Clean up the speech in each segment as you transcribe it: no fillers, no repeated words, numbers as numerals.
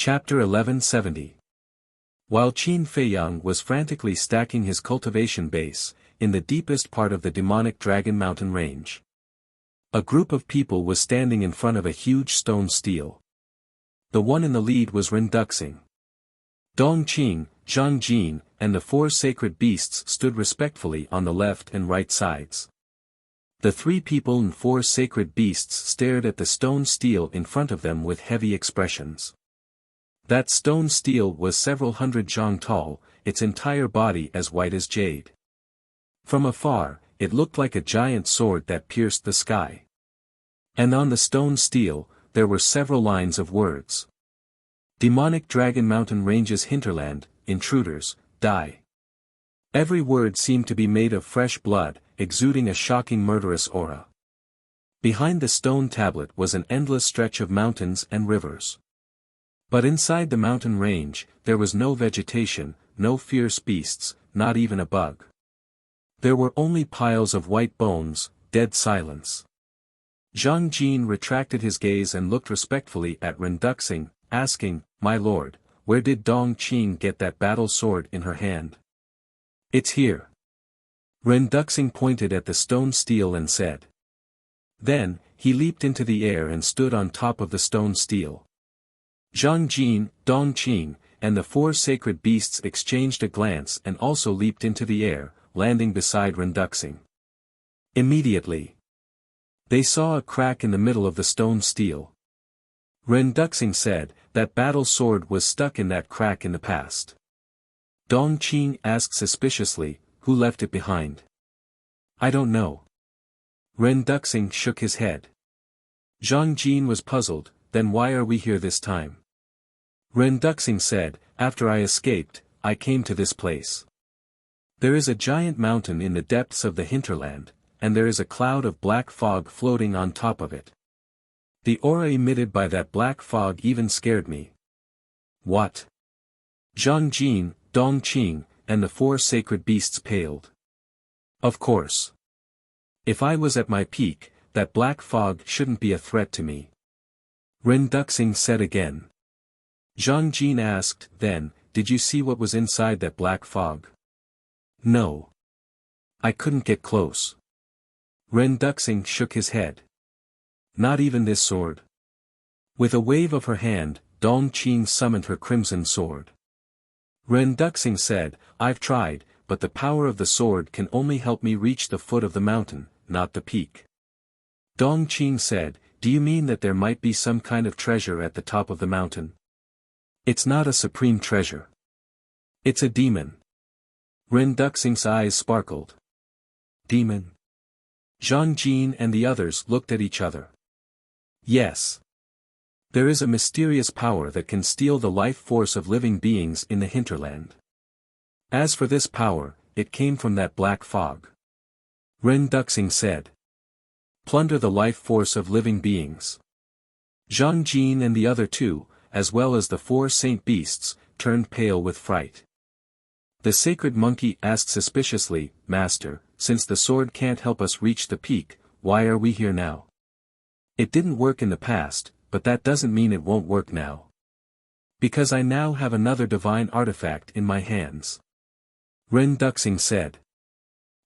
Chapter 1170. While Qin Feiyang was frantically stacking his cultivation base, in the deepest part of the demonic Dragon Mountain range, a group of people was standing in front of a huge stone stele. The one in the lead was Ren Duxing. Dongqing, Zhang Jin, and the four sacred beasts stood respectfully on the left and right sides. The three people and four sacred beasts stared at the stone stele in front of them with heavy expressions. That stone stele was several hundred zhang tall, its entire body as white as jade. From afar, it looked like a giant sword that pierced the sky. And on the stone stele, there were several lines of words. Demonic Dragon Mountain Ranges Hinterland, Intruders, Die. Every word seemed to be made of fresh blood, exuding a shocking murderous aura. Behind the stone tablet was an endless stretch of mountains and rivers. But inside the mountain range, there was no vegetation, no fierce beasts, not even a bug. There were only piles of white bones, dead silence. Zhang Jin retracted his gaze and looked respectfully at Ren Duxing, asking, "My lord, where did Dongqing get that battle sword in her hand?" "It's here." Ren Duxing pointed at the stone stele and said. Then, he leaped into the air and stood on top of the stone stele. Zhang Jin, Dongqing, and the four sacred beasts exchanged a glance and also leaped into the air, landing beside Ren Duxing. Immediately, they saw a crack in the middle of the stone stele. Ren Duxing said, "That battle sword was stuck in that crack in the past." Dongqing asked suspiciously, "Who left it behind?" "I don't know." Ren Duxing shook his head. Zhang Jin was puzzled, "Then why are we here this time?" Ren Duxing said, "After I escaped, I came to this place. There is a giant mountain in the depths of the hinterland, and there is a cloud of black fog floating on top of it. The aura emitted by that black fog even scared me." "What?" Zhang Jin, Dongqing, and the four sacred beasts paled. "Of course. If I was at my peak, that black fog shouldn't be a threat to me." Ren Duxing said again. Zhang Jin asked, "Then, did you see what was inside that black fog?" "No. I couldn't get close." Ren Duxing shook his head. "Not even this sword?" With a wave of her hand, Dongqing summoned her crimson sword. Ren Duxing said, "I've tried, but the power of the sword can only help me reach the foot of the mountain, not the peak." Dongqing said, "Do you mean that there might be some kind of treasure at the top of the mountain?" "It's not a supreme treasure. It's a demon." Ren Duxing's eyes sparkled. "Demon?" Zhang Jin and the others looked at each other. "Yes. There is a mysterious power that can steal the life force of living beings in the hinterland. As for this power, it came from that black fog." Ren Duxing said. "Plunder the life force of living beings." Zhang Jin and the other two, as well as the four saint beasts, turned pale with fright. The sacred monkey asked suspiciously, "Master, since the sword can't help us reach the peak, why are we here now?" "It didn't work in the past, but that doesn't mean it won't work now. Because I now have another divine artifact in my hands." Ren Duxing said.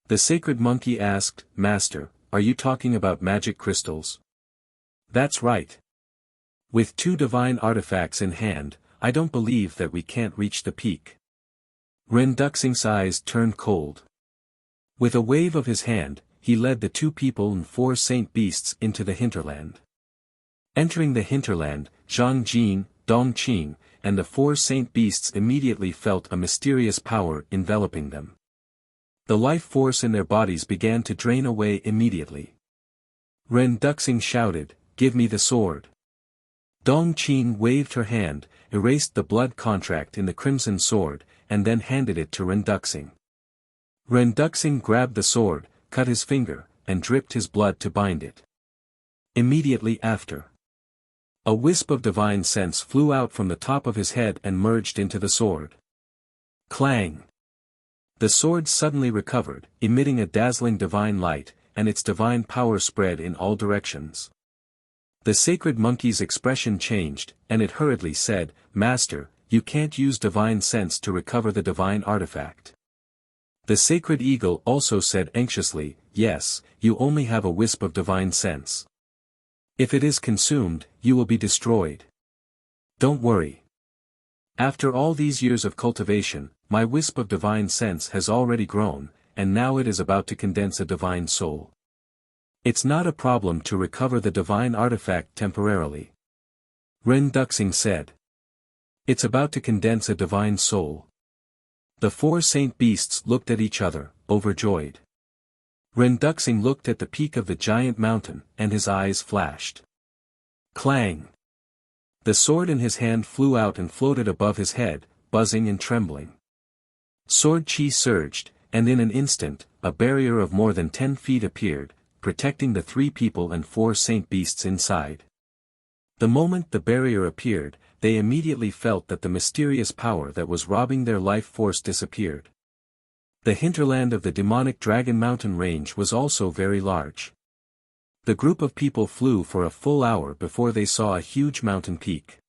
The sacred monkey asked, "Master, are you talking about magic crystals?" "That's right. With two divine artifacts in hand, I don't believe that we can't reach the peak." Ren Duxing's eyes turned cold. With a wave of his hand, he led the two people and four saint beasts into the hinterland. Entering the hinterland, Zhang Jin, Dongqing, and the four saint beasts immediately felt a mysterious power enveloping them. The life force in their bodies began to drain away immediately. Ren Duxing shouted, "Give me the sword." Dongqing waved her hand, erased the blood contract in the crimson sword, and then handed it to Ren Duxing. Ren Duxing grabbed the sword, cut his finger, and dripped his blood to bind it. Immediately after, a wisp of divine sense flew out from the top of his head and merged into the sword. Clang! The sword suddenly recovered, emitting a dazzling divine light, and its divine power spread in all directions. The sacred monkey's expression changed, and it hurriedly said, "Master, you can't use divine sense to recover the divine artifact." The sacred eagle also said anxiously, "Yes, you only have a wisp of divine sense. If it is consumed, you will be destroyed. Don't worry. After all these years of cultivation, my wisp of divine sense has already grown, and now it is about to condense a divine soul. It's not a problem to recover the divine artifact temporarily." Ren Duxing said. "It's about to condense a divine soul." The four saint beasts looked at each other, overjoyed. Ren Duxing looked at the peak of the giant mountain, and his eyes flashed. Clang! The sword in his hand flew out and floated above his head, buzzing and trembling. Sword chi surged, and in an instant, a barrier of more than 10 feet appeared, protecting the 3 people and 4 saint beasts inside. The moment the barrier appeared, they immediately felt that the mysterious power that was robbing their life force disappeared. The hinterland of the demonic Dragon Mountain range was also very large. The group of people flew for a full hour before they saw a huge mountain peak.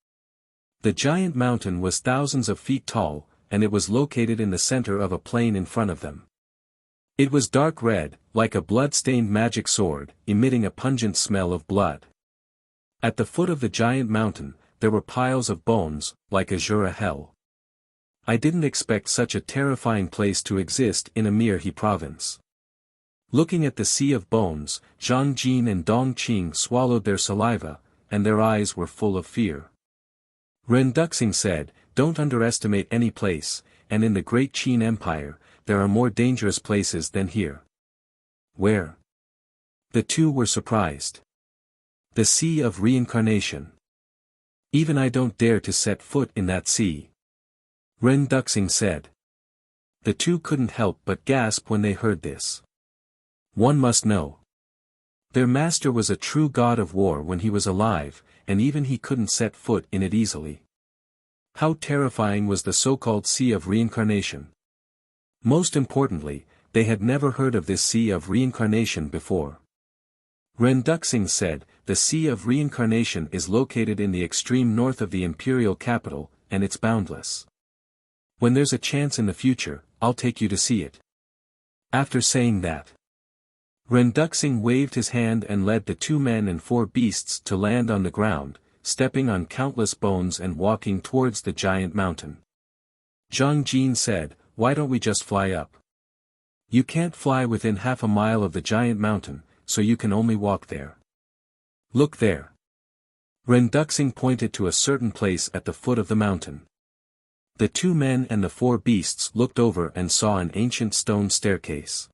The giant mountain was thousands of feet tall, and it was located in the center of a plain in front of them. It was dark red, like a blood-stained magic sword, emitting a pungent smell of blood. At the foot of the giant mountain, there were piles of bones, like Azura hell. I didn't expect such a terrifying place to exist in a Mirhi province. Looking at the sea of bones, Zhang Jin and Dong Qing swallowed their saliva, and their eyes were full of fear. Ren Duxing said, "Don't underestimate any place, and in the great Qin Empire, there are more dangerous places than here." "Where?" The two were surprised. "The Sea of Reincarnation. Even I don't dare to set foot in that sea," Ren Duxing said. The two couldn't help but gasp when they heard this. One must know. Their master was a true god of war when he was alive, and even he couldn't set foot in it easily. How terrifying was the so-called Sea of Reincarnation? Most importantly, they had never heard of this Sea of Reincarnation before. Ren Duxing said, "The Sea of Reincarnation is located in the extreme north of the imperial capital, and it's boundless. When there's a chance in the future, I'll take you to see it." After saying that, Ren Duxing waved his hand and led the 2 men and 4 beasts to land on the ground, stepping on countless bones and walking towards the giant mountain. Zhang Jin said, "Why don't we just fly up? You can't fly within half a mile of the giant mountain, so you can only walk there. Look there." Ren Duxing pointed to a certain place at the foot of the mountain. The 2 men and the 4 beasts looked over and saw an ancient stone staircase.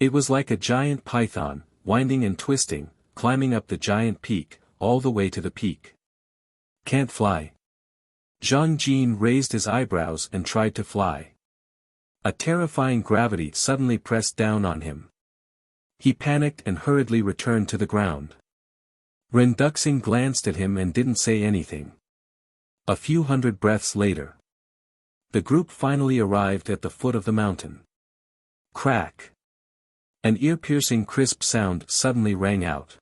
It was like a giant python, winding and twisting, climbing up the giant peak, all the way to the peak. "Can't fly?" Zhang Jin raised his eyebrows and tried to fly. A terrifying gravity suddenly pressed down on him. He panicked and hurriedly returned to the ground. Ren Duxing glanced at him and didn't say anything. A few hundred breaths later, the group finally arrived at the foot of the mountain. Crack! An ear-piercing crisp sound suddenly rang out.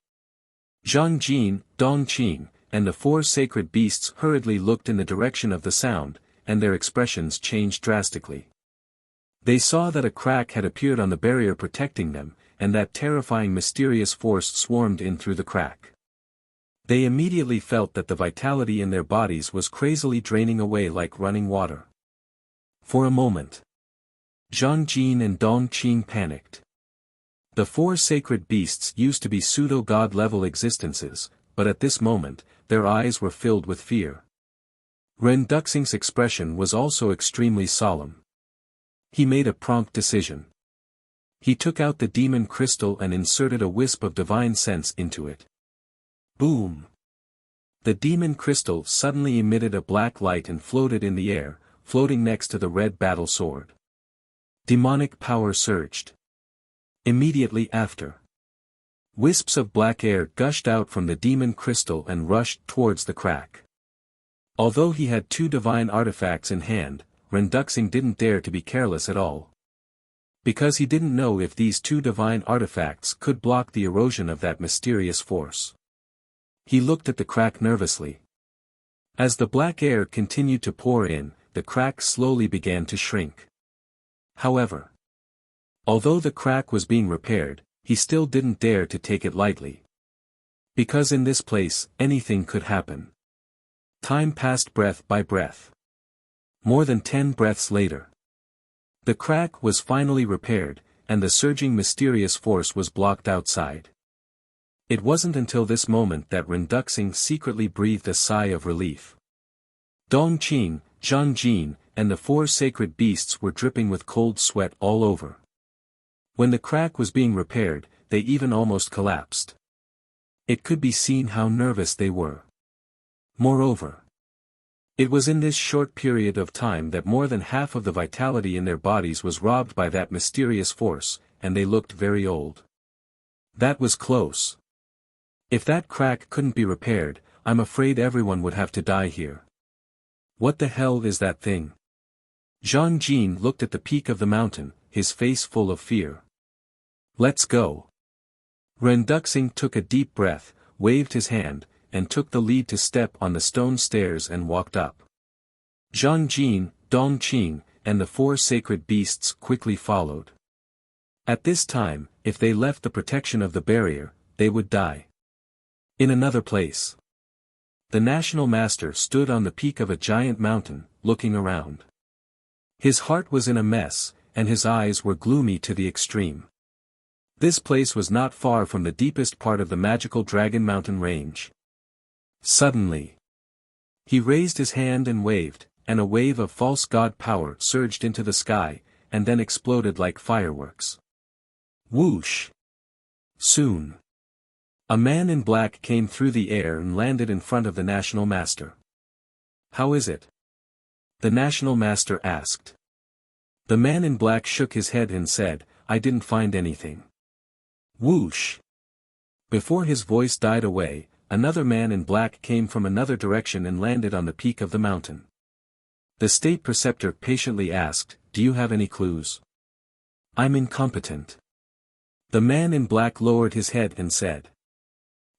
Zhang Jin, Dong Qing, and the 4 sacred beasts hurriedly looked in the direction of the sound, and their expressions changed drastically. They saw that a crack had appeared on the barrier protecting them, and that terrifying mysterious force swarmed in through the crack. They immediately felt that the vitality in their bodies was crazily draining away like running water. For a moment, Zhang Jin and Dong Qing panicked. The 4 sacred beasts used to be pseudo-god level existences, but at this moment, their eyes were filled with fear. Ren Duxing's expression was also extremely solemn. He made a prompt decision. He took out the demon crystal and inserted a wisp of divine sense into it. Boom! The demon crystal suddenly emitted a black light and floated in the air, floating next to the red battle sword. Demonic power surged. Immediately after, wisps of black air gushed out from the demon crystal and rushed towards the crack. Although he had 2 divine artifacts in hand, Ren Duxing didn't dare to be careless at all. Because he didn't know if these 2 divine artifacts could block the erosion of that mysterious force. He looked at the crack nervously. As the black air continued to pour in, the crack slowly began to shrink. However, although the crack was being repaired, he still didn't dare to take it lightly. Because in this place, anything could happen. Time passed breath by breath. More than 10 breaths later, the crack was finally repaired, and the surging mysterious force was blocked outside. It wasn't until this moment that Renduxing secretly breathed a sigh of relief. Dongqing, Zhangjin, and the 4 sacred beasts were dripping with cold sweat all over. When the crack was being repaired, they even almost collapsed. It could be seen how nervous they were. Moreover, it was in this short period of time that more than half of the vitality in their bodies was robbed by that mysterious force, and they looked very old. That was close. If that crack couldn't be repaired, I'm afraid everyone would have to die here. What the hell is that thing? Zhang Jin looked at the peak of the mountain, his face full of fear. Let's go. Renduxing took a deep breath, waved his hand, and took the lead to step on the stone stairs and walked up. Zhang Jin, Dongqing, and the 4 sacred beasts quickly followed. At this time, if they left the protection of the barrier, they would die. In another place, the National Master stood on the peak of a giant mountain, looking around. His heart was in a mess, and his eyes were gloomy to the extreme. This place was not far from the deepest part of the magical Dragon Mountain range. Suddenly, he raised his hand and waved, and a wave of false god power surged into the sky, and then exploded like fireworks. Whoosh! Soon, a man in black came through the air and landed in front of the National Master. How is it? The National Master asked. The man in black shook his head and said, I didn't find anything. Whoosh! Before his voice died away, another man in black came from another direction and landed on the peak of the mountain. The state preceptor patiently asked, Do you have any clues? I'm incompetent. The man in black lowered his head and said.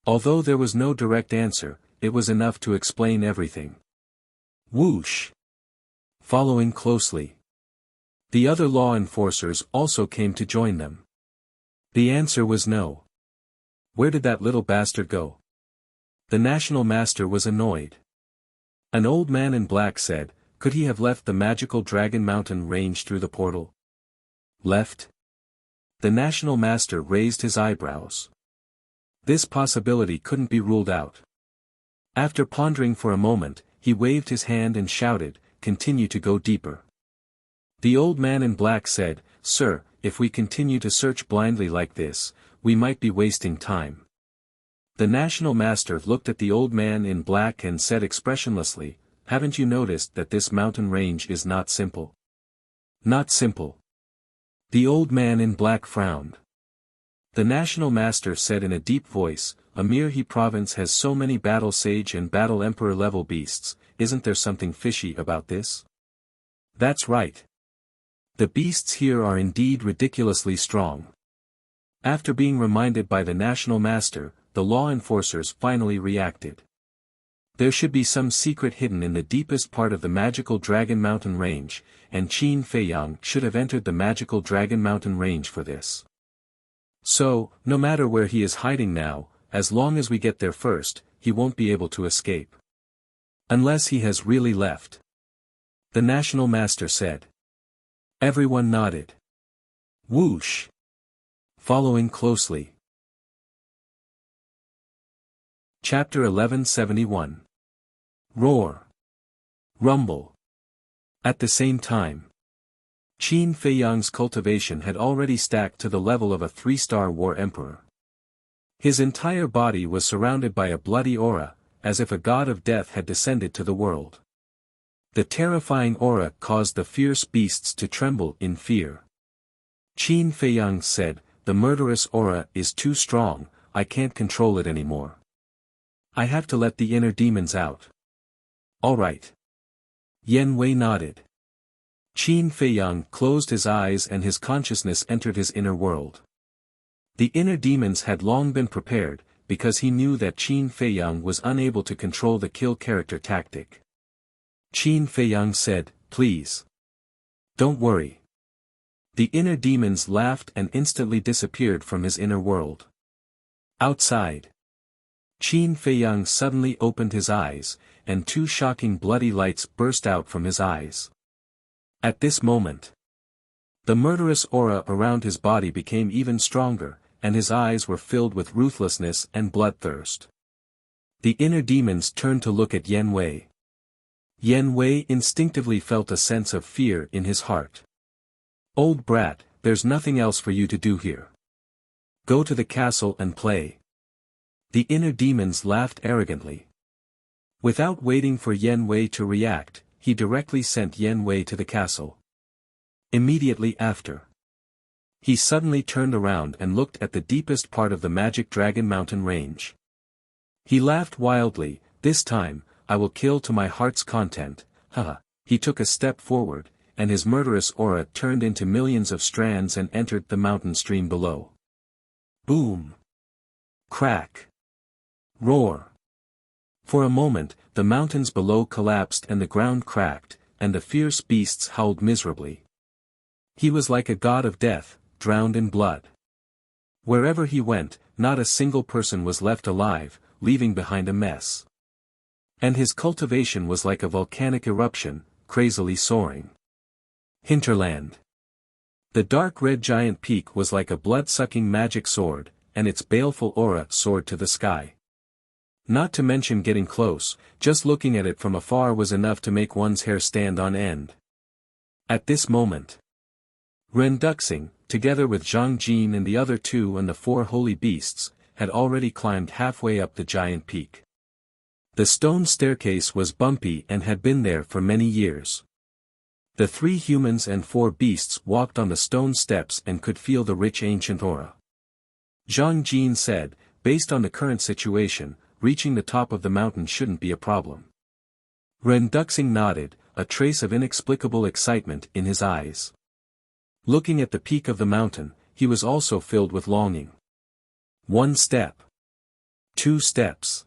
Although there was no direct answer, it was enough to explain everything. Whoosh! Following closely, the other law enforcers also came to join them. The answer was no. Where did that little bastard go? The National Master was annoyed. An old man in black said, Could he have left the magical Dragon Mountain range through the portal? Left? The National Master raised his eyebrows. This possibility couldn't be ruled out. After pondering for a moment, he waved his hand and shouted, Continue to go deeper. The old man in black said, Sir, if we continue to search blindly like this, we might be wasting time. The National Master looked at the old man in black and said expressionlessly, Haven't you noticed that this mountain range is not simple? Not simple. The old man in black frowned. The National Master said in a deep voice, Amirhi province has so many battle sage and battle emperor level beasts, isn't there something fishy about this? That's right. The beasts here are indeed ridiculously strong. After being reminded by the National Master, the law enforcers finally reacted. There should be some secret hidden in the deepest part of the magical Dragon Mountain range, and Qin Feiyang should have entered the magical Dragon Mountain range for this. So, no matter where he is hiding now, as long as we get there first, he won't be able to escape. Unless he has really left. The National Master said. Everyone nodded. Whoosh! Following closely. Chapter 1171. Roar. Rumble. At the same time, Qin Feiyang's cultivation had already stacked to the level of a 3-star war emperor. His entire body was surrounded by a bloody aura, as if a god of death had descended to the world. The terrifying aura caused the fierce beasts to tremble in fear. Qin Feiyang said, The murderous aura is too strong, I can't control it anymore. I have to let the inner demons out. All right. Yen Wei nodded. Qin Feiyang closed his eyes and his consciousness entered his inner world. The inner demons had long been prepared, because he knew that Qin Feiyang was unable to control the kill character tactic. Qin Feiyang said, "Please. Don't worry." The inner demons laughed and instantly disappeared from his inner world. Outside, Qin Feiyang suddenly opened his eyes, and two shocking bloody lights burst out from his eyes. At this moment, the murderous aura around his body became even stronger, and his eyes were filled with ruthlessness and bloodthirst. The inner demons turned to look at Yan Wei. Yan Wei instinctively felt a sense of fear in his heart. "Old brat, there's nothing else for you to do here. Go to the castle and play." The inner demons laughed arrogantly. Without waiting for Yan Wei to react, he directly sent Yan Wei to the castle. Immediately after, he suddenly turned around and looked at the deepest part of the Magic Dragon Mountain range. He laughed wildly. "This time, I will kill to my heart's content." Haha. He took a step forward, and his murderous aura turned into millions of strands and entered the mountain stream below. Boom! Crack! Roar! For a moment, the mountains below collapsed and the ground cracked, and the fierce beasts howled miserably. He was like a god of death, drowned in blood. Wherever he went, not a single person was left alive, leaving behind a mess. And his cultivation was like a volcanic eruption, crazily soaring. Hinterland. The dark red giant peak was like a blood-sucking magic sword, and its baleful aura soared to the sky. Not to mention getting close, just looking at it from afar was enough to make one's hair stand on end. At this moment, Ren Duxing, together with Zhang Jin and the other two and the four holy beasts, had already climbed halfway up the giant peak. The stone staircase was bumpy and had been there for many years. The 3 humans and 4 beasts walked on the stone steps and could feel the rich ancient aura. Zhang Jin said, "Based on the current situation, reaching the top of the mountain shouldn't be a problem." Ren Duxing nodded, a trace of inexplicable excitement in his eyes. Looking at the peak of the mountain, he was also filled with longing. 1 step. 2 steps.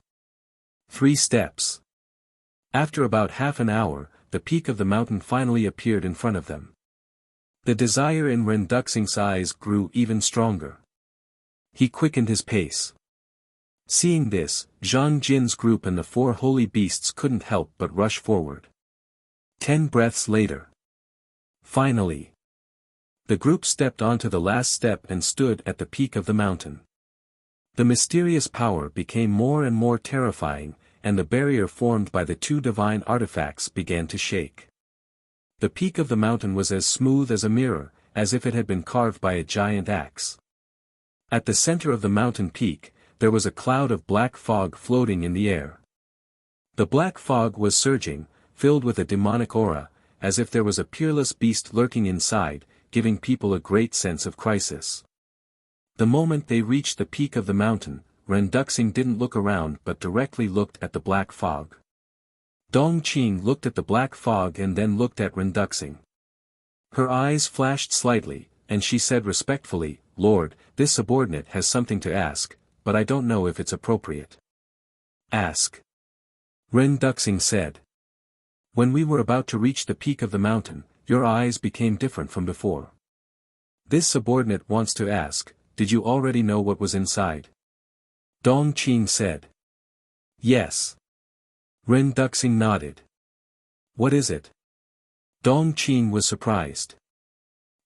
3 steps. After about half an hour, the peak of the mountain finally appeared in front of them. The desire in Ren Duxing's eyes grew even stronger. He quickened his pace. Seeing this, Zhang Jin's group and the 4 holy beasts couldn't help but rush forward. 10 breaths later. Finally, the group stepped onto the last step and stood at the peak of the mountain. The mysterious power became more and more terrifying, and the barrier formed by the 2 divine artifacts began to shake. The peak of the mountain was as smooth as a mirror, as if it had been carved by a giant axe. At the center of the mountain peak, there was a cloud of black fog floating in the air. The black fog was surging, filled with a demonic aura, as if there was a peerless beast lurking inside, giving people a great sense of crisis. The moment they reached the peak of the mountain, Ren Duxing didn't look around but directly looked at the black fog. Dong Qing looked at the black fog and then looked at Ren Duxing. Her eyes flashed slightly, and she said respectfully, "Lord, this subordinate has something to ask, but I don't know if it's appropriate." "Ask." Ren Duxing said. "When we were about to reach the peak of the mountain, your eyes became different from before. This subordinate wants to ask, did you already know what was inside?" Dong Qing said. "Yes." Ren Duxing nodded. "What is it?" Dong Qing was surprised.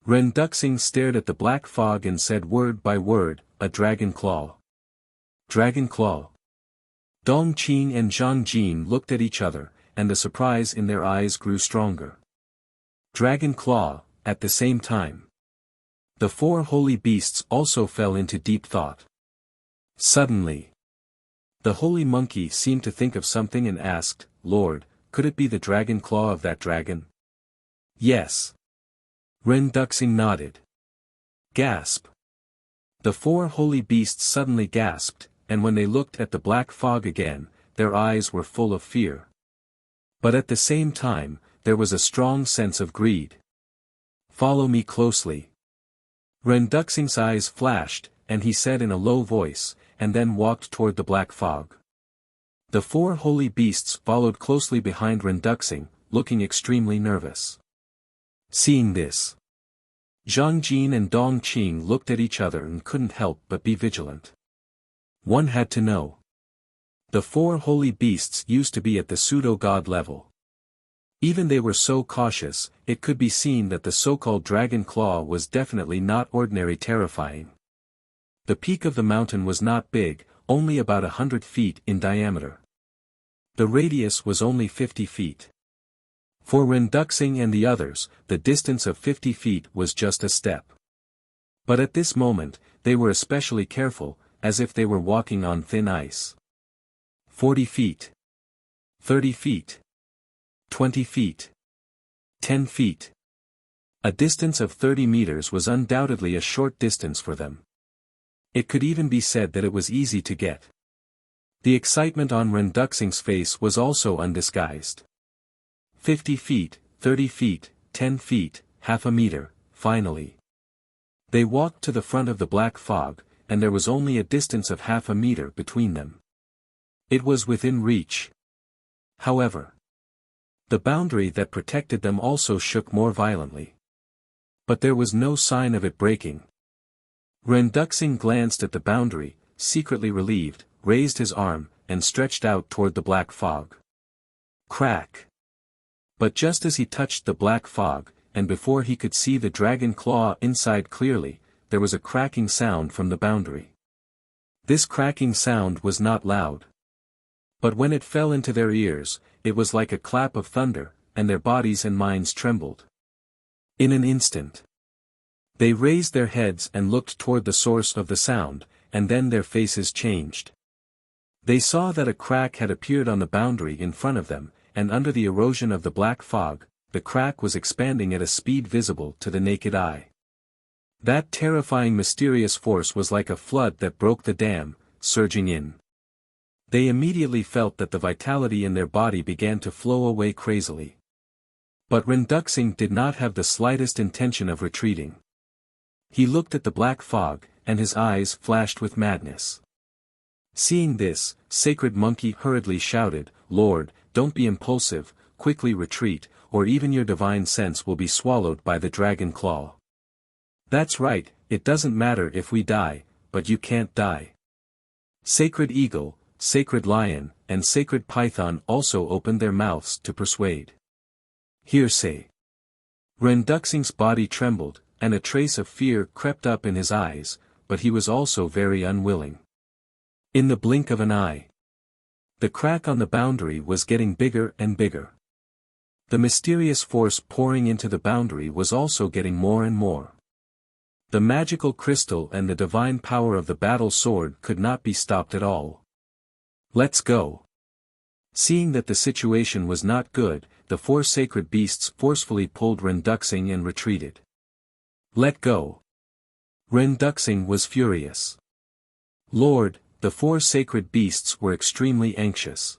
Ren Duxing stared at the black fog and said word by word, "A dragon claw." "Dragon claw?" Dong Qing and Zhang Jin looked at each other, and the surprise in their eyes grew stronger. Dragon claw, at the same time. The 4 holy beasts also fell into deep thought. Suddenly, the holy monkey seemed to think of something and asked, "Lord, could it be the dragon claw of that dragon?" "Yes." Ren Duxing nodded. Gasp. The 4 holy beasts suddenly gasped, and when they looked at the black fog again, their eyes were full of fear. But at the same time, there was a strong sense of greed. "Follow me closely." Ren Duxing's eyes flashed, and he said in a low voice, and then walked toward the black fog. The four holy beasts followed closely behind Renduxing, looking extremely nervous. Seeing this, Zhang Jin and Dong Qing looked at each other and couldn't help but be vigilant. One had to know. The four holy beasts used to be at the pseudo-god level. Even they were so cautious, it could be seen that the so-called dragon claw was definitely not ordinary terrifying. The peak of the mountain was not big, only about 100 feet in diameter. The radius was only 50 feet. For Renduxing and the others, the distance of 50 feet was just a step. But at this moment, they were especially careful, as if they were walking on thin ice. 40 feet. 30 feet. 20 feet. 10 feet. A distance of 30 meters was undoubtedly a short distance for them. It could even be said that it was easy to get. The excitement on Renduxing's face was also undisguised. 50 feet, 30 feet, 10 feet, half a meter, finally. They walked to the front of the black fog, and there was only a distance of half a meter between them. It was within reach. However, the boundary that protected them also shook more violently. But there was no sign of it breaking. Renduxing glanced at the boundary, secretly relieved, raised his arm, and stretched out toward the black fog. Crack! But just as he touched the black fog, and before he could see the dragon claw inside clearly, there was a cracking sound from the boundary. This cracking sound was not loud. But when it fell into their ears, it was like a clap of thunder, and their bodies and minds trembled. In an instant, they raised their heads and looked toward the source of the sound, and then their faces changed. They saw that a crack had appeared on the boundary in front of them, and under the erosion of the black fog, the crack was expanding at a speed visible to the naked eye. That terrifying mysterious force was like a flood that broke the dam, surging in. They immediately felt that the vitality in their body began to flow away crazily. But Renduxing did not have the slightest intention of retreating. He looked at the black fog, and his eyes flashed with madness. Seeing this, Sacred Monkey hurriedly shouted, "Lord, don't be impulsive, quickly retreat, or even your divine sense will be swallowed by the dragon claw." "That's right, it doesn't matter if we die, but you can't die." Sacred Eagle, Sacred Lion, and Sacred Python also opened their mouths to persuade. Hearsay. Renduxing's body trembled, and a trace of fear crept up in his eyes, but he was also very unwilling. In the blink of an eye, the crack on the boundary was getting bigger and bigger. The mysterious force pouring into the boundary was also getting more and more. The magical crystal and the divine power of the battle sword could not be stopped at all. "Let's go." Seeing that the situation was not good, the four sacred beasts forcefully pulled Renduxing and retreated. "Let go." Renduxing was furious. "Lord," the four sacred beasts were extremely anxious.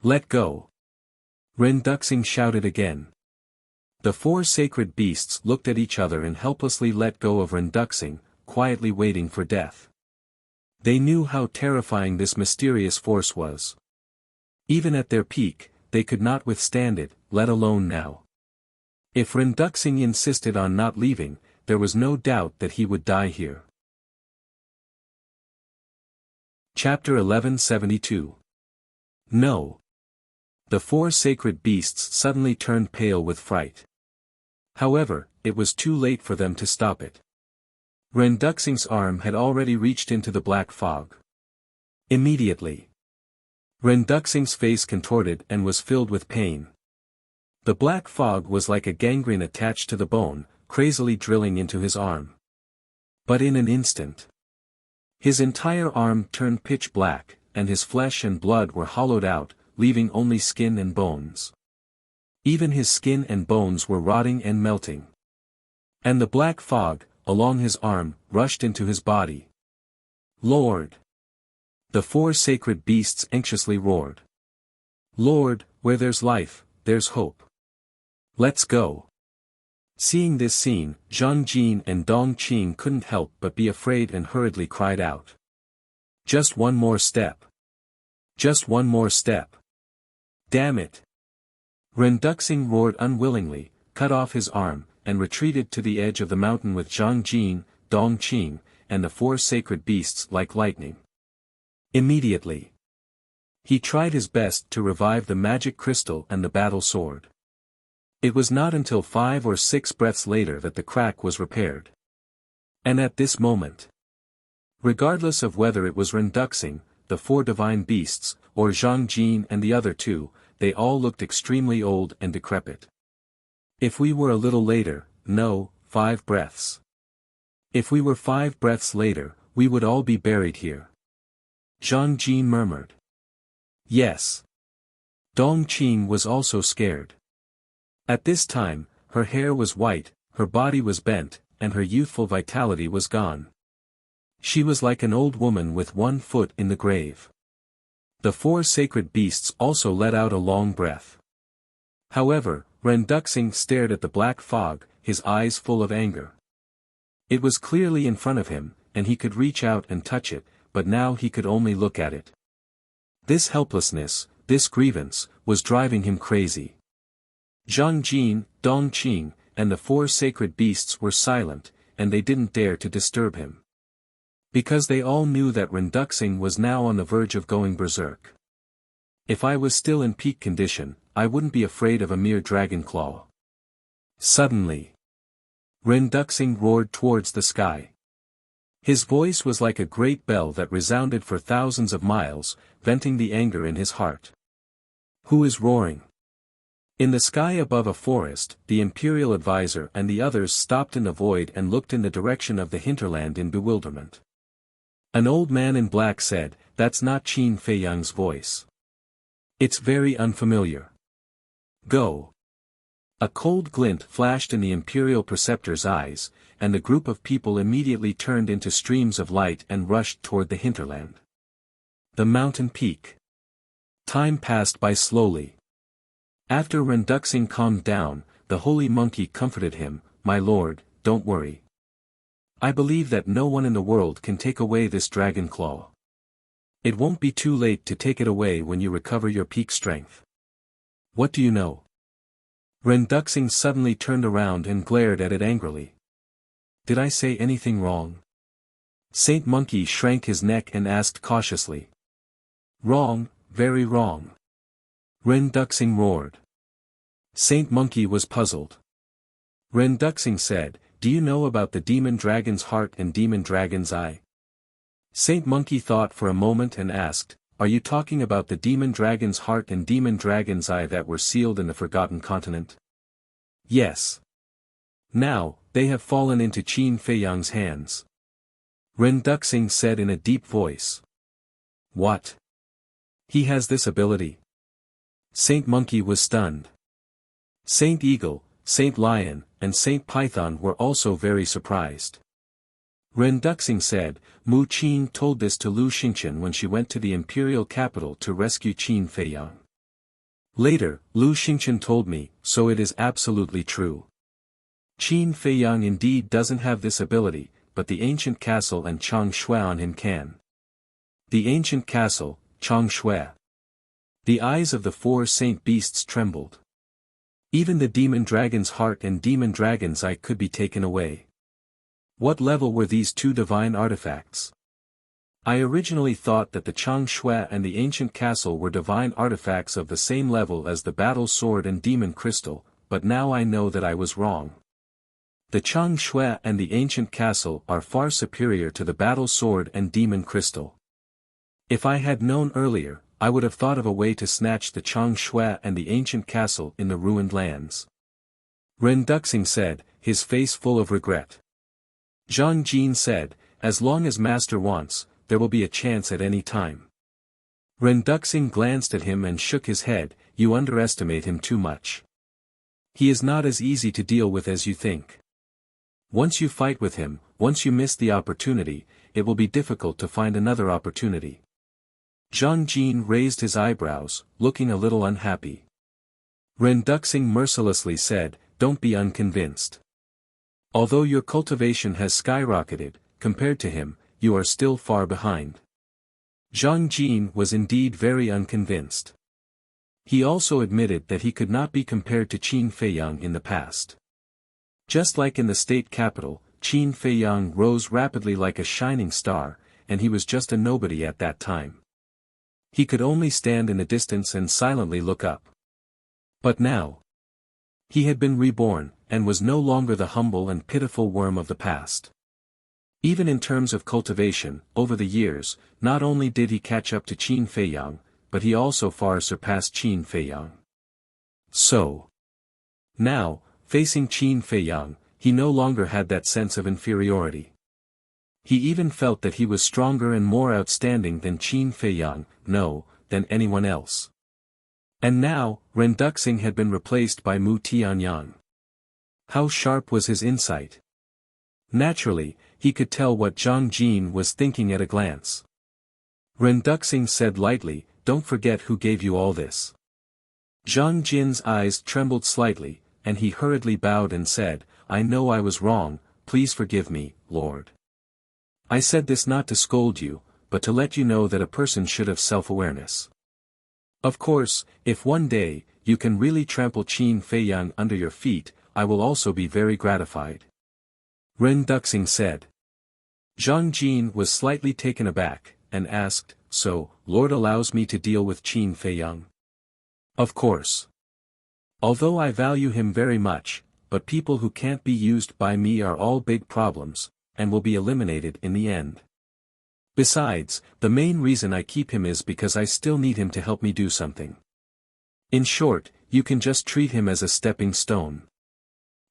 "Let go." Renduxing shouted again. The four sacred beasts looked at each other and helplessly let go of Renduxing, quietly waiting for death. They knew how terrifying this mysterious force was. Even at their peak, they could not withstand it, let alone now. If Renduxing insisted on not leaving, there was no doubt that he would die here. Chapter 1172. No. The four sacred beasts suddenly turned pale with fright. However, it was too late for them to stop it. Renduxing's arm had already reached into the black fog. Immediately, Renduxing's face contorted and was filled with pain. The black fog was like a gangrene attached to the bone, crazily drilling into his arm. But in an instant, his entire arm turned pitch black, and his flesh and blood were hollowed out, leaving only skin and bones. Even his skin and bones were rotting and melting. And the black fog, along his arm, rushed into his body. "Lord!" The four sacred beasts anxiously roared. "Lord, where there's life, there's hope. Let's go." Seeing this scene, Zhang Jin and Dong Qing couldn't help but be afraid and hurriedly cried out. Just one more step. Just one more step. Damn it. Ren Duxing roared unwillingly, cut off his arm, and retreated to the edge of the mountain with Zhang Jin, Dong Qing, and the 4 sacred beasts like lightning. Immediately. He tried his best to revive the magic crystal and the battle sword. It was not until 5 or 6 breaths later that the crack was repaired. And at this moment, regardless of whether it was Ren Duxing, the 4 divine beasts, or Zhang Jin and the other 2, they all looked extremely old and decrepit. If we were a little later, no, 5 breaths. If we were 5 breaths later, we would all be buried here. Zhang Jin murmured. Yes. Dong Qing was also scared. At this time, her hair was white, her body was bent, and her youthful vitality was gone. She was like an old woman with 1 foot in the grave. The 4 sacred beasts also let out a long breath. However, Ren Duxing stared at the black fog, his eyes full of anger. It was clearly in front of him, and he could reach out and touch it, but now he could only look at it. This helplessness, this grievance, was driving him crazy. Zhang Jin, Dong Qing, and the 4 sacred beasts were silent, and they didn't dare to disturb him. Because they all knew that Ren Duxing was now on the verge of going berserk. If I was still in peak condition, I wouldn't be afraid of a mere dragon claw. Suddenly, Ren Duxing roared towards the sky. His voice was like a great bell that resounded for thousands of miles, venting the anger in his heart. Who is roaring? In the sky above a forest, the imperial advisor and the others stopped in the void and looked in the direction of the hinterland in bewilderment. An old man in black said, "That's not Qin Feiyang's voice. It's very unfamiliar. Go." A cold glint flashed in the imperial preceptor's eyes, and the group of people immediately turned into streams of light and rushed toward the hinterland. The mountain peak. Time passed by slowly. After Ren Duxing calmed down, the holy monkey comforted him, "My lord, don't worry. I believe that no one in the world can take away this dragon claw. It won't be too late to take it away when you recover your peak strength." "What do you know?" Ren Duxing suddenly turned around and glared at it angrily. "Did I say anything wrong?" Saint Monkey shrank his neck and asked cautiously. "Wrong, very wrong." Ren Duxing roared. Saint Monkey was puzzled. Ren Duxing said, "Do you know about the demon dragon's heart and demon dragon's eye?" Saint Monkey thought for a moment and asked, "Are you talking about the demon dragon's heart and demon dragon's eye that were sealed in the Forgotten Continent?" "Yes. Now, they have fallen into Qin Feiyang's hands." Ren Duxing said in a deep voice. "What? He has this ability?" Saint Monkey was stunned. Saint Eagle, Saint Lion, and Saint Python were also very surprised. Ren Duxing said, "Mu Qin told this to Lu Xingqian when she went to the imperial capital to rescue Qin Feiyang. Later, Lu Xingqian told me, so it is absolutely true. Qin Feiyang indeed doesn't have this ability, but the ancient castle and Chang Shui on him can." The ancient castle, Chang Shui. The eyes of the 4 saint beasts trembled. Even the demon dragon's heart and demon dragon's eye could be taken away. What level were these 2 divine artifacts? I originally thought that the Chang Shui and the ancient castle were divine artifacts of the same level as the battle sword and demon crystal, but now I know that I was wrong. The Chang Shui and the ancient castle are far superior to the battle sword and demon crystal. If I had known earlier, I would have thought of a way to snatch the Chang Shui and the ancient castle in the ruined lands. Ren Duxing said, his face full of regret. Zhang Jin said, "As long as Master wants, there will be a chance at any time." Ren Duxing glanced at him and shook his head, "You underestimate him too much. He is not as easy to deal with as you think. Once you fight with him, once you miss the opportunity, it will be difficult to find another opportunity." Zhang Jin raised his eyebrows, looking a little unhappy. Ren Duxing mercilessly said, "Don't be unconvinced. Although your cultivation has skyrocketed, compared to him, you are still far behind. Zhang Jin was indeed very unconvinced. He also admitted that he could not be compared to Qin Feiyang in the past. Just like in the state capital, Qin Feiyang rose rapidly like a shining star, and he was just a nobody at that time. He could only stand in the distance and silently look up. But now, he had been reborn, and was no longer the humble and pitiful worm of the past. Even in terms of cultivation, over the years, not only did he catch up to Qin Feiyang, but he also far surpassed Qin Feiyang. So, now, facing Qin Feiyang, he no longer had that sense of inferiority. He even felt that he was stronger and more outstanding than Qin Feiyang, no, than anyone else. And now, Ren Duxing had been replaced by Mu Tianyan. How sharp was his insight! Naturally, he could tell what Zhang Jin was thinking at a glance. Ren Duxing said lightly, "Don't forget who gave you all this." Zhang Jin's eyes trembled slightly, and he hurriedly bowed and said, "I know I was wrong, please forgive me, Lord. I said this not to scold you, but to let you know that a person should have self-awareness. Of course, if one day, you can really trample Qin Feiyang under your feet, I will also be very gratified." Ren Duxing said. Zhang Jin was slightly taken aback, and asked, "So, Lord allows me to deal with Qin Feiyang?" "Of course. Although I value him very much, but people who can't be used by me are all big problems, and will be eliminated in the end. Besides, the main reason I keep him is because I still need him to help me do something. In short, you can just treat him as a stepping stone.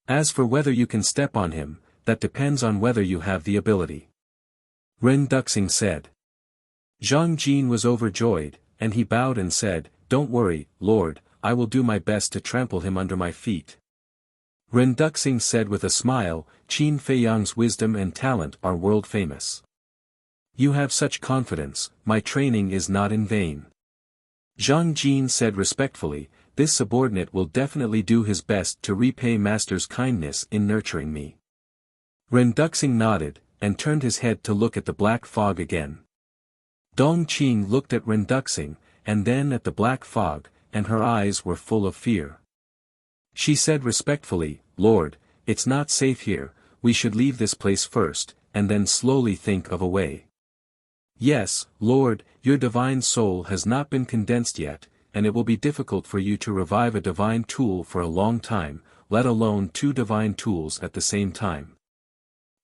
As for whether you can step on him, that depends on whether you have the ability." Ren Duxing said. Zhang Jin was overjoyed, and he bowed and said, "Don't worry, Lord, I will do my best to trample him under my feet." Ren Duxing said with a smile, "Qin Feiyang's wisdom and talent are world famous. You have such confidence, my training is not in vain." Zhang Jin said respectfully, "This subordinate will definitely do his best to repay master's kindness in nurturing me." Ren Duxing nodded, and turned his head to look at the black fog again. Dong Qing looked at Ren Duxing, and then at the black fog, and her eyes were full of fear. She said respectfully, "Lord, it's not safe here, we should leave this place first, and then slowly think of a way." "Yes, Lord, your divine soul has not been condensed yet, and it will be difficult for you to revive a divine tool for a long time, let alone two divine tools at the same time."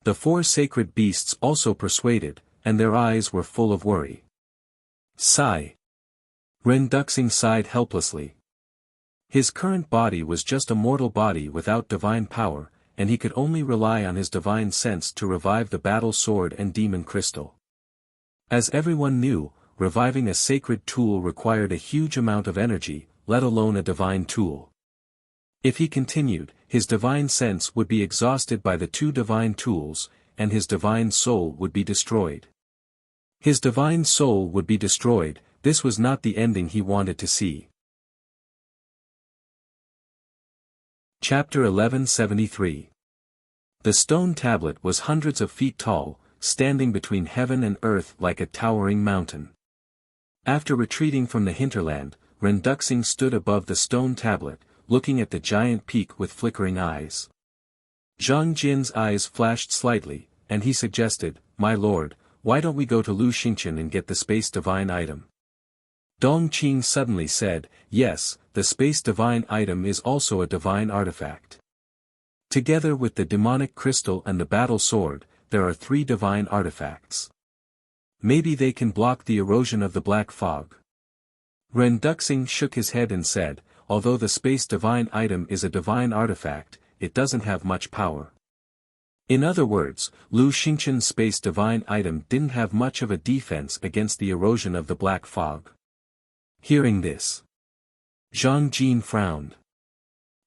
The four sacred beasts also persuaded, and their eyes were full of worry. Sigh. Ren Duxing sighed helplessly. His current body was just a mortal body without divine power, and he could only rely on his divine sense to revive the battle sword and demon crystal. As everyone knew, reviving a sacred tool required a huge amount of energy, let alone a divine tool. If he continued, his divine sense would be exhausted by the two divine tools, and his divine soul would be destroyed. His divine soul would be destroyed, this was not the ending he wanted to see. Chapter 1173. The stone tablet was hundreds of feet tall, standing between heaven and earth like a towering mountain. After retreating from the hinterland, Ren Duxing stood above the stone tablet, looking at the giant peak with flickering eyes. Zhang Jin's eyes flashed slightly, and he suggested, "My lord, why don't we go to Lu Xingchen and get the space divine item?" Dong Qing suddenly said, "Yes, the space divine item is also a divine artifact. Together with the demonic crystal and the battle sword, there are 3 divine artifacts. Maybe they can block the erosion of the black fog." Ren Duxing shook his head and said, "Although the space divine item is a divine artifact, it doesn't have much power." In other words, Lu Xingchen's space divine item didn't have much of a defense against the erosion of the black fog. Hearing this, Zhang Jin frowned.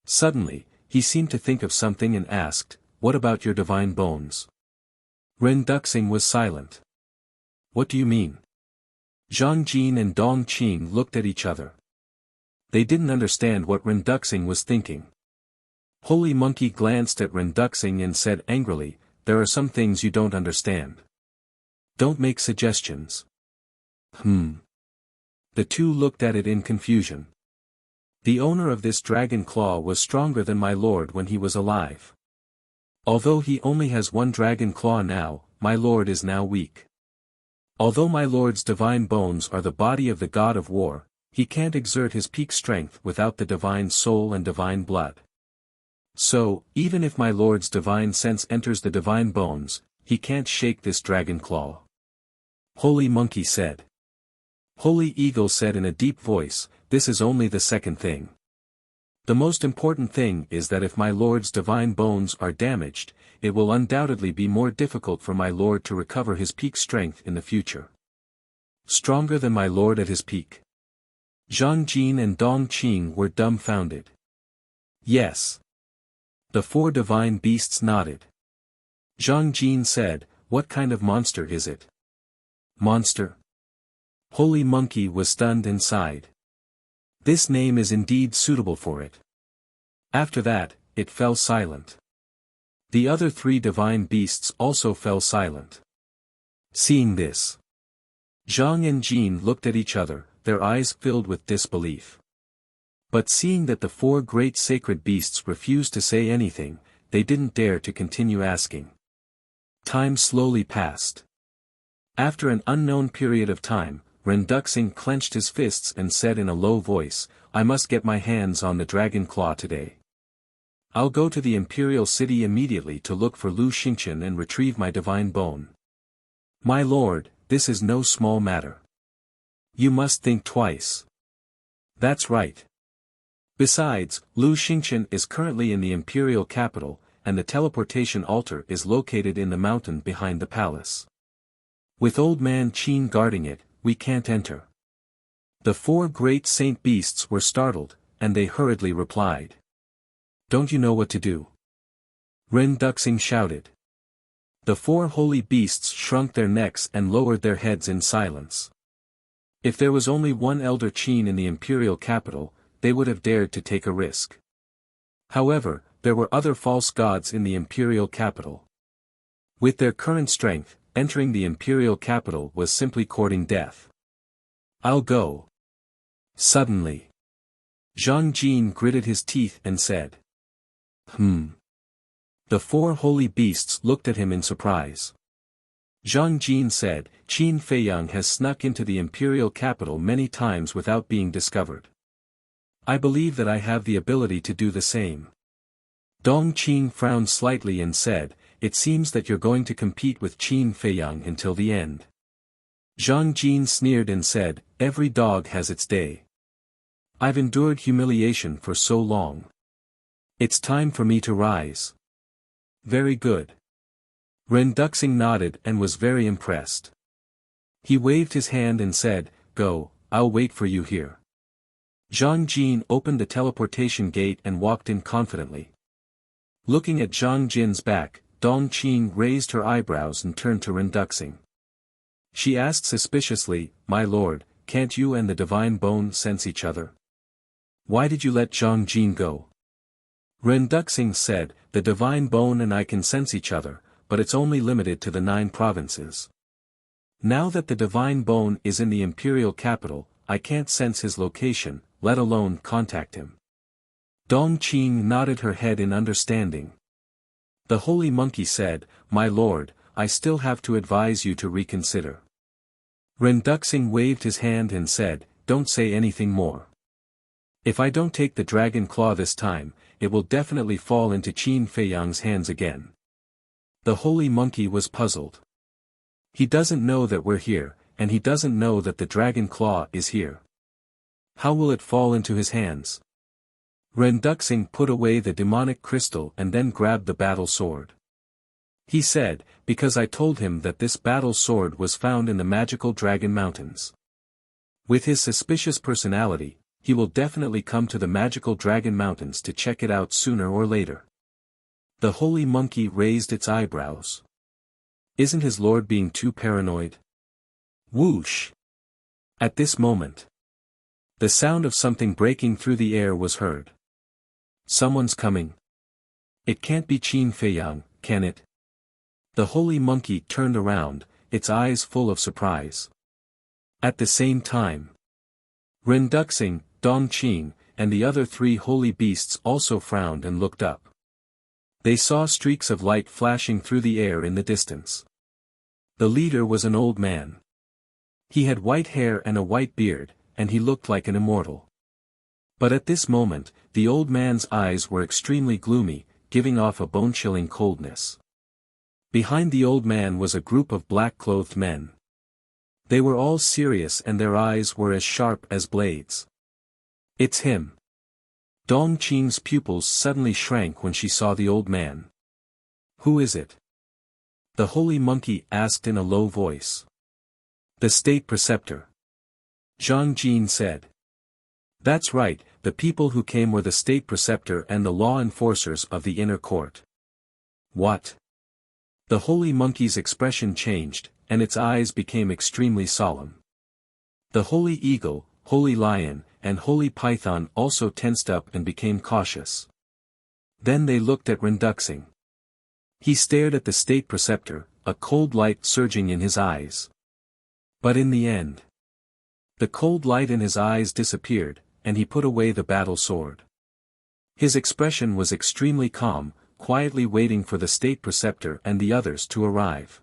Suddenly, he seemed to think of something and asked, "What about your divine bones?" Ren Duxing was silent. "What do you mean?" Zhang Jin and Dong Qing looked at each other. They didn't understand what Ren Duxing was thinking. Holy Monkey glanced at Ren Duxing and said angrily, "There are some things you don't understand. Don't make suggestions." The two looked at it in confusion. The owner of this dragon claw was stronger than my lord when he was alive. Although he only has one dragon claw now, my lord is now weak. Although my lord's divine bones are the body of the god of war, he can't exert his peak strength without the divine soul and divine blood. So, even if my lord's divine sense enters the divine bones, he can't shake this dragon claw. Holy Monkey said. Holy Eagle said in a deep voice, this is only the second thing. The most important thing is that if my lord's divine bones are damaged, it will undoubtedly be more difficult for my lord to recover his peak strength in the future. Stronger than my lord at his peak. Zhang Jin and Dong Qing were dumbfounded. Yes. The four divine beasts nodded. Zhang Jin said, what kind of monster is it? Monster? Holy Monkey was stunned and sighed. This name is indeed suitable for it. After that, it fell silent. The other three divine beasts also fell silent. Seeing this, Zhang and Jin looked at each other, their eyes filled with disbelief. But seeing that the four great sacred beasts refused to say anything, they didn't dare to continue asking. Time slowly passed. After an unknown period of time, Renduxing clenched his fists and said in a low voice, I must get my hands on the dragon claw today. I'll go to the imperial city immediately to look for Lu Xingqian and retrieve my divine bone. My lord, this is no small matter. You must think twice. That's right. Besides, Lu Xingqian is currently in the imperial capital, and the teleportation altar is located in the mountain behind the palace. With old man Qin guarding it, we can't enter. The four great saint beasts were startled, and they hurriedly replied. Don't you know what to do? Renduxing shouted. The four holy beasts shrunk their necks and lowered their heads in silence. If there was only one elder Qin in the imperial capital, they would have dared to take a risk. However, there were other false gods in the imperial capital. With their current strength, entering the imperial capital was simply courting death. I'll go. Suddenly, Zhang Jin gritted his teeth and said. The four holy beasts looked at him in surprise. Zhang Jin said, Qin Feiyang has snuck into the imperial capital many times without being discovered. I believe that I have the ability to do the same. Dong Qing frowned slightly and said, it seems that you're going to compete with Qin Feiyang until the end. Zhang Jin sneered and said, every dog has its day. I've endured humiliation for so long. It's time for me to rise. Very good. Renduxing nodded and was very impressed. He waved his hand and said, go, I'll wait for you here. Zhang Jin opened the teleportation gate and walked in confidently. Looking at Zhang Jin's back, Dong Qing raised her eyebrows and turned to Renduxing. She asked suspiciously, my lord, can't you and the divine bone sense each other? Why did you let Zhang Jin go? Renduxing said, the divine bone and I can sense each other, but it's only limited to the 9 provinces. Now that the divine bone is in the imperial capital, I can't sense his location, let alone contact him. Dong Qing nodded her head in understanding. The holy monkey said, my lord, I still have to advise you to reconsider. Renduxing waved his hand and said, don't say anything more. If I don't take the dragon claw this time, it will definitely fall into Qin Feiyang's hands again. The holy monkey was puzzled. He doesn't know that we're here, and he doesn't know that the dragon claw is here. How will it fall into his hands? Renduxing put away the demonic crystal and then grabbed the battle sword. He said, because I told him that this battle sword was found in the magical dragon mountains. With his suspicious personality, he will definitely come to the magical dragon mountains to check it out sooner or later. The holy monkey raised its eyebrows. Isn't his lord being too paranoid? Whoosh! At this moment, the sound of something breaking through the air was heard. Someone's coming. It can't be Qin Feiyang, can it? The holy monkey turned around, its eyes full of surprise. At the same time, Renduxing, Dongqing, and the other three holy beasts also frowned and looked up. They saw streaks of light flashing through the air in the distance. The leader was an old man. He had white hair and a white beard, and he looked like an immortal. But at this moment, the old man's eyes were extremely gloomy, giving off a bone-chilling coldness. Behind the old man was a group of black-clothed men. They were all serious and their eyes were as sharp as blades. "It's him." Dongqing's pupils suddenly shrank when she saw the old man. "Who is it?" the holy monkey asked in a low voice. "The state preceptor," Zhang Jin said. "That's right, the people who came were the state preceptor and the law enforcers of the inner court." "What?" The holy monkey's expression changed, and its eyes became extremely solemn. The holy eagle, holy lion, and holy python also tensed up and became cautious. Then they looked at Renduxing. He stared at the state preceptor, a cold light surging in his eyes. But in the end, the cold light in his eyes disappeared, and he put away the battle sword. His expression was extremely calm, quietly waiting for the state preceptor and the others to arrive.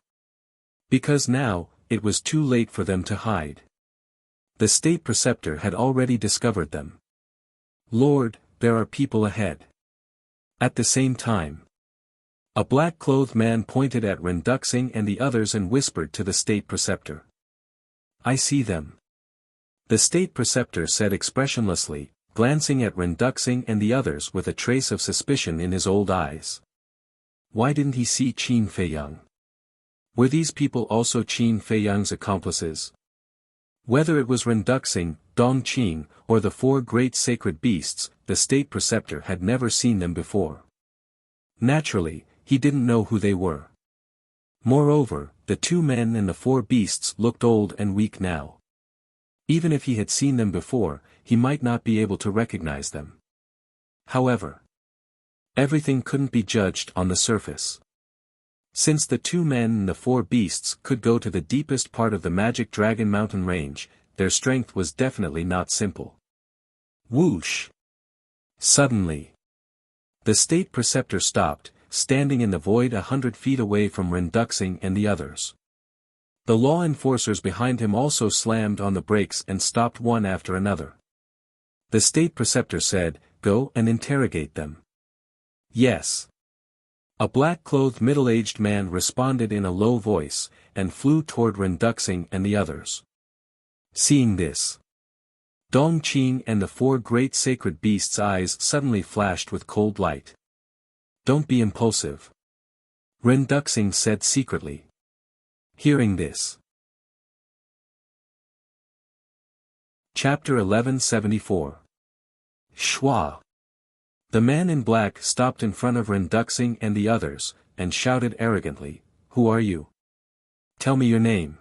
Because now, it was too late for them to hide. The state preceptor had already discovered them. "Lord, there are people ahead." At the same time, a black-clothed man pointed at Renduxing and the others and whispered to the state preceptor. "I see them." The state preceptor said expressionlessly, glancing at Renduxing and the others with a trace of suspicion in his old eyes. Why didn't he see Qin Feiyang? Were these people also Qin Feiyang's accomplices? Whether it was Renduxing, Dongqing, or the four great sacred beasts, the state preceptor had never seen them before. Naturally, he didn't know who they were. Moreover, the two men and the four beasts looked old and weak now. Even if he had seen them before, he might not be able to recognize them. However, everything couldn't be judged on the surface. Since the two men and the four beasts could go to the deepest part of the Magic Dragon Mountain range, their strength was definitely not simple. Whoosh! Suddenly, the state preceptor stopped, standing in the void 100 feet away from Renduxing and the others. The law enforcers behind him also slammed on the brakes and stopped one after another. The state preceptor said, "Go and interrogate them." "Yes." A black-clothed middle-aged man responded in a low voice, and flew toward Renduxing and the others. Seeing this, Dongqing and the four great sacred beasts' eyes suddenly flashed with cold light. "Don't be impulsive," Renduxing said secretly. Hearing this. Chapter 1174. Schwa. The man in black stopped in front of Renduxing and the others, and shouted arrogantly, "Who are you? Tell me your name."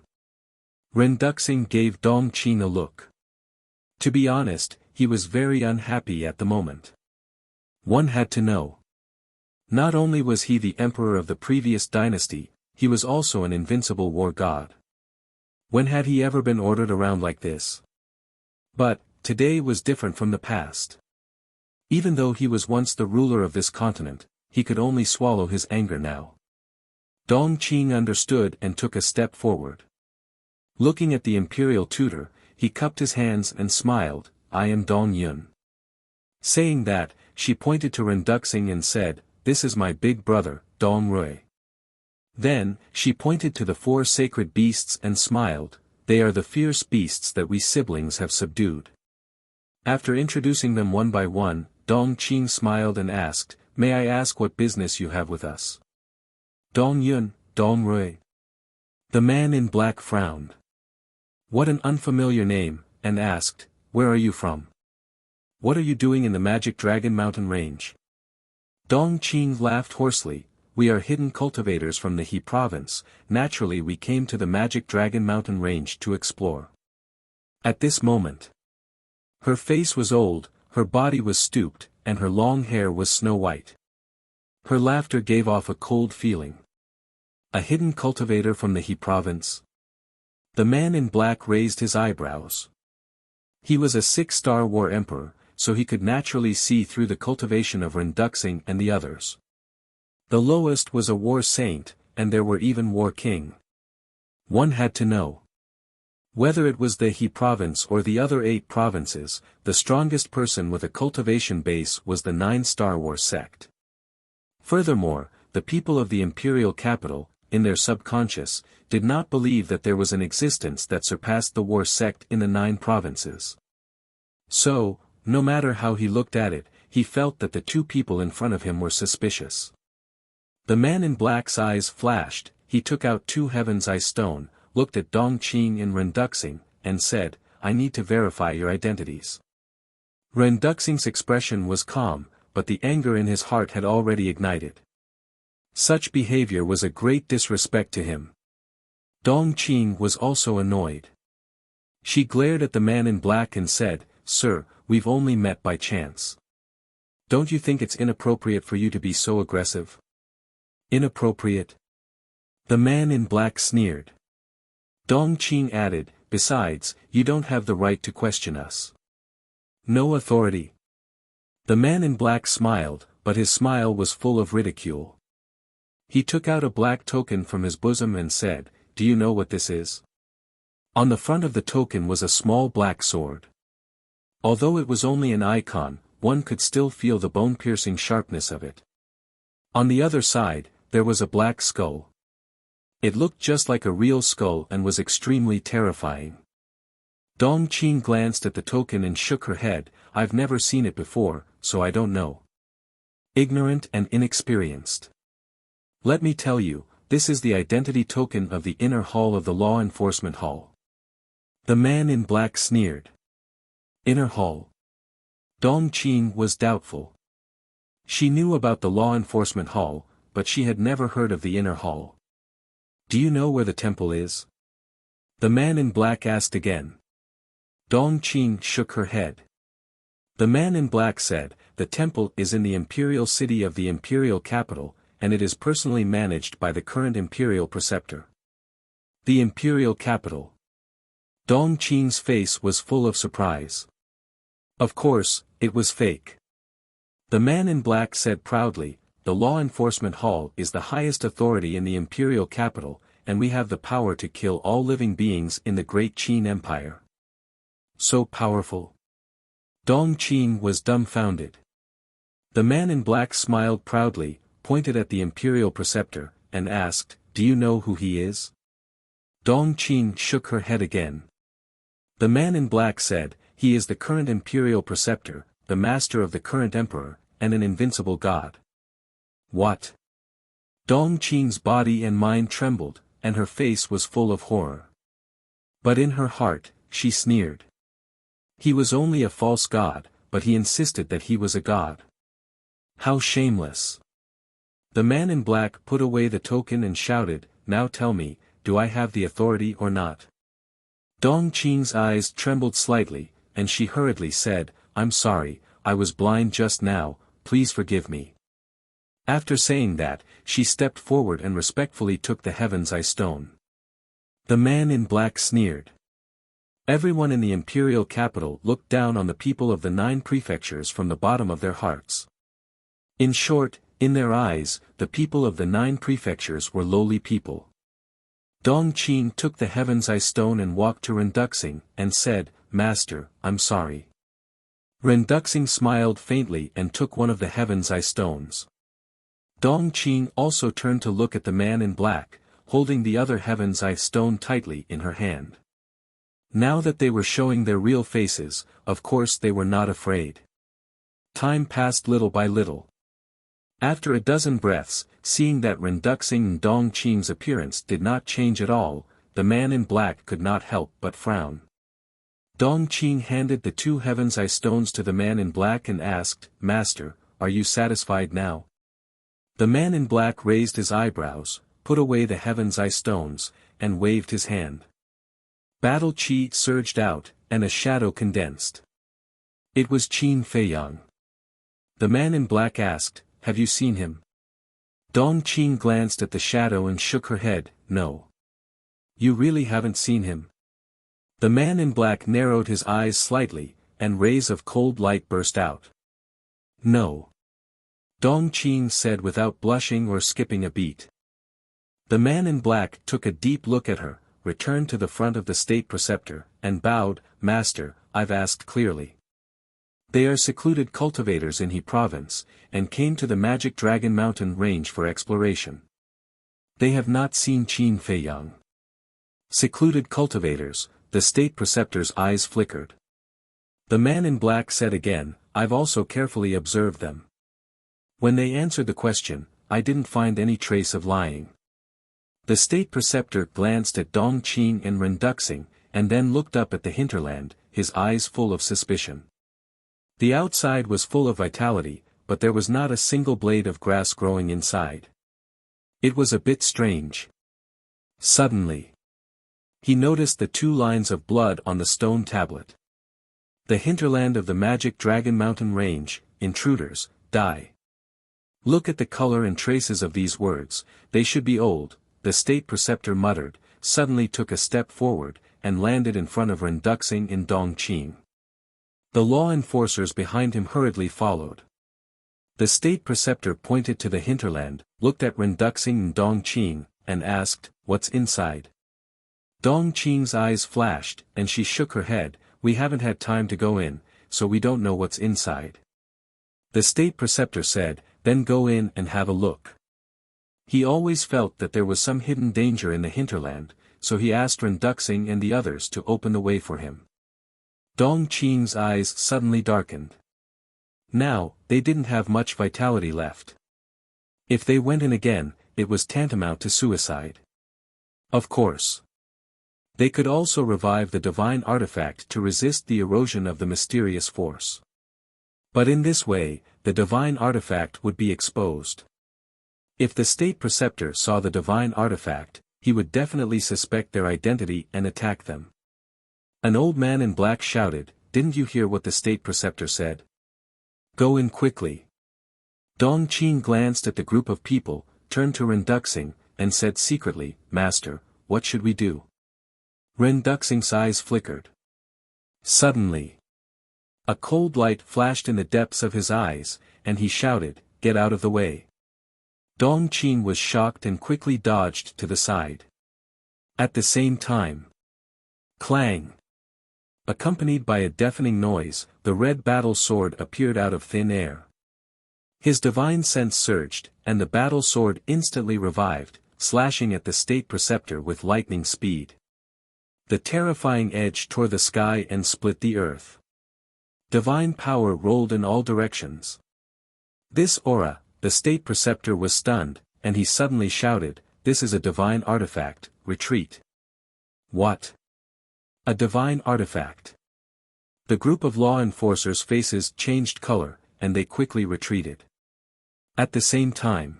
Renduxing gave Dongqing a look. To be honest, he was very unhappy at the moment. One had to know. Not only was he the emperor of the previous dynasty, he was also an invincible war god. When had he ever been ordered around like this? But, today was different from the past. Even though he was once the ruler of this continent, he could only swallow his anger now. Dongqing understood and took a step forward. Looking at the imperial tutor, he cupped his hands and smiled, "I am Dong Yun." Saying that, she pointed to Renduxing and said, "This is my big brother, Dong Rui." Then, she pointed to the four sacred beasts and smiled, "They are the fierce beasts that we siblings have subdued." After introducing them one by one, Dongqing smiled and asked, "May I ask what business you have with us?" "Dong Yun, Dong Rui." The man in black frowned. What an unfamiliar name, and asked, "Where are you from? What are you doing in the Magic Dragon Mountain range?" Dongqing laughed hoarsely, "We are hidden cultivators from the He province, naturally we came to the Magic Dragon Mountain range to explore." At this moment, her face was old, her body was stooped, and her long hair was snow-white. Her laughter gave off a cold feeling. A hidden cultivator from the He province? The man in black raised his eyebrows. He was a 6-star war emperor, so he could naturally see through the cultivation of Renduxing and the others. The lowest was a war saint, and there were even war king. One had to know. Whether it was the He province or the other 8 provinces, the strongest person with a cultivation base was the 9-star war sect. Furthermore, the people of the imperial capital, in their subconscious, did not believe that there was an existence that surpassed the war sect in the 9 provinces. So, no matter how he looked at it, he felt that the 2 people in front of him were suspicious. The man in black's eyes flashed, he took out 2 Heaven's Eye stone, looked at Dongqing and Renduxing, and said, "I need to verify your identities." Renduxing's expression was calm, but the anger in his heart had already ignited. Such behavior was a great disrespect to him. Dongqing was also annoyed. She glared at the man in black and said, "Sir, we've only met by chance. Don't you think it's inappropriate for you to be so aggressive?" "Inappropriate?" The man in black sneered. Dongqing added, "Besides, you don't have the right to question us." "No authority." The man in black smiled, but his smile was full of ridicule. He took out a black token from his bosom and said, "Do you know what this is?" On the front of the token was a small black sword. Although it was only an icon, one could still feel the bone-piercing sharpness of it. On the other side, there was a black skull. It looked just like a real skull and was extremely terrifying. Dongqing glanced at the token and shook her head, "I've never seen it before, so I don't know." Ignorant and inexperienced. "Let me tell you, this is the identity token of the inner hall of the law enforcement hall." The man in black sneered. Inner hall? Dongqing was doubtful. She knew about the law enforcement hall, but she had never heard of the inner hall. "Do you know where the temple is?" The man in black asked again. Dongqing shook her head. The man in black said, "The temple is in the imperial city of the imperial capital, and it is personally managed by the current imperial preceptor." The imperial capital. Dongqing's face was full of surprise. Of course, it was fake. The man in black said proudly, "The law enforcement hall is the highest authority in the imperial capital, and we have the power to kill all living beings in the Great Qin Empire." So powerful? Dongqing was dumbfounded. The man in black smiled proudly, pointed at the imperial preceptor, and asked, "Do you know who he is?" Dongqing shook her head again. The man in black said, "He is the current imperial preceptor, the master of the current emperor, and an invincible god." What? Dongqing's body and mind trembled, and her face was full of horror. But in her heart, she sneered. He was only a false god, but he insisted that he was a god. How shameless. The man in black put away the token and shouted, "Now tell me, do I have the authority or not?" Dongqing's eyes trembled slightly, and she hurriedly said, "I'm sorry, I was blind just now, please forgive me." After saying that, she stepped forward and respectfully took the Heaven's Eye stone. The man in black sneered. Everyone in the imperial capital looked down on the people of the 9 prefectures from the bottom of their hearts. In short, in their eyes, the people of the 9 prefectures were lowly people. Dongqing took the Heaven's Eye stone and walked to Renduxing, and said, "Master, I'm sorry." Renduxing smiled faintly and took one of the Heaven's Eye stones. Dongqing also turned to look at the man in black, holding the other Heaven's Eye stone tightly in her hand. Now that they were showing their real faces, of course they were not afraid. Time passed little by little. After a dozen breaths, seeing that Renduxing and Dongqing's appearance did not change at all, the man in black could not help but frown. Dongqing handed the 2 Heaven's Eye stones to the man in black and asked, "Master, are you satisfied now?" The man in black raised his eyebrows, put away the Heaven's Eye stones, and waved his hand. Battle chi surged out, and a shadow condensed. It was Qin Feiyang. The man in black asked, "Have you seen him?" Dongqing glanced at the shadow and shook her head, "No." You really haven't seen him? The man in black narrowed his eyes slightly, and rays of cold light burst out. No. Dong Qing said without blushing or skipping a beat. The man in black took a deep look at her, returned to the front of the state preceptor, and bowed. Master, I've asked clearly. They are secluded cultivators in He province, and came to the Magic Dragon Mountain range for exploration. They have not seen Qin Feiyang. Secluded cultivators, the state preceptor's eyes flickered. The man in black said again, I've also carefully observed them. When they answered the question, I didn't find any trace of lying. The state preceptor glanced at Dong Qing and Ren Duxing, and then looked up at the hinterland, his eyes full of suspicion. The outside was full of vitality, but there was not a single blade of grass growing inside. It was a bit strange. Suddenly, he noticed the 2 lines of blood on the stone tablet. The hinterland of the Magic Dragon Mountain range, intruders, die. Look at the color and traces of these words, they should be old, the state preceptor muttered, suddenly took a step forward, and landed in front of Ren Duxing and Dong Qing. The law enforcers behind him hurriedly followed. The state preceptor pointed to the hinterland, looked at Ren Duxing and Dong Qing, and asked, What's inside? Dong Qing's eyes flashed, and she shook her head, We haven't had time to go in, so we don't know what's inside. The state preceptor said, Then go in and have a look. He always felt that there was some hidden danger in the hinterland, so he asked Ren Duxing and the others to open the way for him. Dong Qing's eyes suddenly darkened. Now, they didn't have much vitality left. If they went in again, it was tantamount to suicide. Of course. They could also revive the divine artifact to resist the erosion of the mysterious force. But in this way, the divine artifact would be exposed. If the state preceptor saw the divine artifact, he would definitely suspect their identity and attack them. An old man in black shouted, Didn't you hear what the state preceptor said? Go in quickly. Dong Qing glanced at the group of people, turned to Ren Duxing, and said secretly, Master, what should we do? Ren Duxing's eyes flickered. Suddenly, a cold light flashed in the depths of his eyes, and he shouted, Get out of the way. Dong Qing was shocked and quickly dodged to the side. At the same time, clang! Accompanied by a deafening noise, the red battle sword appeared out of thin air. His divine sense surged, and the battle sword instantly revived, slashing at the state preceptor with lightning speed. The terrifying edge tore the sky and split the earth. Divine power rolled in all directions. This aura, the state preceptor was stunned, and he suddenly shouted, This is a divine artifact, retreat. What? A divine artifact. The group of law enforcers' faces changed color, and they quickly retreated. At the same time,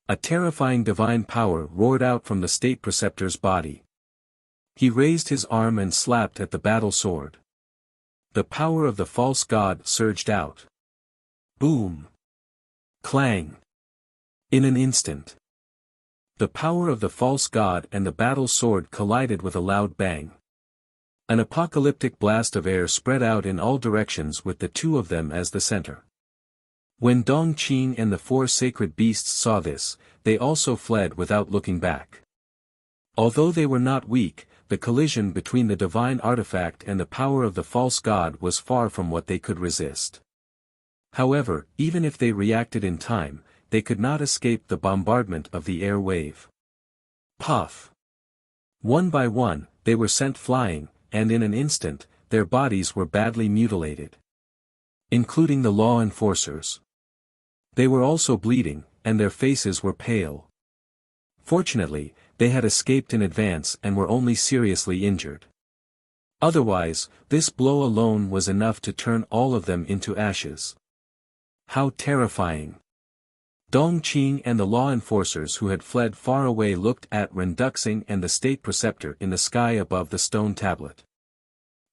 a terrifying divine power roared out from the state preceptor's body. He raised his arm and slapped at the battle sword. The power of the false god surged out. Boom! Clang! In an instant, the power of the false god and the battle sword collided with a loud bang. An apocalyptic blast of air spread out in all directions with the 2 of them as the center. When Dong Qing and the 4 sacred beasts saw this, they also fled without looking back. Although they were not weak, the collision between the divine artifact and the power of the false god was far from what they could resist. However, even if they reacted in time, they could not escape the bombardment of the air wave. Puff! One by one, they were sent flying, and in an instant, their bodies were badly mutilated. Including the law enforcers. They were also bleeding, and their faces were pale. Fortunately, they had escaped in advance and were only seriously injured. Otherwise, this blow alone was enough to turn all of them into ashes. How terrifying! Dong Qing and the law enforcers who had fled far away looked at Ren Duxing and the state preceptor in the sky above the stone tablet.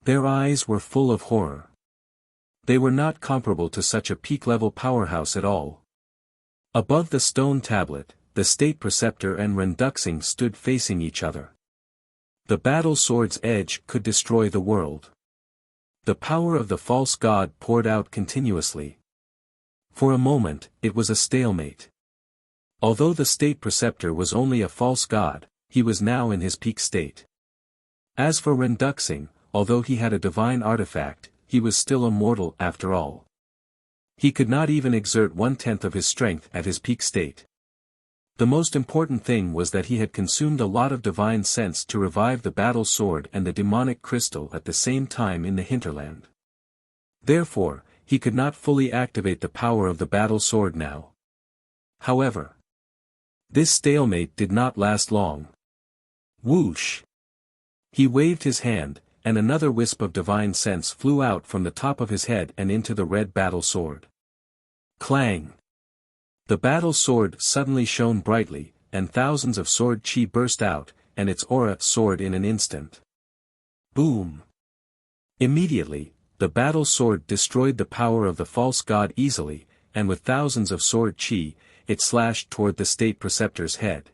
Their eyes were full of horror. They were not comparable to such a peak-level powerhouse at all. Above the stone tablet, the state preceptor and Ren Duxing stood facing each other. The battle sword's edge could destroy the world. The power of the false god poured out continuously. For a moment, it was a stalemate. Although the state preceptor was only a false god, he was now in his peak state. As for Renduxing, although he had a divine artifact, he was still a mortal after all. He could not even exert 1/10 of his strength at his peak state. The most important thing was that he had consumed a lot of divine sense to revive the battle sword and the demonic crystal at the same time in the hinterland. Therefore, he could not fully activate the power of the battle sword now. However, this stalemate did not last long. Whoosh! He waved his hand, and another wisp of divine sense flew out from the top of his head and into the red battle sword. Clang! The battle sword suddenly shone brightly, and thousands of sword chi burst out, and its aura soared in an instant. Boom! Immediately, the battle sword destroyed the power of the false god easily, and with thousands of sword chi, it slashed toward the state preceptor's head.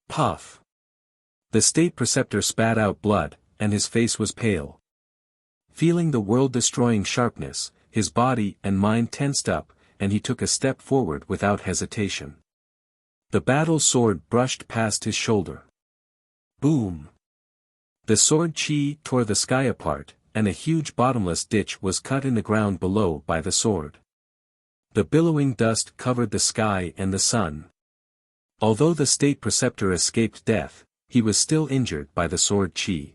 Puff! The state preceptor spat out blood, and his face was pale. Feeling the world-destroying sharpness, his body and mind tensed up, and he took a step forward without hesitation. The battle sword brushed past his shoulder. Boom! The sword chi tore the sky apart, and a huge bottomless ditch was cut in the ground below by the sword. The billowing dust covered the sky and the sun. Although the state preceptor escaped death, he was still injured by the sword chi.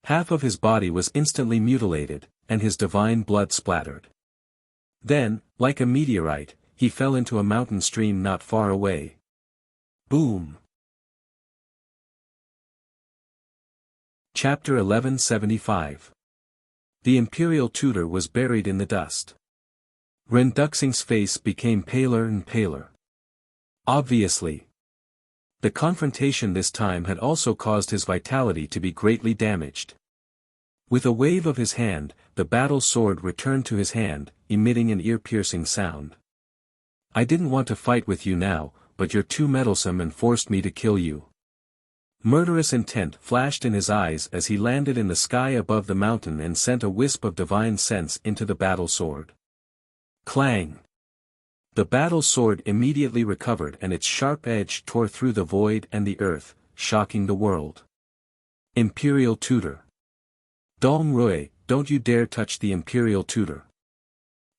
Half of his body was instantly mutilated, and his divine blood splattered. Then, like a meteorite, he fell into a mountain stream not far away. Boom! Chapter 1175. The imperial tutor was buried in the dust. Renduxing's face became paler and paler. Obviously, the confrontation this time had also caused his vitality to be greatly damaged. With a wave of his hand, the battle sword returned to his hand, emitting an ear-piercing sound. I didn't want to fight with you now, but you're too meddlesome and forced me to kill you. Murderous intent flashed in his eyes as he landed in the sky above the mountain and sent a wisp of divine sense into the battle sword. Clang! The battle sword immediately recovered and its sharp edge tore through the void and the earth, shocking the world. Imperial Tutor. Dong Rui, don't you dare touch the Imperial Tutor.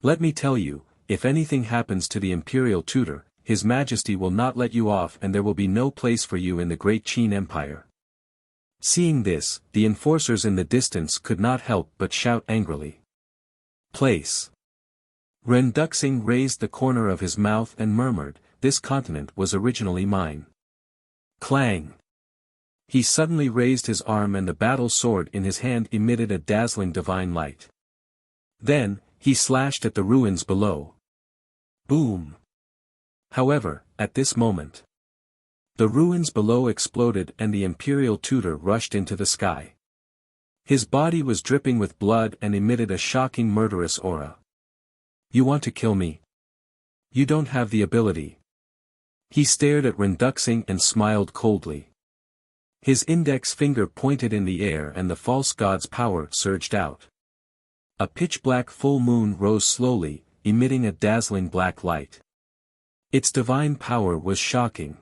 Let me tell you, if anything happens to the Imperial Tutor, His Majesty will not let you off and there will be no place for you in the great Qin Empire. Seeing this, the enforcers in the distance could not help but shout angrily. Place. Renduxing raised the corner of his mouth and murmured, "This continent was originally mine." Clang! He suddenly raised his arm and the battle sword in his hand emitted a dazzling divine light. Then, he slashed at the ruins below. Boom! However, at this moment, the ruins below exploded and the Imperial Tutor rushed into the sky. His body was dripping with blood and emitted a shocking murderous aura. You want to kill me? You don't have the ability. He stared at Renduxing and smiled coldly. His index finger pointed in the air and the false god's power surged out. A pitch-black full moon rose slowly, emitting a dazzling black light. Its divine power was shocking.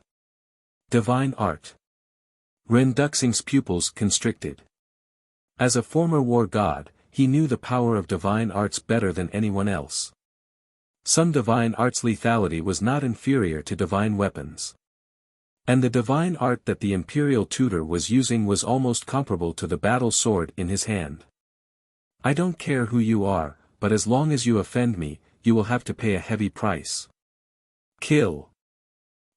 Divine art. Renduxing's pupils constricted. As a former war god, he knew the power of divine arts better than anyone else. Some divine arts' lethality was not inferior to divine weapons. And the divine art that the Imperial Tutor was using was almost comparable to the battle sword in his hand. I don't care who you are, but as long as you offend me, you will have to pay a heavy price. Kill.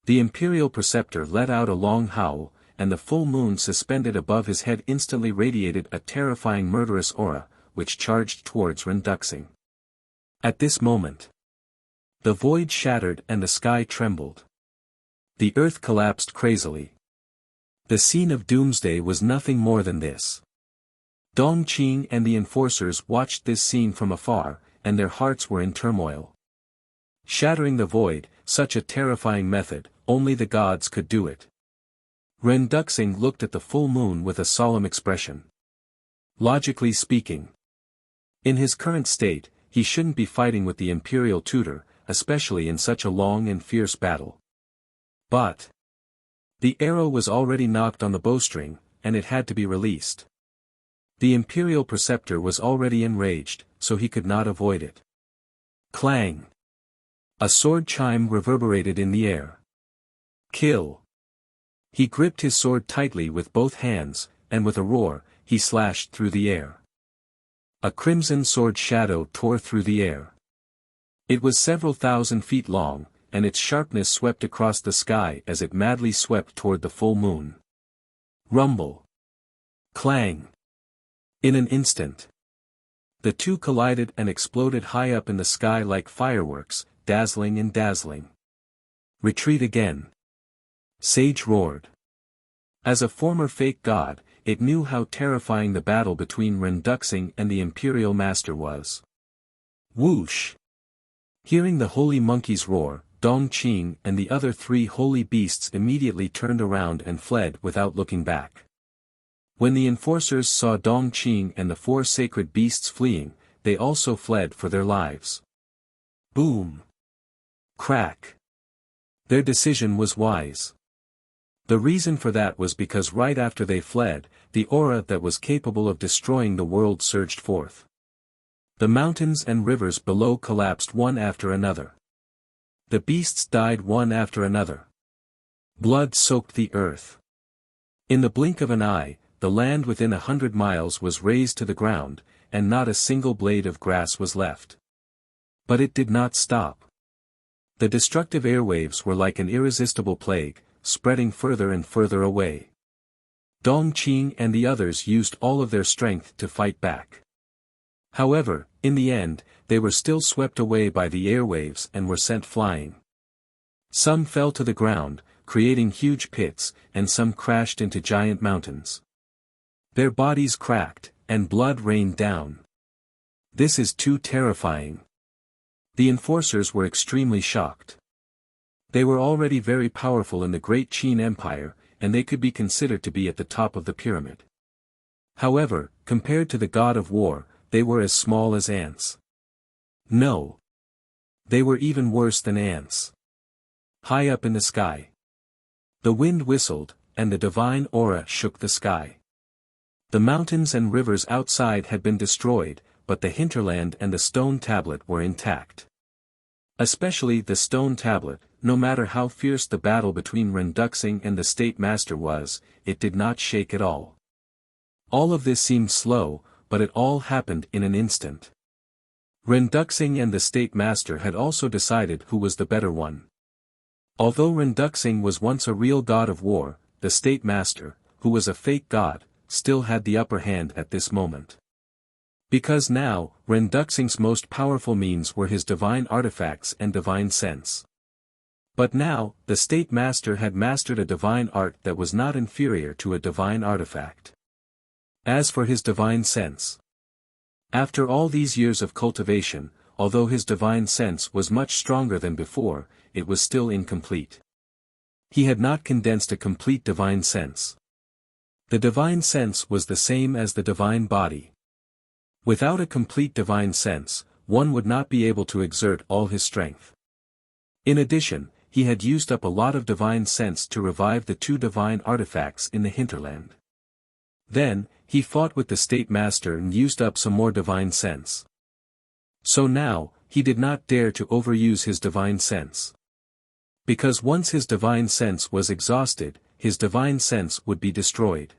The Imperial Preceptor let out a long howl, and the full moon suspended above his head instantly radiated a terrifying murderous aura, which charged towards Renduxing. At this moment, the void shattered and the sky trembled. The earth collapsed crazily. The scene of doomsday was nothing more than this. Dongqing and the enforcers watched this scene from afar, and their hearts were in turmoil. Shattering the void, such a terrifying method, only the gods could do it. Ren Duxing looked at the full moon with a solemn expression. Logically speaking, in his current state, he shouldn't be fighting with the imperial tutor, especially in such a long and fierce battle. But the arrow was already knocked on the bowstring, and it had to be released. The imperial preceptor was already enraged, so he could not avoid it. Clang! A sword chime reverberated in the air. Kill! He gripped his sword tightly with both hands, and with a roar, he slashed through the air. A crimson sword shadow tore through the air. It was several thousand feet long, and its sharpness swept across the sky as it madly swept toward the full moon. Rumble! Clang! In an instant, the two collided and exploded high up in the sky like fireworks, dazzling and dazzling. Retreat again! Sage roared. As a former fake god, it knew how terrifying the battle between Ren Duxing and the Imperial Master was. Whoosh! Hearing the holy monkey's roar, Dong Qing and the other three holy beasts immediately turned around and fled without looking back. When the enforcers saw Dong Qing and the four sacred beasts fleeing, they also fled for their lives. Boom! Crack! Their decision was wise. The reason for that was because right after they fled, the aura that was capable of destroying the world surged forth. The mountains and rivers below collapsed one after another. The beasts died one after another. Blood soaked the earth. In the blink of an eye, the land within 100 miles was razed to the ground, and not a single blade of grass was left. But it did not stop. The destructive airwaves were like an irresistible plague, spreading further and further away. Dong Qing and the others used all of their strength to fight back. However, in the end, they were still swept away by the airwaves and were sent flying. Some fell to the ground, creating huge pits, and some crashed into giant mountains. Their bodies cracked, and blood rained down. This is too terrifying. The enforcers were extremely shocked. They were already very powerful in the Great Qin Empire, and they could be considered to be at the top of the pyramid. However, compared to the god of war, they were as small as ants. No. They were even worse than ants. High up in the sky, the wind whistled, and the divine aura shook the sky. The mountains and rivers outside had been destroyed, but the hinterland and the stone tablet were intact. Especially the stone tablet, no matter how fierce the battle between Ren Duxing and the State Master was, it did not shake at all. All of this seemed slow, but it all happened in an instant. Ren Duxing and the State Master had also decided who was the better one. Although Ren Duxing was once a real god of war, the State Master, who was a fake god, still had the upper hand at this moment. Because now, Ren Duxing's most powerful means were his divine artifacts and divine sense. But now, the State Master had mastered a divine art that was not inferior to a divine artifact. As for his divine sense, after all these years of cultivation, although his divine sense was much stronger than before, it was still incomplete. He had not condensed a complete divine sense. The divine sense was the same as the divine body. Without a complete divine sense, one would not be able to exert all his strength. In addition, he had used up a lot of divine sense to revive the two divine artifacts in the hinterland. Then, he fought with the State Master and used up some more divine sense. So now, he did not dare to overuse his divine sense. Because once his divine sense was exhausted, his divine sense would be destroyed.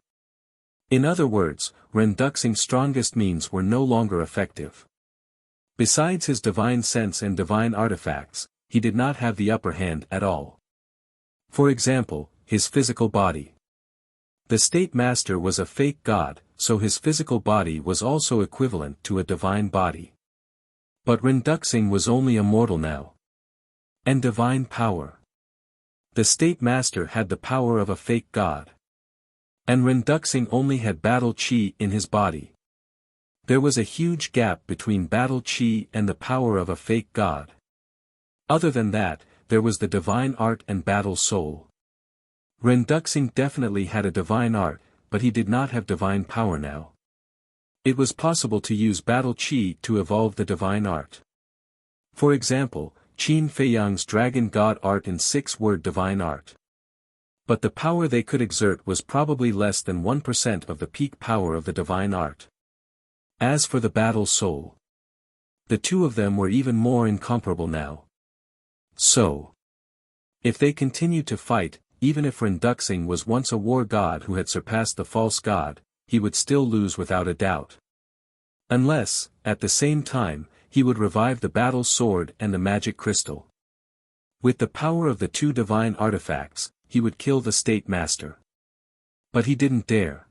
In other words, Ren Duxing's strongest means were no longer effective. Besides his divine sense and divine artifacts, he did not have the upper hand at all. For example, his physical body. The State Master was a fake god, so his physical body was also equivalent to a divine body. But Ren Duxing was only a mortal now. And divine power. The State Master had the power of a fake god. And Ren Duxing only had battle chi in his body. There was a huge gap between battle chi and the power of a fake god. Other than that, there was the divine art and battle soul. Ren Duxing definitely had a divine art, but he did not have divine power now. It was possible to use battle chi to evolve the divine art. For example, Qin Feiyang's dragon god art in 6-word divine art. But the power they could exert was probably less than 1% of the peak power of the divine art. As for the battle soul, the two of them were even more incomparable now. So, if they continued to fight, even if Ren Duxing was once a war god who had surpassed the false god, he would still lose without a doubt. Unless, at the same time, he would revive the battle sword and the magic crystal. With the power of the two divine artifacts, he would kill the state master. But he didn't dare.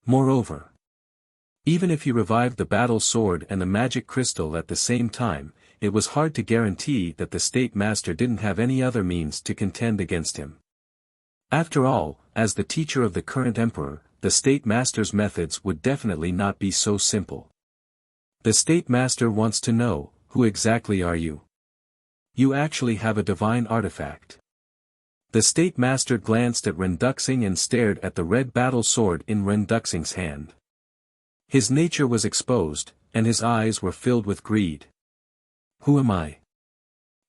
Moreover, even if he revived the battle sword and the magic crystal at the same time, it was hard to guarantee that the state master didn't have any other means to contend against him. After all, as the teacher of the current emperor, the state master's methods would definitely not be so simple. The state master wants to know, who exactly are you? You actually have a divine artifact. The state master glanced at Ren Duxing and stared at the red battle sword in Ren Duxing's hand. His nature was exposed, and his eyes were filled with greed. Who am I?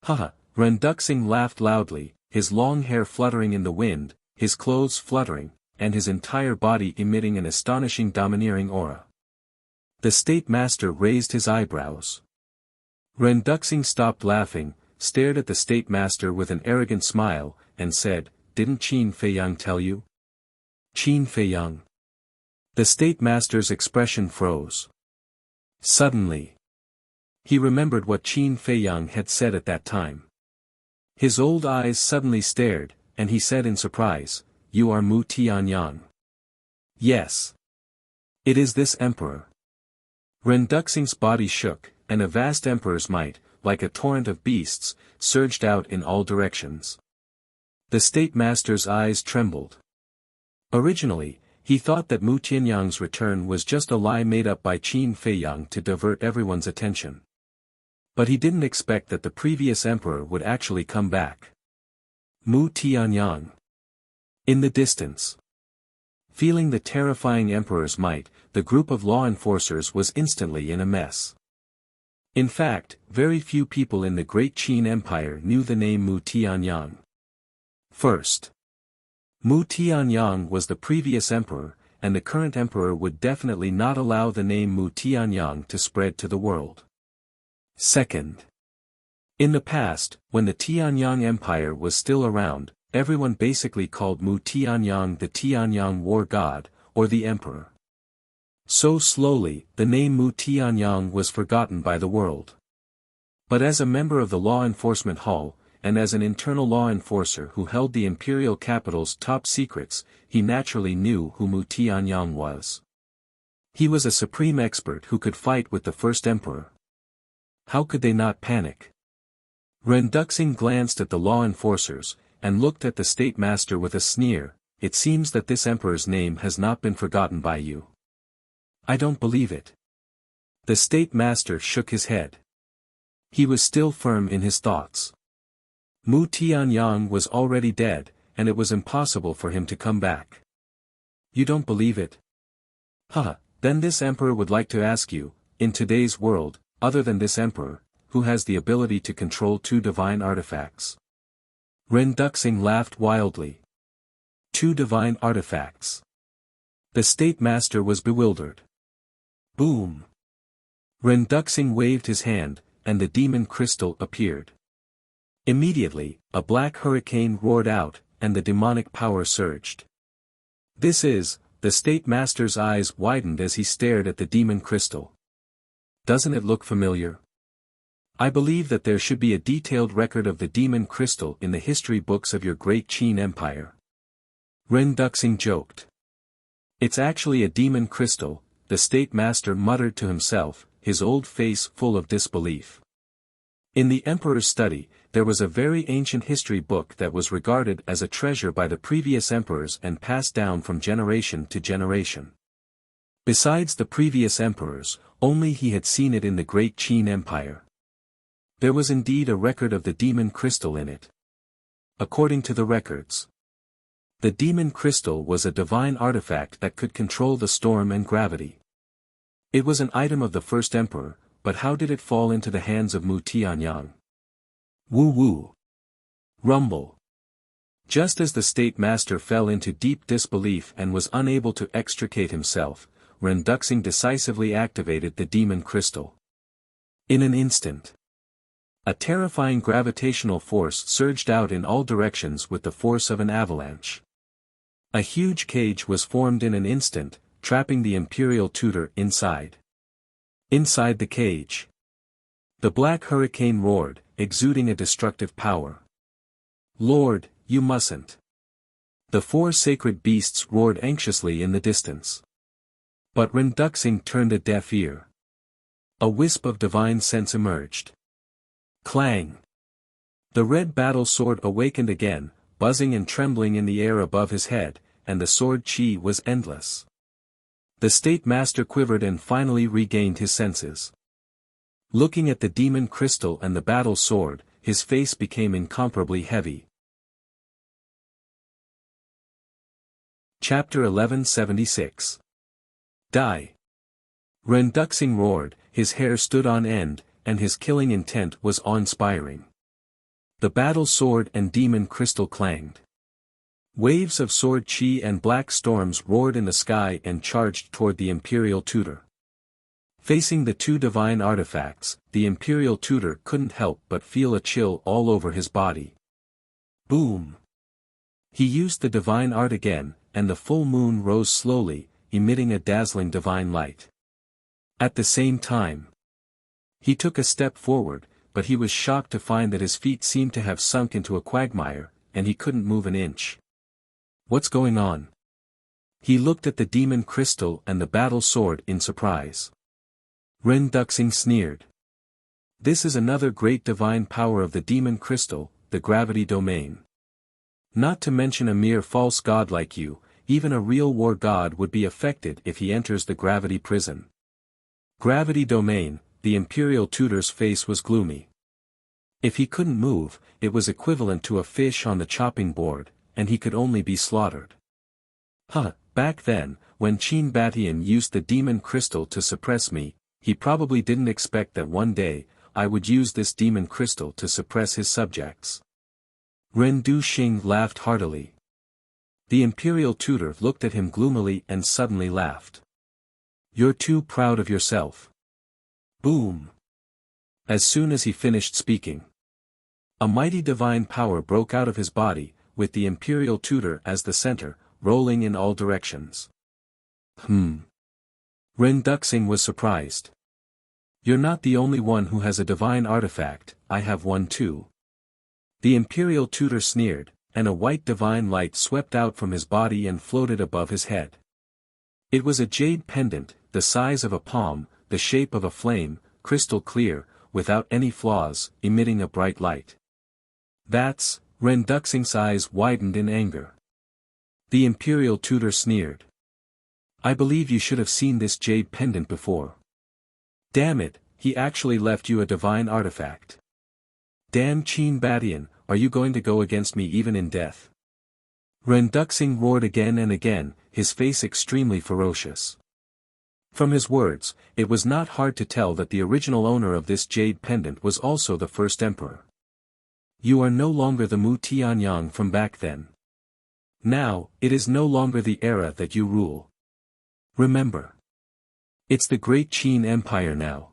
Haha, Ren Duxing laughed loudly, his long hair fluttering in the wind, his clothes fluttering, and his entire body emitting an astonishing domineering aura. The state master raised his eyebrows. Ren Duxing stopped laughing, stared at the state master with an arrogant smile, and said, "Didn't Qin Feiyang tell you?" Qin Feiyang. The state master's expression froze. Suddenly, he remembered what Qin Feiyang had said at that time. His old eyes suddenly stared, and he said in surprise, "You are Mu Tianyang." Yes. It is this emperor. Ren Duxing's body shook, and a vast emperor's might, like a torrent of beasts, surged out in all directions. The state master's eyes trembled. Originally, he thought that Mu Tianyang's return was just a lie made up by Qin Feiyang to divert everyone's attention. But he didn't expect that the previous emperor would actually come back. Mu Tianyang. In the distance. Feeling the terrifying emperor's might, the group of law enforcers was instantly in a mess. In fact, very few people in the Great Qin Empire knew the name Mu Tianyang. First, Mu Tianyang was the previous emperor, and the current emperor would definitely not allow the name Mu Tianyang to spread to the world. Second, in the past, when the Tianyang Empire was still around, everyone basically called Mu Tianyang the Tianyang war god, or the emperor. So slowly, the name Mu Tianyang was forgotten by the world. But as a member of the Law Enforcement Hall, and as an internal law enforcer who held the imperial capital's top secrets, he naturally knew who Mu Tianyang was. He was a supreme expert who could fight with the first emperor. How could they not panic? Ren Duxing glanced at the law enforcers, and looked at the state master with a sneer. "It seems that this emperor's name has not been forgotten by you." "I don't believe it." The state master shook his head. He was still firm in his thoughts. Mu Tianyang was already dead, and it was impossible for him to come back. "You don't believe it?" "Haha, then this emperor would like to ask you, in today's world, other than this emperor, who has the ability to control two divine artifacts?" Ren Duxing laughed wildly. Two divine artifacts. The state master was bewildered. Boom! Ren Duxing waved his hand, and the demon crystal appeared. Immediately, a black hurricane roared out, and the demonic power surged. The state master's eyes widened as he stared at the demon crystal. Doesn't it look familiar? I believe that there should be a detailed record of the demon crystal in the history books of your great Qin Empire. Ren Duxing joked. It's actually a demon crystal, the state master muttered to himself, his old face full of disbelief. In the emperor's study, there was a very ancient history book that was regarded as a treasure by the previous emperors and passed down from generation to generation. Besides the previous emperors, only he had seen it in the Great Qin Empire. There was indeed a record of the demon crystal in it. According to the records, The demon crystal was a divine artifact that could control the storm and gravity. It was an item of the first emperor, but how did it fall into the hands of Mu Tianyang? Woo woo. Rumble. Just as the state master fell into deep disbelief and was unable to extricate himself, Ren Duxing decisively activated the demon crystal. In an instant, a terrifying gravitational force surged out in all directions with the force of an avalanche. A huge cage was formed in an instant, trapping the imperial tutor inside. Inside the cage, the black hurricane roared, exuding a destructive power. Lord, you mustn't. The four sacred beasts roared anxiously in the distance. But Ren Duxing turned a deaf ear. A wisp of divine sense emerged. Clang! The red battle sword awakened again, buzzing and trembling in the air above his head, and the sword chi was endless. The state master quivered and finally regained his senses. Looking at the demon crystal and the battle sword, his face became incomparably heavy. Chapter 1176. Die. Ren Duxing roared, his hair stood on end, and his killing intent was awe-inspiring. The battle sword and demon crystal clanged. Waves of sword chi and black storms roared in the sky and charged toward the imperial tutor. Facing the two divine artifacts, the imperial tutor couldn't help but feel a chill all over his body. Boom! He used the divine art again, and the full moon rose slowly, emitting a dazzling divine light. At the same time, he took a step forward, but he was shocked to find that his feet seemed to have sunk into a quagmire, and he couldn't move an inch. What's going on? He looked at the demon crystal and the battle sword in surprise. Ren Duxing sneered. This is another great divine power of the demon crystal, the gravity domain. Not to mention a mere false god like you, even a real war god would be affected if he enters the gravity prison. Gravity domain, the imperial tutor's face was gloomy. If he couldn't move, it was equivalent to a fish on the chopping board, and he could only be slaughtered. Back then, when Qin Batian used the demon crystal to suppress me, he probably didn't expect that one day, I would use this demon crystal to suppress his subjects. Ren Duxing laughed heartily. The imperial tutor looked at him gloomily and suddenly laughed. You're too proud of yourself. Boom! As soon as he finished speaking, a mighty divine power broke out of his body, with the imperial tutor as the center, rolling in all directions. Ren Duxing was surprised. You're not the only one who has a divine artifact, I have one too. The imperial tutor sneered, and a white divine light swept out from his body and floated above his head. It was a jade pendant, the size of a palm, the shape of a flame, crystal clear, without any flaws, emitting a bright light. That's, Ren Duxing's eyes widened in anger. The imperial tutor sneered. I believe you should have seen this jade pendant before. Damn it, he actually left you a divine artifact. Damn Qin Batian, are you going to go against me even in death? Ren Duxing roared again and again, his face extremely ferocious. From his words, it was not hard to tell that the original owner of this jade pendant was also the first emperor. You are no longer the Mu Tianyang from back then. Now, it is no longer the era that you rule. Remember. It's the great Qin Empire now.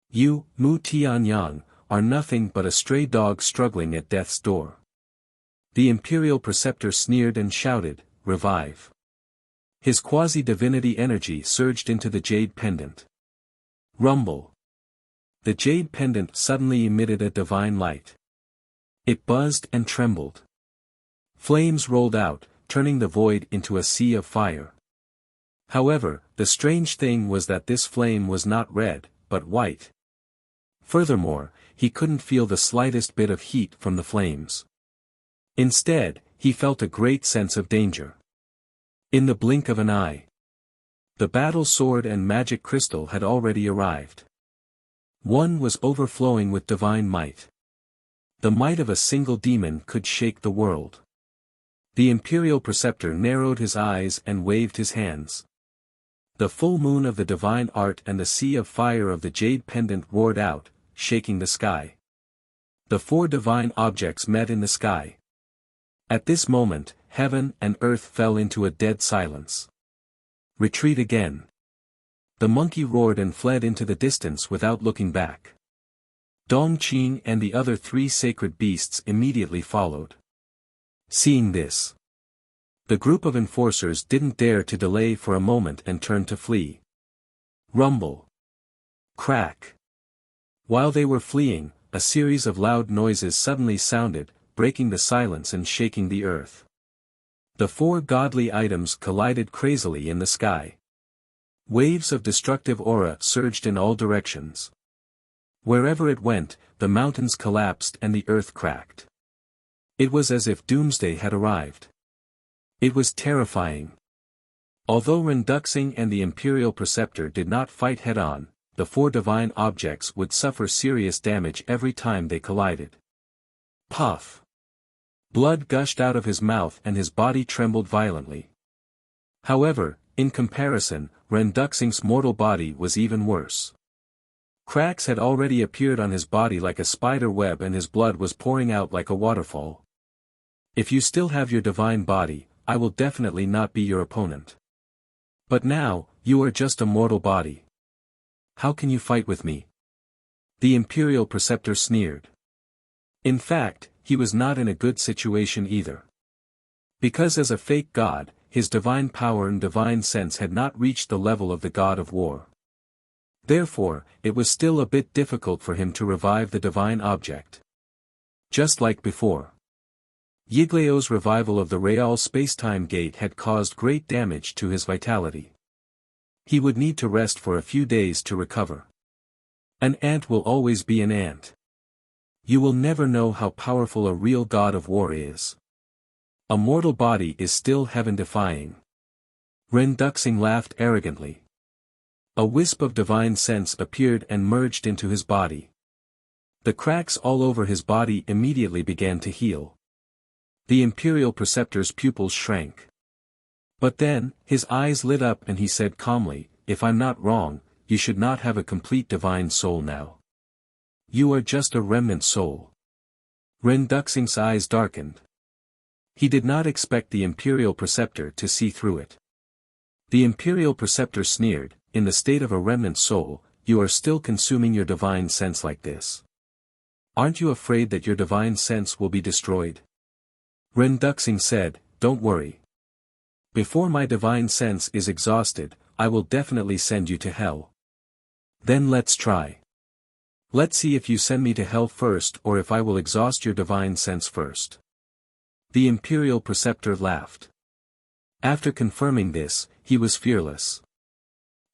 You, Mu Tianyang, are nothing but a stray dog struggling at death's door. The imperial preceptor sneered and shouted, revive. His quasi-divinity energy surged into the jade pendant. Rumble. The jade pendant suddenly emitted a divine light. It buzzed and trembled. Flames rolled out, turning the void into a sea of fire. However, the strange thing was that this flame was not red, but white. Furthermore, he couldn't feel the slightest bit of heat from the flames. Instead, he felt a great sense of danger. In the blink of an eye, the battle sword and magic crystal had already arrived. One was overflowing with divine might. The might of a single demon could shake the world. The imperial preceptor narrowed his eyes and waved his hands. The full moon of the divine art and the sea of fire of the jade pendant roared out, shaking the sky. The four divine objects met in the sky. At this moment, heaven and earth fell into a dead silence. Retreat again. The monkey roared and fled into the distance without looking back. Dongqing and the other three sacred beasts immediately followed. Seeing this, the group of enforcers didn't dare to delay for a moment and turned to flee. Rumble. Crack. While they were fleeing, a series of loud noises suddenly sounded, breaking the silence and shaking the earth. The four godly items collided crazily in the sky. Waves of destructive aura surged in all directions. Wherever it went, the mountains collapsed and the earth cracked. It was as if doomsday had arrived. It was terrifying. Although Renduxing and the Imperial Preceptor did not fight head-on, the four divine objects would suffer serious damage every time they collided. Puff. Blood gushed out of his mouth and his body trembled violently. However, in comparison, Renduxing's mortal body was even worse. Cracks had already appeared on his body like a spider web and his blood was pouring out like a waterfall. If you still have your divine body, I will definitely not be your opponent. But now, you are just a mortal body. How can you fight with me? The Imperial Preceptor sneered. In fact, he was not in a good situation either. Because as a fake god, his divine power and divine sense had not reached the level of the god of war. Therefore, it was still a bit difficult for him to revive the divine object. Just like before. Yigleo's revival of the Real Spacetime Gate had caused great damage to his vitality. He would need to rest for a few days to recover. An ant will always be an ant. You will never know how powerful a real god of war is. A mortal body is still heaven-defying. Renduxing laughed arrogantly. A wisp of divine sense appeared and merged into his body. The cracks all over his body immediately began to heal. The Imperial Preceptor's pupils shrank. But then, his eyes lit up and he said calmly, "If I'm not wrong, you should not have a complete divine soul now. You are just a remnant soul." Renduxing's eyes darkened. He did not expect the Imperial Preceptor to see through it. The Imperial Preceptor sneered, "In the state of a remnant soul, you are still consuming your divine sense like this. Aren't you afraid that your divine sense will be destroyed?" Renduxing said, "Don't worry. Before my divine sense is exhausted, I will definitely send you to hell. Then let's try. Let's see if you send me to hell first or if I will exhaust your divine sense first." The Imperial Preceptor laughed. After confirming this, he was fearless.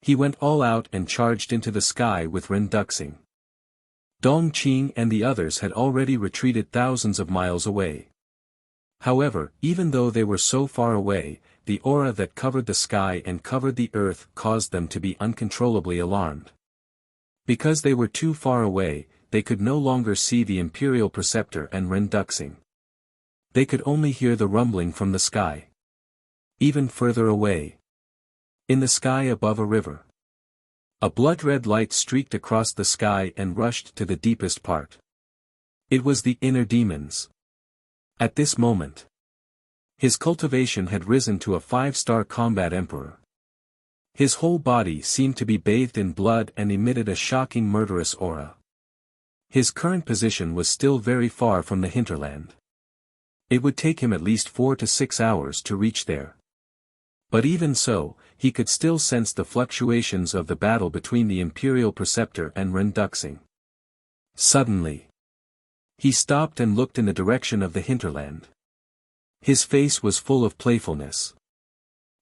He went all out and charged into the sky with Renduxing. Dongqing and the others had already retreated thousands of miles away. However, even though they were so far away, the aura that covered the sky and covered the earth caused them to be uncontrollably alarmed. Because they were too far away, they could no longer see the Imperial Preceptor and Renduxing. They could only hear the rumbling from the sky. Even further away. In the sky above a river. A blood-red light streaked across the sky and rushed to the deepest part. It was the inner demons. At this moment, his cultivation had risen to a 5-star combat emperor. His whole body seemed to be bathed in blood and emitted a shocking murderous aura. His current position was still very far from the hinterland. It would take him at least 4 to 6 hours to reach there. But even so, he could still sense the fluctuations of the battle between the Imperial Preceptor and Renduxing. Suddenly, he stopped and looked in the direction of the hinterland. His face was full of playfulness.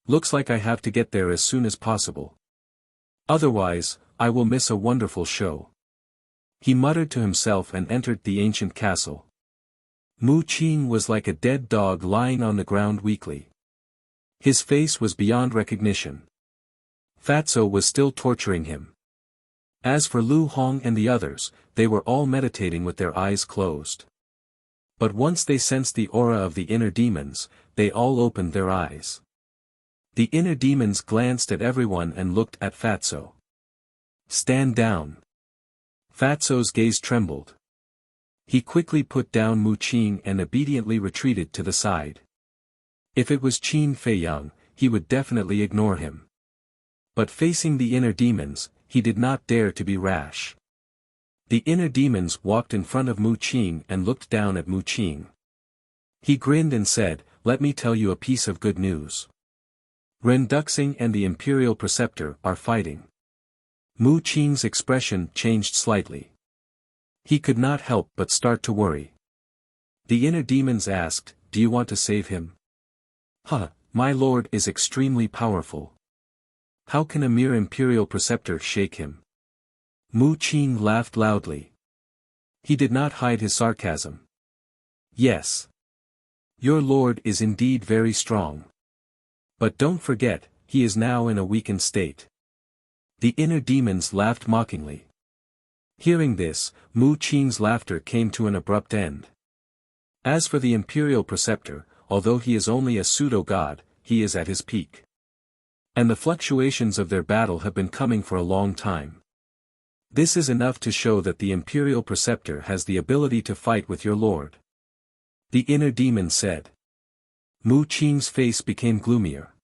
"Looks like I have to get there as soon as possible. Otherwise, I will miss a wonderful show." He muttered to himself and entered the ancient castle. Mu Qin was like a dead dog lying on the ground weakly. His face was beyond recognition. Fatso was still torturing him. As for Lu Hong and the others, they were all meditating with their eyes closed. But once they sensed the aura of the inner demons, they all opened their eyes. The inner demons glanced at everyone and looked at Fatso. "Stand down." Fatso's gaze trembled. He quickly put down Mu Qing and obediently retreated to the side. If it was Qin Feiyang, he would definitely ignore him. But facing the inner demons, he did not dare to be rash. The inner demons walked in front of Mu Qing and looked down at Mu Qing. He grinned and said, "Let me tell you a piece of good news. Ren Duxing and the Imperial Preceptor are fighting." Mu Qing's expression changed slightly. He could not help but start to worry. The inner demons asked, "Do you want to save him?" "Huh, my lord is extremely powerful. How can a mere Imperial Preceptor shake him?" Mu Qing laughed loudly. He did not hide his sarcasm. "Yes. Your lord is indeed very strong. But don't forget, he is now in a weakened state." The inner demons laughed mockingly. Hearing this, Mu Qing's laughter came to an abrupt end. As for the Imperial Preceptor, although he is only a pseudo-god, he is at his peak. And the fluctuations of their battle have been coming for a long time. This is enough to show that the Imperial Preceptor has the ability to fight with your lord. The inner demon said. Mu Qing's face became gloomier.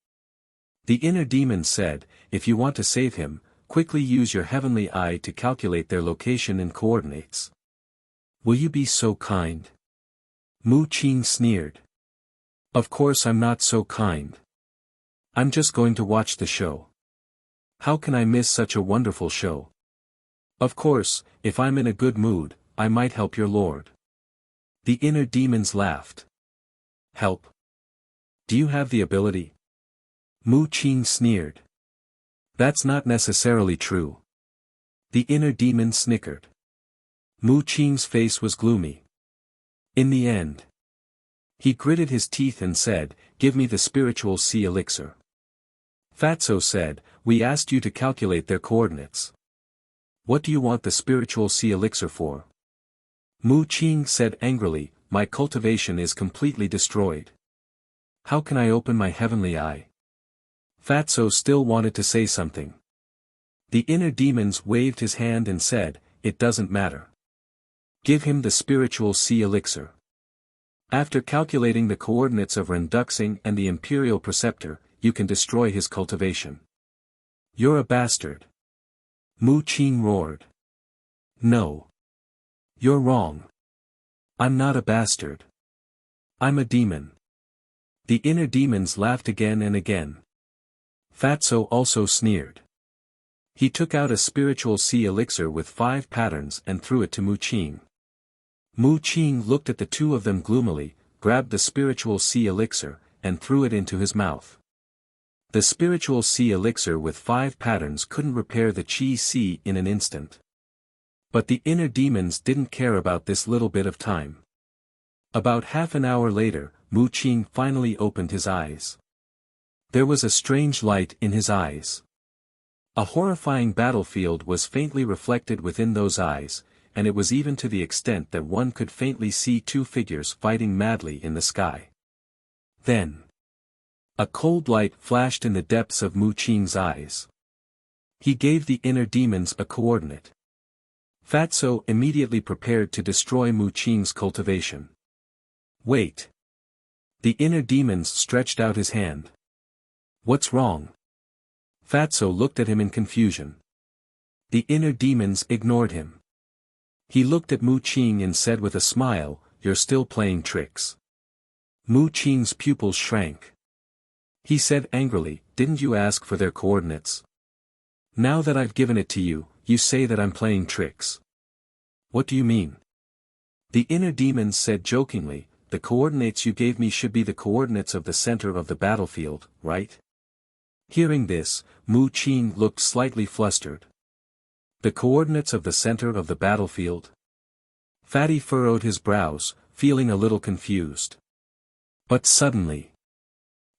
The inner demon said, "If you want to save him, quickly use your heavenly eye to calculate their location and coordinates." "Will you be so kind?" Mu Qing sneered. "Of course I'm not so kind. I'm just going to watch the show. How can I miss such a wonderful show? Of course, if I'm in a good mood, I might help your lord." The inner demons laughed. "Help? Do you have the ability?" Mu Qing sneered. "That's not necessarily true." The inner demon snickered. Mu Qing's face was gloomy. In the end, he gritted his teeth and said, "Give me the spiritual sea elixir." Fatso said, "We asked you to calculate their coordinates. What do you want the spiritual sea elixir for?" Mu Qing said angrily, "My cultivation is completely destroyed. How can I open my heavenly eye?" Fatso still wanted to say something. The inner demons waved his hand and said, "It doesn't matter. Give him the spiritual sea elixir." After calculating the coordinates of Renduxing and the Imperial Preceptor, you can destroy his cultivation. "You're a bastard." Mu Qing roared. "No. You're wrong. I'm not a bastard. I'm a demon." The inner demons laughed again and again. Fatso also sneered. He took out a spiritual sea elixir with 5 patterns and threw it to Mu Qing. Mu Qing looked at the two of them gloomily, grabbed the spiritual sea elixir, and threw it into his mouth. The spiritual sea elixir with 5 patterns couldn't repair the Qi Sea in an instant. But the inner demons didn't care about this little bit of time. About half an hour later, Mu Qing finally opened his eyes. There was a strange light in his eyes. A horrifying battlefield was faintly reflected within those eyes, and it was even to the extent that one could faintly see 2 figures fighting madly in the sky. Then, a cold light flashed in the depths of Mu Qing's eyes. He gave the inner demons a coordinate. Fatso immediately prepared to destroy Mu Qing's cultivation. "Wait." The inner demons stretched out his hand. "What's wrong?" Fatso looked at him in confusion. The inner demons ignored him. He looked at Mu Qing and said with a smile, "You're still playing tricks." Mu Qing's pupils shrank. He said angrily, "Didn't you ask for their coordinates? Now that I've given it to you, you say that I'm playing tricks. What do you mean?" The inner demons said jokingly, "The coordinates you gave me should be the coordinates of the center of the battlefield, right?" Hearing this, Mu Qing looked slightly flustered. The coordinates of the center of the battlefield? Fatty furrowed his brows, feeling a little confused. But suddenly,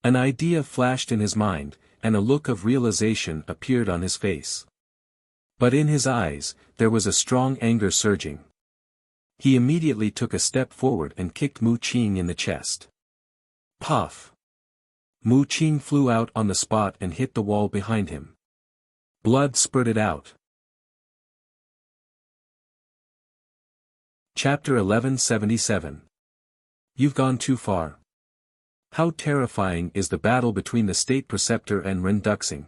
an idea flashed in his mind, and a look of realization appeared on his face. But in his eyes, there was a strong anger surging. He immediately took a step forward and kicked Mu Qing in the chest. Puff! Mu Qing flew out on the spot and hit the wall behind him. Blood spurted out. Chapter 1177. You've gone too far. How terrifying is the battle between the state preceptor and Ren Duxing.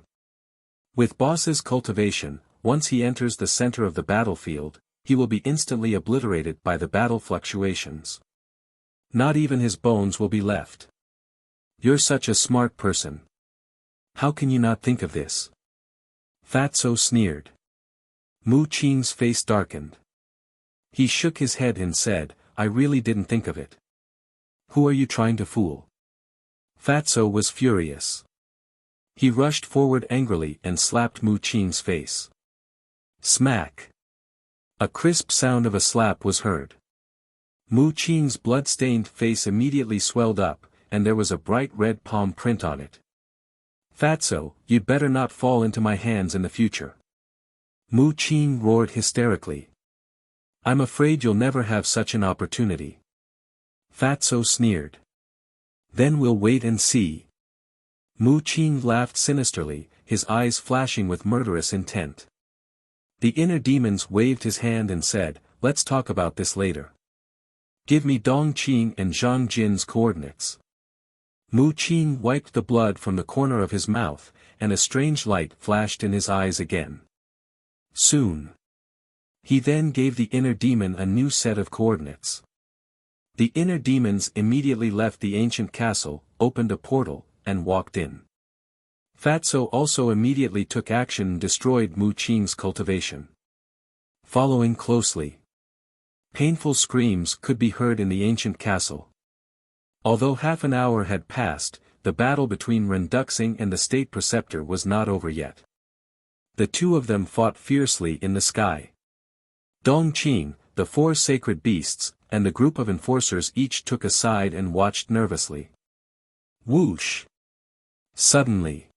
With Boss's cultivation, once he enters the center of the battlefield, he will be instantly obliterated by the battle fluctuations. Not even his bones will be left. You're such a smart person. How can you not think of this? Fatso sneered. Mu Qing's face darkened. He shook his head and said, I really didn't think of it. Who are you trying to fool? Fatso was furious. He rushed forward angrily and slapped Mu Qing's face. Smack! A crisp sound of a slap was heard. Mu Qing's blood-stained face immediately swelled up, and there was a bright red palm print on it. Fatso, you'd better not fall into my hands in the future. Mu Qing roared hysterically. I'm afraid you'll never have such an opportunity. Fatso sneered. Then we'll wait and see. Mu Qing laughed sinisterly, his eyes flashing with murderous intent. The inner demons waved his hand and said, let's talk about this later. Give me Dong Qing and Zhang Jin's coordinates. Mu Qing wiped the blood from the corner of his mouth, and a strange light flashed in his eyes again. Soon. He then gave the inner demon a new set of coordinates. The inner demons immediately left the ancient castle, opened a portal, and walked in. Fatso also immediately took action and destroyed Mu Qing's cultivation. Following closely. Painful screams could be heard in the ancient castle. Although half an hour had passed, the battle between Ren Duxing and the state preceptor was not over yet. The two of them fought fiercely in the sky. Dong Qing, the four sacred beasts, and the group of enforcers each took a side and watched nervously. Whoosh! Suddenly,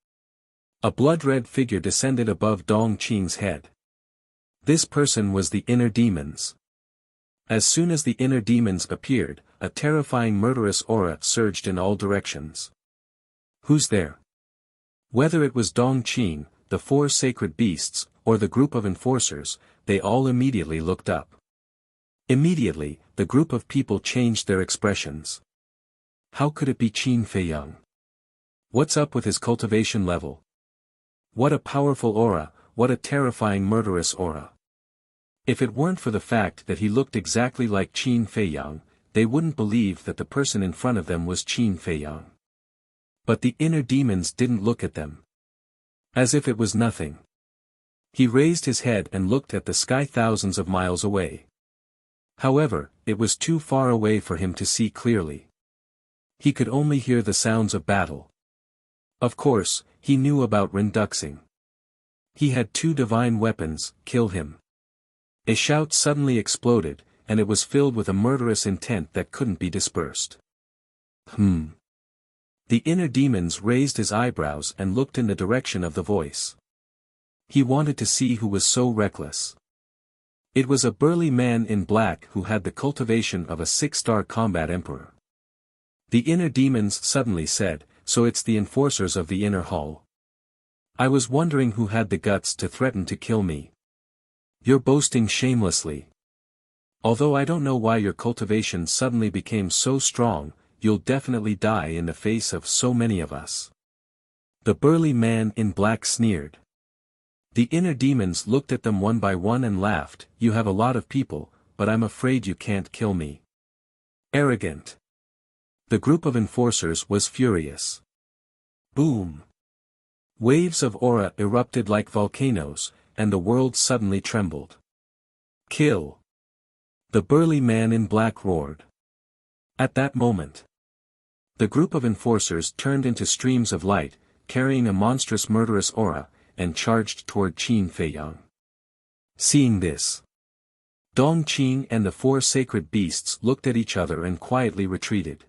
a blood-red figure descended above Dong Qing's head. This person was the inner demons. As soon as the inner demons appeared, a terrifying murderous aura surged in all directions. Who's there? Whether it was Dong Qing, the four sacred beasts, or the group of enforcers, they all immediately looked up. Immediately, the group of people changed their expressions. How could it be Qin Feiyang? What's up with his cultivation level? What a powerful aura, what a terrifying murderous aura. If it weren't for the fact that he looked exactly like Qin Feiyang, they wouldn't believe that the person in front of them was Qin Feiyang. But the inner demons didn't look at them. As if it was nothing. He raised his head and looked at the sky thousands of miles away. However, it was too far away for him to see clearly. He could only hear the sounds of battle. Of course, he knew about Ren Duxing. He had two divine weapons, kill him. A shout suddenly exploded, and it was filled with a murderous intent that couldn't be dispersed. The inner demons raised his eyebrows and looked in the direction of the voice. He wanted to see who was so reckless. It was a burly man in black who had the cultivation of a 6-star combat emperor. The inner demons suddenly said, so it's the enforcers of the inner hall. I was wondering who had the guts to threaten to kill me. You're boasting shamelessly. Although I don't know why your cultivation suddenly became so strong, you'll definitely die in the face of so many of us. The burly man in black sneered. The inner demons looked at them one by one and laughed, you have a lot of people, but I'm afraid you can't kill me. Arrogant. The group of enforcers was furious. Boom. Waves of aura erupted like volcanoes, and the world suddenly trembled. Kill. The burly man in black roared. At that moment, the group of enforcers turned into streams of light, carrying a monstrous murderous aura, and charged toward Qin Feiyang. Seeing this, Dong Qing and the four sacred beasts looked at each other and quietly retreated.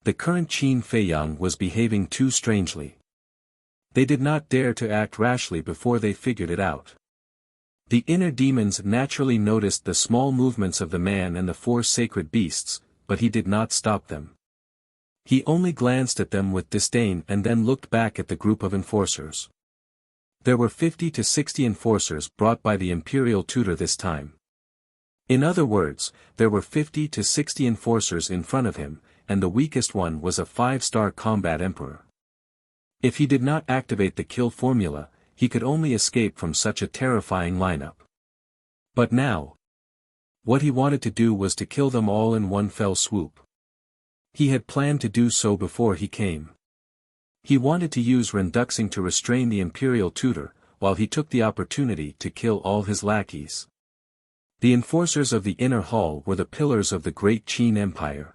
The current Qin Feiyang was behaving too strangely. They did not dare to act rashly before they figured it out. The inner demons naturally noticed the small movements of the man and the 4 sacred beasts, but he did not stop them. He only glanced at them with disdain and then looked back at the group of enforcers. There were 50 to 60 enforcers brought by the imperial tutor this time. In other words, there were 50 to 60 enforcers in front of him, and the weakest one was a 5-star combat emperor. If he did not activate the kill formula, he could only escape from such a terrifying lineup. But now, what he wanted to do was to kill them all in one fell swoop. He had planned to do so before he came. He wanted to use Renduxing to restrain the imperial tutor, while he took the opportunity to kill all his lackeys. The enforcers of the inner hall were the pillars of the great Qin Empire.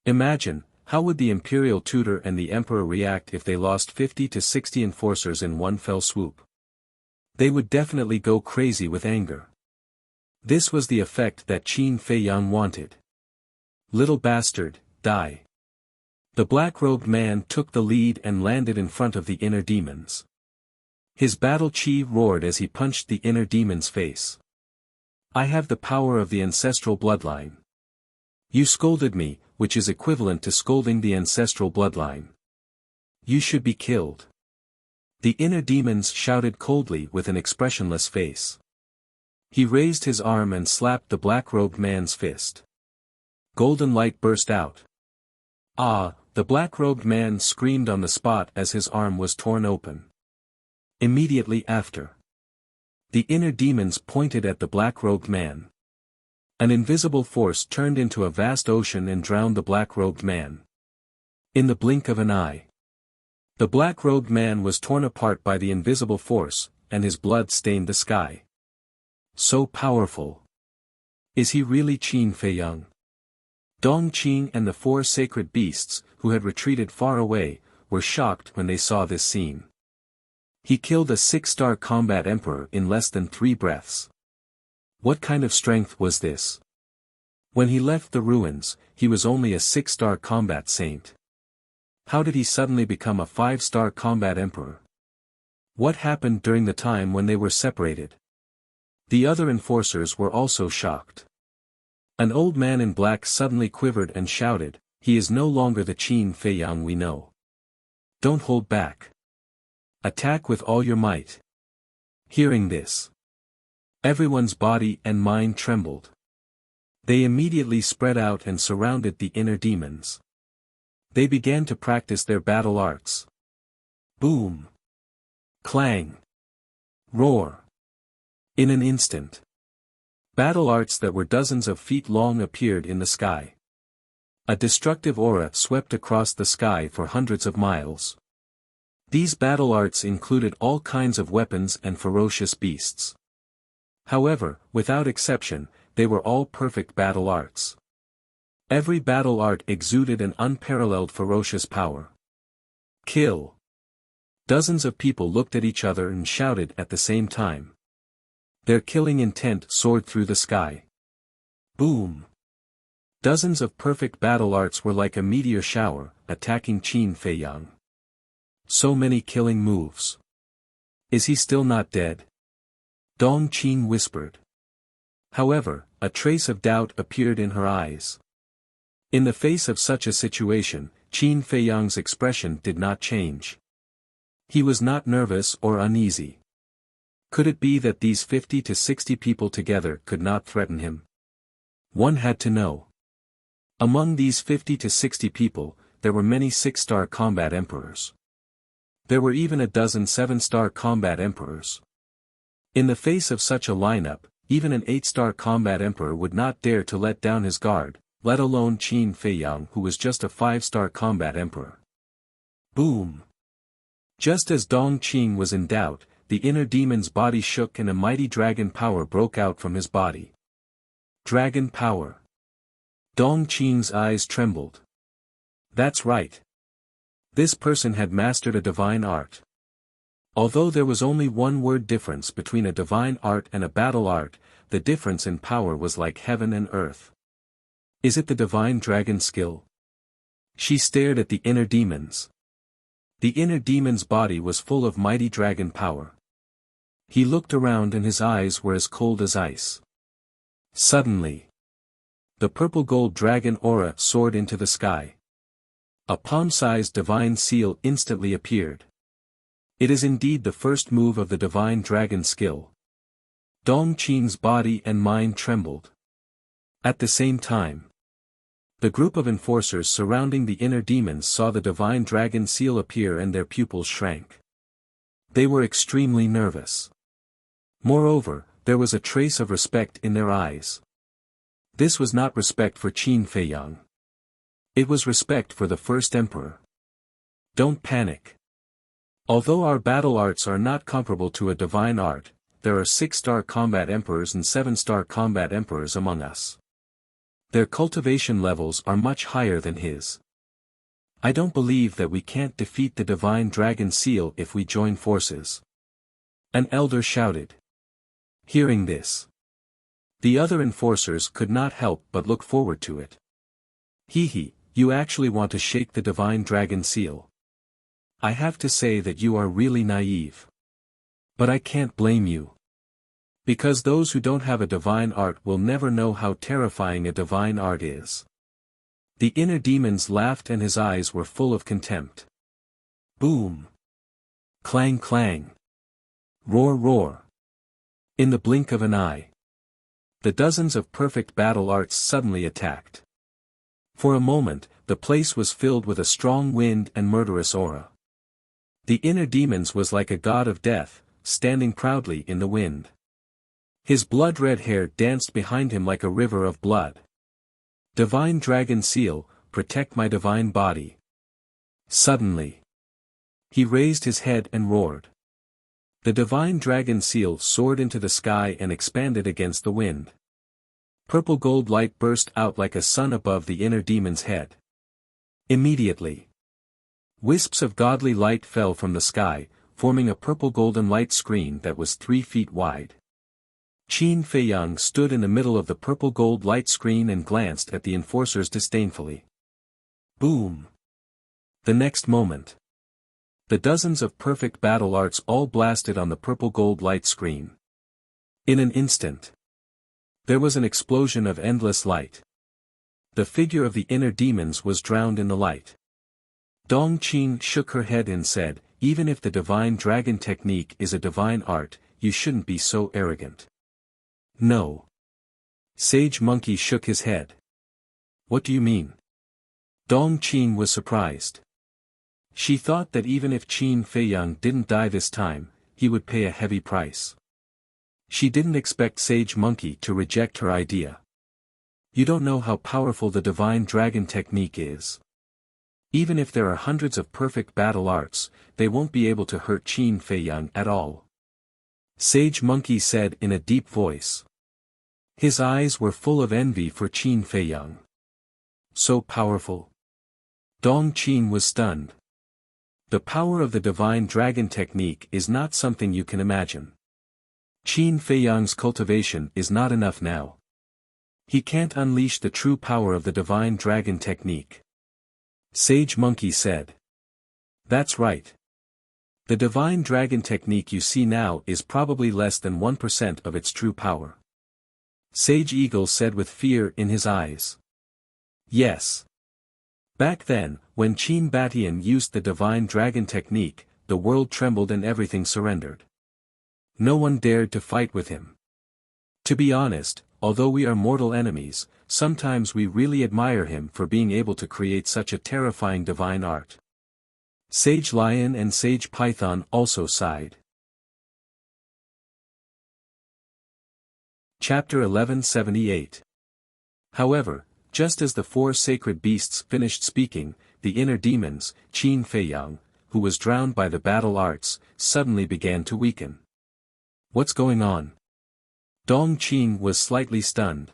Imagine, how would the imperial tutor and the emperor react if they lost 50 to 60 enforcers in one fell swoop? They would definitely go crazy with anger. This was the effect that Qin Feiyang wanted. Little bastard, die. The black-robed man took the lead and landed in front of the inner demons. His battle chi roared as he punched the inner demon's face. I have the power of the ancestral bloodline. You scolded me, which is equivalent to scolding the ancestral bloodline. You should be killed. The inner demons shouted coldly with an expressionless face. He raised his arm and slapped the black-robed man's fist. Golden light burst out. Ah! The black-robed man screamed on the spot as his arm was torn open. Immediately after, the inner demons pointed at the black-robed man. An invisible force turned into a vast ocean and drowned the black-robed man. In the blink of an eye, the black-robed man was torn apart by the invisible force, and his blood stained the sky. So powerful. Is he really Qin Feiyang? Dong Qing and the 4 sacred beasts, who had retreated far away, were shocked when they saw this scene. He killed a 6-star combat emperor in less than 3 breaths. What kind of strength was this? When he left the ruins, he was only a 6-star combat saint. How did he suddenly become a 5-star combat emperor? What happened during the time when they were separated? The other enforcers were also shocked. An old man in black suddenly quivered and shouted, "He is no longer the Qin Feiyang we know. Don't hold back. Attack with all your might." Hearing this, everyone's body and mind trembled. They immediately spread out and surrounded the inner demons. They began to practice their battle arts. Boom! Clang! Roar! In an instant, battle arts that were dozens of feet long appeared in the sky. A destructive aura swept across the sky for hundreds of miles. These battle arts included all kinds of weapons and ferocious beasts. However, without exception, they were all perfect battle arts. Every battle art exuded an unparalleled ferocious power. Kill! Dozens of people looked at each other and shouted at the same time. Their killing intent soared through the sky. Boom! Dozens of perfect battle arts were like a meteor shower, attacking Qin Feiyang. So many killing moves. Is he still not dead? Dong Qing whispered. However, a trace of doubt appeared in her eyes. In the face of such a situation, Qin Feiyang's expression did not change. He was not nervous or uneasy. Could it be that these 50 to 60 people together could not threaten him? One had to know. Among these 50 to 60 people, there were many 6-star combat emperors. There were even a dozen 7-star combat emperors. In the face of such a lineup, even an 8-star combat emperor would not dare to let down his guard, let alone Qin Feiyang, who was just a 5-star combat emperor. Boom! Just as Dong Qing was in doubt, the inner demon's body shook and a mighty dragon power broke out from his body. Dragon power. Dong Qing's eyes trembled. That's right. This person had mastered a divine art. Although there was only one word difference between a divine art and a battle art, the difference in power was like heaven and earth. Is it the divine dragon skill? She stared at the inner demons. The inner demon's body was full of mighty dragon power. He looked around and his eyes were as cold as ice. Suddenly, the purple gold dragon aura soared into the sky. A palm-sized divine seal instantly appeared. It is indeed the first move of the divine dragon skill. Dong Qing's body and mind trembled. At the same time, the group of enforcers surrounding the inner demons saw the divine dragon seal appear and their pupils shrank. They were extremely nervous. Moreover, there was a trace of respect in their eyes. This was not respect for Qin Feiyang. It was respect for the first emperor. Don't panic. Although our battle arts are not comparable to a divine art, there are 6-star combat emperors and 7-star combat emperors among us. Their cultivation levels are much higher than his. I don't believe that we can't defeat the divine dragon seal if we join forces. An elder shouted. Hearing this, the other enforcers could not help but look forward to it. He, you actually want to shake the divine dragon seal. I have to say that you are really naive. But I can't blame you. Because those who don't have a divine art will never know how terrifying a divine art is. The inner demons laughed and his eyes were full of contempt. Boom! Clang clang! Roar roar! In the blink of an eye, the dozens of perfect battle arts suddenly attacked. For a moment, the place was filled with a strong wind and murderous aura. The inner demons was like a god of death, standing proudly in the wind. His blood-red hair danced behind him like a river of blood. Divine dragon seal, protect my divine body. Suddenly, he raised his head and roared. The divine dragon seal soared into the sky and expanded against the wind. Purple gold light burst out like a sun above the inner demon's head. Immediately, wisps of godly light fell from the sky, forming a purple golden light screen that was 3 feet wide. Qin Feiyang stood in the middle of the purple gold light screen and glanced at the enforcers disdainfully. Boom! The next moment, the dozens of perfect battle arts all blasted on the purple gold light screen. In an instant, there was an explosion of endless light. The figure of the inner demons was drowned in the light. Dong Qing shook her head and said, even if the divine dragon technique is a divine art, you shouldn't be so arrogant. No. Sage Monkey shook his head. What do you mean? Dong Qing was surprised. She thought that even if Qin Feiyang didn't die this time, he would pay a heavy price. She didn't expect Sage Monkey to reject her idea. You don't know how powerful the divine dragon technique is. Even if there are hundreds of perfect battle arts, they won't be able to hurt Qin Feiyang at all. Sage Monkey said in a deep voice. His eyes were full of envy for Qin Feiyang. So powerful. Dong Qing was stunned. The power of the divine dragon technique is not something you can imagine. Qin Feiyang's cultivation is not enough now. He can't unleash the true power of the divine dragon technique. Sage Monkey said. That's right. The divine dragon technique you see now is probably less than 1% of its true power. Sage Eagle said with fear in his eyes. Yes. Back then, when Qin Batian used the divine dragon technique, the world trembled and everything surrendered. No one dared to fight with him. To be honest, although we are mortal enemies, sometimes we really admire him for being able to create such a terrifying divine art. Sage Lion and Sage Python also sighed. Chapter 1178. However, just as the 4 sacred beasts finished speaking, the inner demons, Qin Feiyang, who was drowned by the battle arts, suddenly began to weaken. What's going on? Dong Qing was slightly stunned.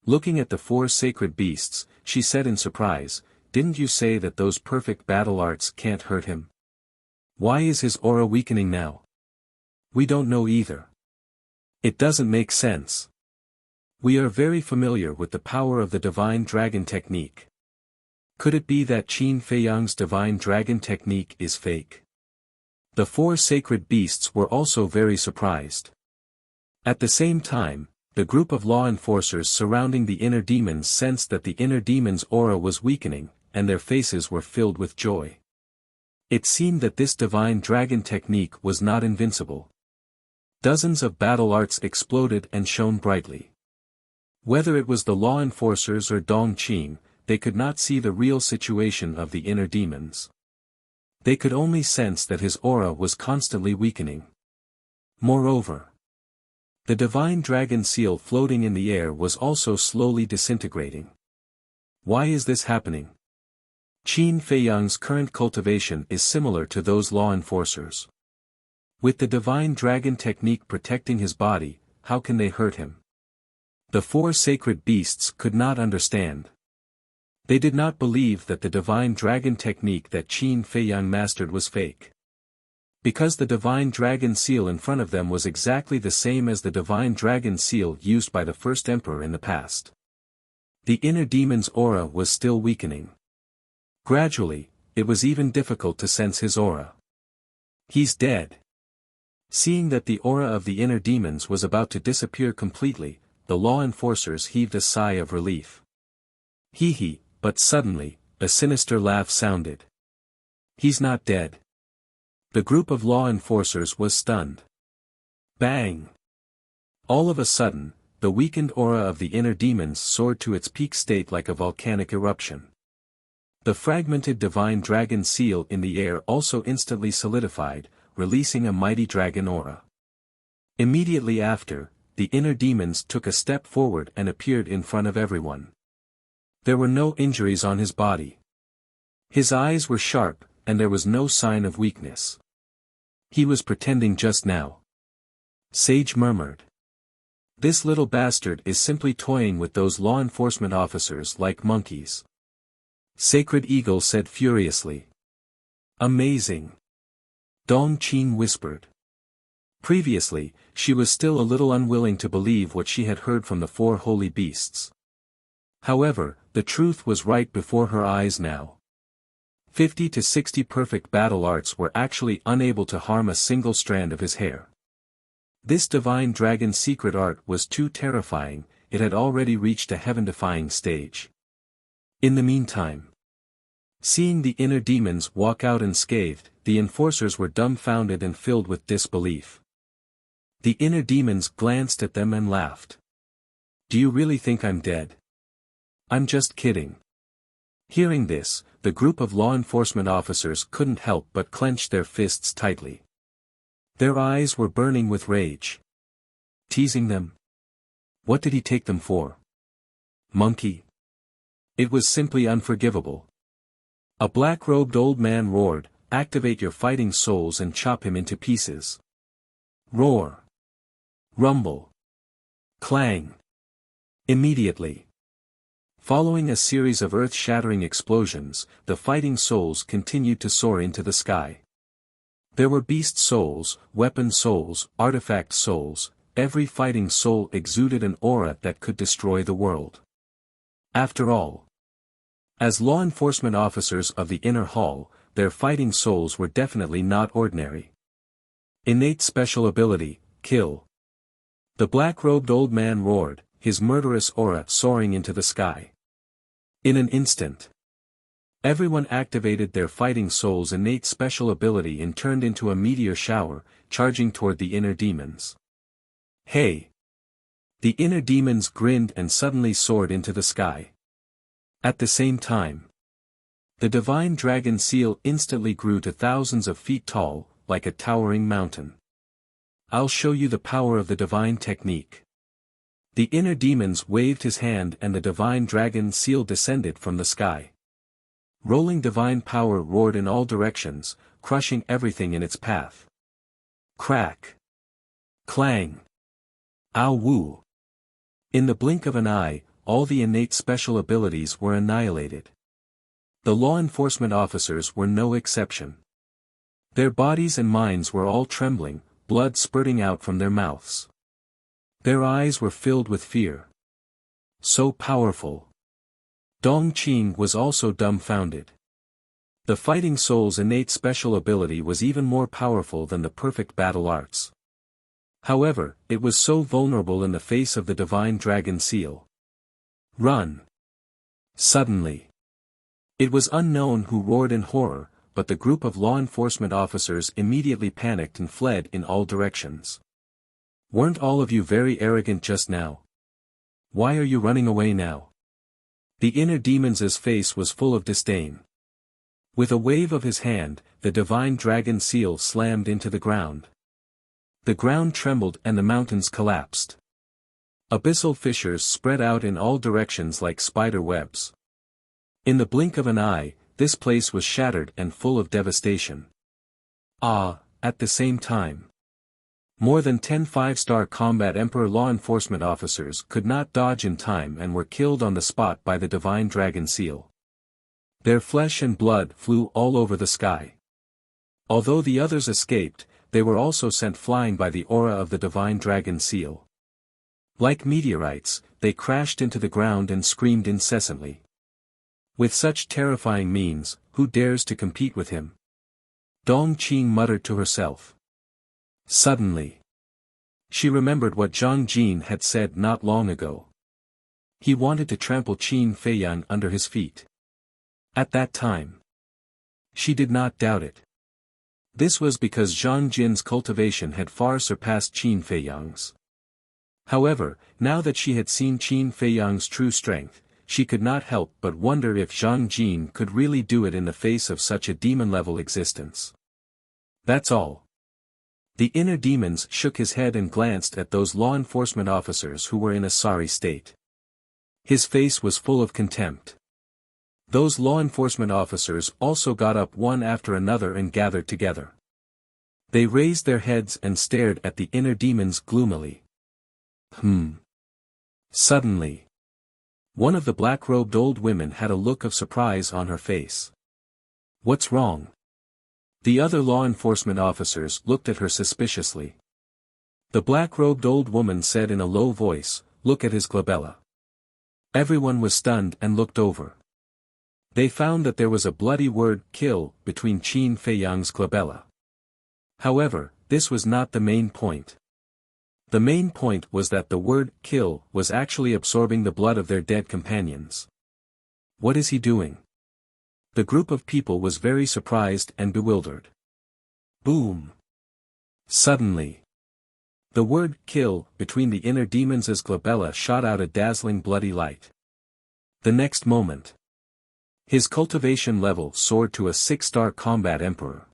Looking at the 4 sacred beasts, she said in surprise, didn't you say that those perfect battle arts can't hurt him? Why is his aura weakening now? We don't know either. It doesn't make sense. We are very familiar with the power of the divine dragon technique. Could it be that Qin Feiyang's divine dragon technique is fake? The four sacred beasts were also very surprised. At the same time, the group of law enforcers surrounding the inner demons sensed that the inner demon's aura was weakening, and their faces were filled with joy. It seemed that this divine dragon technique was not invincible. Dozens of battle arts exploded and shone brightly. Whether it was the law enforcers or Dong Qing, they could not see the real situation of the inner demons. They could only sense that his aura was constantly weakening. Moreover, the divine dragon seal floating in the air was also slowly disintegrating. Why is this happening? Qin Feiyang's current cultivation is similar to those law enforcers. With the divine dragon technique protecting his body, how can they hurt him? The four sacred beasts could not understand. They did not believe that the divine dragon technique that Qin Feiyang mastered was fake. Because the divine dragon seal in front of them was exactly the same as the divine dragon seal used by the first emperor in the past. The inner demon's aura was still weakening. Gradually, it was even difficult to sense his aura. He's dead. Seeing that the aura of the inner demons was about to disappear completely, the law enforcers heaved a sigh of relief. Hee hee. But suddenly, a sinister laugh sounded. He's not dead. The group of law enforcers was stunned. Bang! All of a sudden, the weakened aura of the inner demons soared to its peak state like a volcanic eruption. The fragmented divine dragon seal in the air also instantly solidified, releasing a mighty dragon aura. Immediately after, the inner demons took a step forward and appeared in front of everyone. There were no injuries on his body. His eyes were sharp, and there was no sign of weakness. He was pretending just now. Sage murmured. This little bastard is simply toying with those law enforcement officers like monkeys. Sacred Eagle said furiously. Amazing. Dong Qin whispered. Previously, she was still a little unwilling to believe what she had heard from the four holy beasts. However, the truth was right before her eyes now. 50 to 60 perfect battle arts were actually unable to harm a single strand of his hair. This divine dragon secret art was too terrifying, it had already reached a heaven-defying stage. In the meantime, seeing the inner demons walk out unscathed, the enforcers were dumbfounded and filled with disbelief. The inner demons glanced at them and laughed. Do you really think I'm dead? I'm just kidding. Hearing this, the group of law enforcement officers couldn't help but clench their fists tightly. Their eyes were burning with rage. Teasing them? What did he take them for? Monkey? It was simply unforgivable. A black-robed old man roared, "Activate your fighting souls and chop him into pieces." Roar. Rumble. Clang. Immediately, following a series of earth-shattering explosions, the fighting souls continued to soar into the sky. There were beast souls, weapon souls, artifact souls, every fighting soul exuded an aura that could destroy the world. After all, as law enforcement officers of the inner hall, their fighting souls were definitely not ordinary. Innate special ability, kill. The black-robed old man roared, his murderous aura soaring into the sky. In an instant, everyone activated their fighting soul's innate special ability and turned into a meteor shower, charging toward the inner demons. Hey! The inner demons grinned and suddenly soared into the sky. At the same time, the divine dragon seal instantly grew to thousands of feet tall, like a towering mountain. I'll show you the power of the divine technique. The inner demons waved his hand and the divine dragon seal descended from the sky. Rolling divine power roared in all directions, crushing everything in its path. Crack. Clang. Ow woo. In the blink of an eye, all the innate special abilities were annihilated. The law enforcement officers were no exception. Their bodies and minds were all trembling, blood spurting out from their mouths. Their eyes were filled with fear. So powerful. Dong Qing was also dumbfounded. The fighting soul's innate special ability was even more powerful than the perfect battle arts. However, it was so vulnerable in the face of the divine dragon seal. Run! Suddenly. It was unknown who roared in horror, but the group of law enforcement officers immediately panicked and fled in all directions. Weren't all of you very arrogant just now? Why are you running away now? The inner demon's face was full of disdain. With a wave of his hand, the divine dragon seal slammed into the ground. The ground trembled and the mountains collapsed. Abyssal fissures spread out in all directions like spider webs. In the blink of an eye, this place was shattered and full of devastation. At the same time, more than 10 five-star combat Emperor law enforcement officers could not dodge in time and were killed on the spot by the divine dragon seal. Their flesh and blood flew all over the sky. Although the others escaped, they were also sent flying by the aura of the divine dragon seal. Like meteorites, they crashed into the ground and screamed incessantly. With such terrifying means, who dares to compete with him? Dong Qing muttered to herself. Suddenly, she remembered what Zhang Jin had said not long ago. He wanted to trample Qin Feiyang under his feet. At that time, she did not doubt it. This was because Zhang Jin's cultivation had far surpassed Qin Feiyang's. However, now that she had seen Qin Feiyang's true strength, she could not help but wonder if Zhang Jin could really do it in the face of such a demon-level existence. That's all. The inner demons shook his head and glanced at those law enforcement officers who were in a sorry state. His face was full of contempt. Those law enforcement officers also got up one after another and gathered together. They raised their heads and stared at the inner demons gloomily. Suddenly, one of the black-robed old women had a look of surprise on her face. What's wrong? The other law enforcement officers looked at her suspiciously. The black-robed old woman said in a low voice, "Look at his glabella." Everyone was stunned and looked over. They found that there was a bloody word, "kill," between Qin Feiyang's glabella. However, this was not the main point. The main point was that the word, "kill," was actually absorbing the blood of their dead companions. What is he doing? The group of people was very surprised and bewildered. Boom! Suddenly, the word, "kill," between the inner demons' glabella shot out a dazzling bloody light. The next moment, his cultivation level soared to a 6-star combat emperor.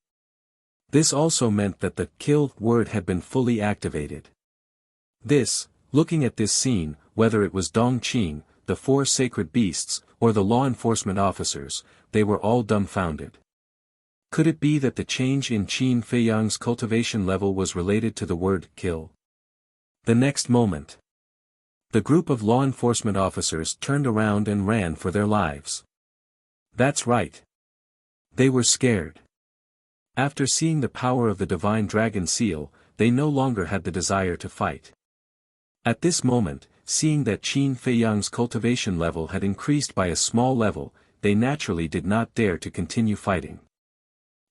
This also meant that the "kill" word had been fully activated. Looking at this scene, whether it was Dong Qing, the 4 sacred beasts, or the law enforcement officers, they were all dumbfounded. Could it be that the change in Qin Feiyang's cultivation level was related to the word, "kill"? The next moment, the group of law enforcement officers turned around and ran for their lives. That's right. They were scared. After seeing the power of the divine dragon seal, they no longer had the desire to fight. At this moment, seeing that Qin Feiyang's cultivation level had increased by a small level, they naturally did not dare to continue fighting.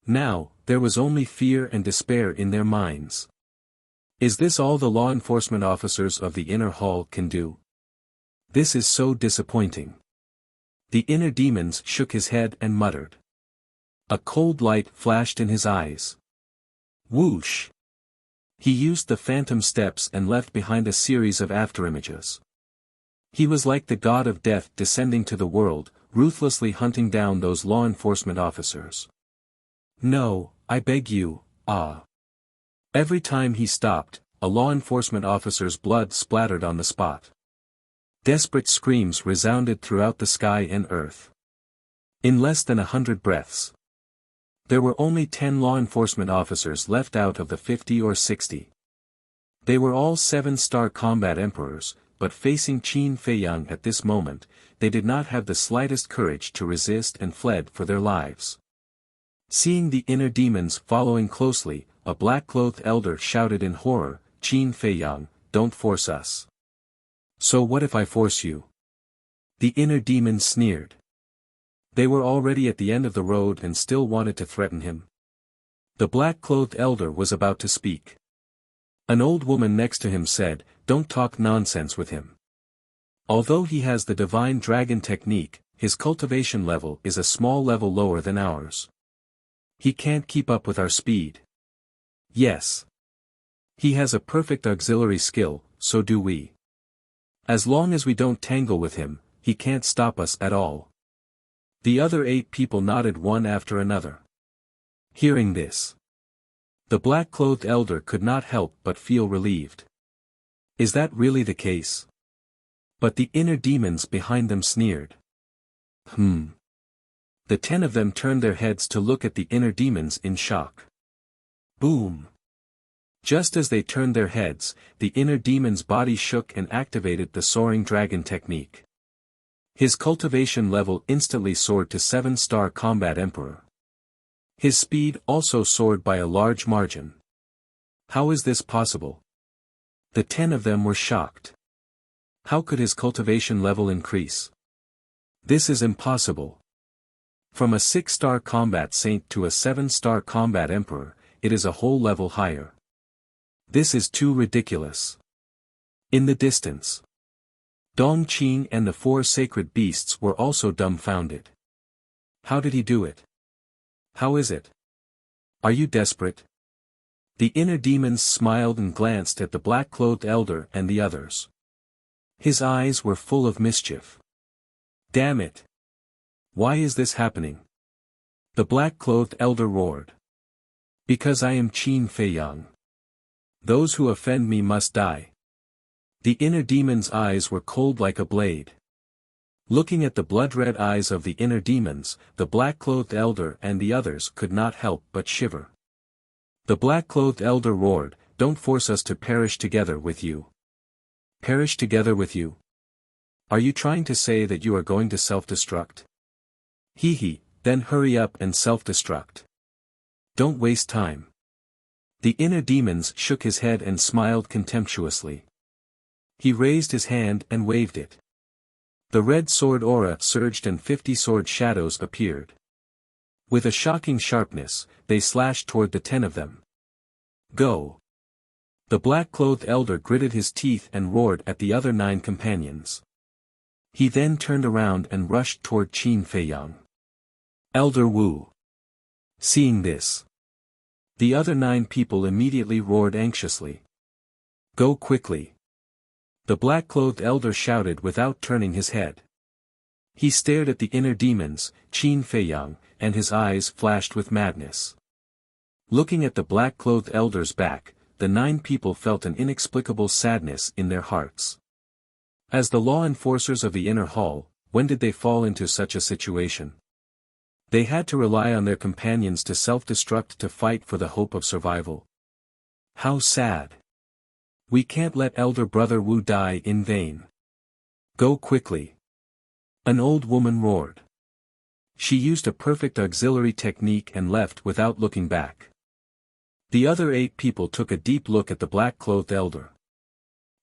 Now, there was only fear and despair in their minds. Is this all the law enforcement officers of the inner hall can do? This is so disappointing. The inner demons shook his head and muttered. A cold light flashed in his eyes. Whoosh! He used the phantom steps and left behind a series of afterimages. He was like the god of death descending to the world, ruthlessly hunting down those law enforcement officers. No, I beg you, Every time he stopped, a law enforcement officer's blood splattered on the spot. Desperate screams resounded throughout the sky and earth. In less than 100 breaths, there were only 10 law enforcement officers left out of the 50 or 60. They were all 7-star combat emperors, but facing Qin Feiyang at this moment, they did not have the slightest courage to resist and fled for their lives. Seeing the inner demons following closely, a black-clothed elder shouted in horror, "Qin Feiyang, don't force us." So what if I force you? The inner demon sneered. They were already at the end of the road and still wanted to threaten him. The black-clothed elder was about to speak. An old woman next to him said, "Don't talk nonsense with him. Although he has the divine dragon technique, his cultivation level is a small level lower than ours. He can't keep up with our speed. Yes. He has a perfect auxiliary skill, so do we. As long as we don't tangle with him, he can't stop us at all." The other 8 people nodded one after another. Hearing this, the black-clothed elder could not help but feel relieved. Is that really the case? But the inner demons behind them sneered. The 10 of them turned their heads to look at the inner demons in shock. Boom! Just as they turned their heads, the inner demon's body shook and activated the soaring dragon technique. His cultivation level instantly soared to 7-star combat emperor. His speed also soared by a large margin. How is this possible? The 10 of them were shocked. How could his cultivation level increase? This is impossible. From a 6-star combat saint to a 7-star combat emperor, it is a whole level higher. This is too ridiculous. In the distance, Dong Qing and the 4 sacred beasts were also dumbfounded. How did he do it? How is it? Are you desperate? The inner demons smiled and glanced at the black-clothed elder and the others. His eyes were full of mischief. Damn it! Why is this happening? The black-clothed elder roared. Because I am Qin Feiyang. Those who offend me must die. The inner demon's eyes were cold like a blade. Looking at the blood-red eyes of the inner demons, the black-clothed elder and the others could not help but shiver. The black-clothed elder roared, "Don't force us to perish together with you." Perish together with you? Are you trying to say that you are going to self-destruct? Hee, then hurry up and self-destruct. Don't waste time. The inner demons shook his head and smiled contemptuously. He raised his hand and waved it. The red sword aura surged and 50 sword shadows appeared. With a shocking sharpness, they slashed toward the 10 of them. Go! The black-clothed elder gritted his teeth and roared at the other 9 companions. He then turned around and rushed toward Qin Feiyang. Elder Wu. Seeing this, the other 9 people immediately roared anxiously. Go quickly! The black-clothed elder shouted without turning his head. He stared at the inner demons, Qin Feiyang, and his eyes flashed with madness. Looking at the black-clothed elder's back, the 9 people felt an inexplicable sadness in their hearts. As the law enforcers of the inner hall, when did they fall into such a situation? They had to rely on their companions to self-destruct to fight for the hope of survival. How sad! We can't let elder brother Wu die in vain. Go quickly! An old woman roared. She used a perfect auxiliary technique and left without looking back. The other 8 people took a deep look at the black-clothed elder.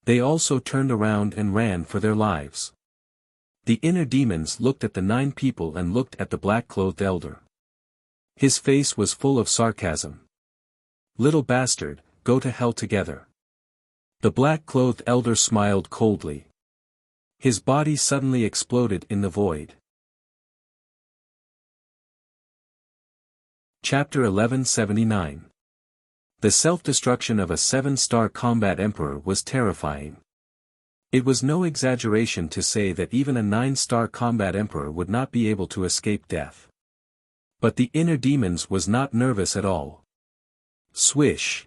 They also turned around and ran for their lives. The inner demons looked at the 9 people and looked at the black-clothed elder. His face was full of sarcasm. Little bastard, go to hell together. The black-clothed elder smiled coldly. His body suddenly exploded in the void. Chapter 1179. The self-destruction of a 7-star combat emperor was terrifying. It was no exaggeration to say that even a 9-star combat emperor would not be able to escape death. But the inner demons was not nervous at all. Swish!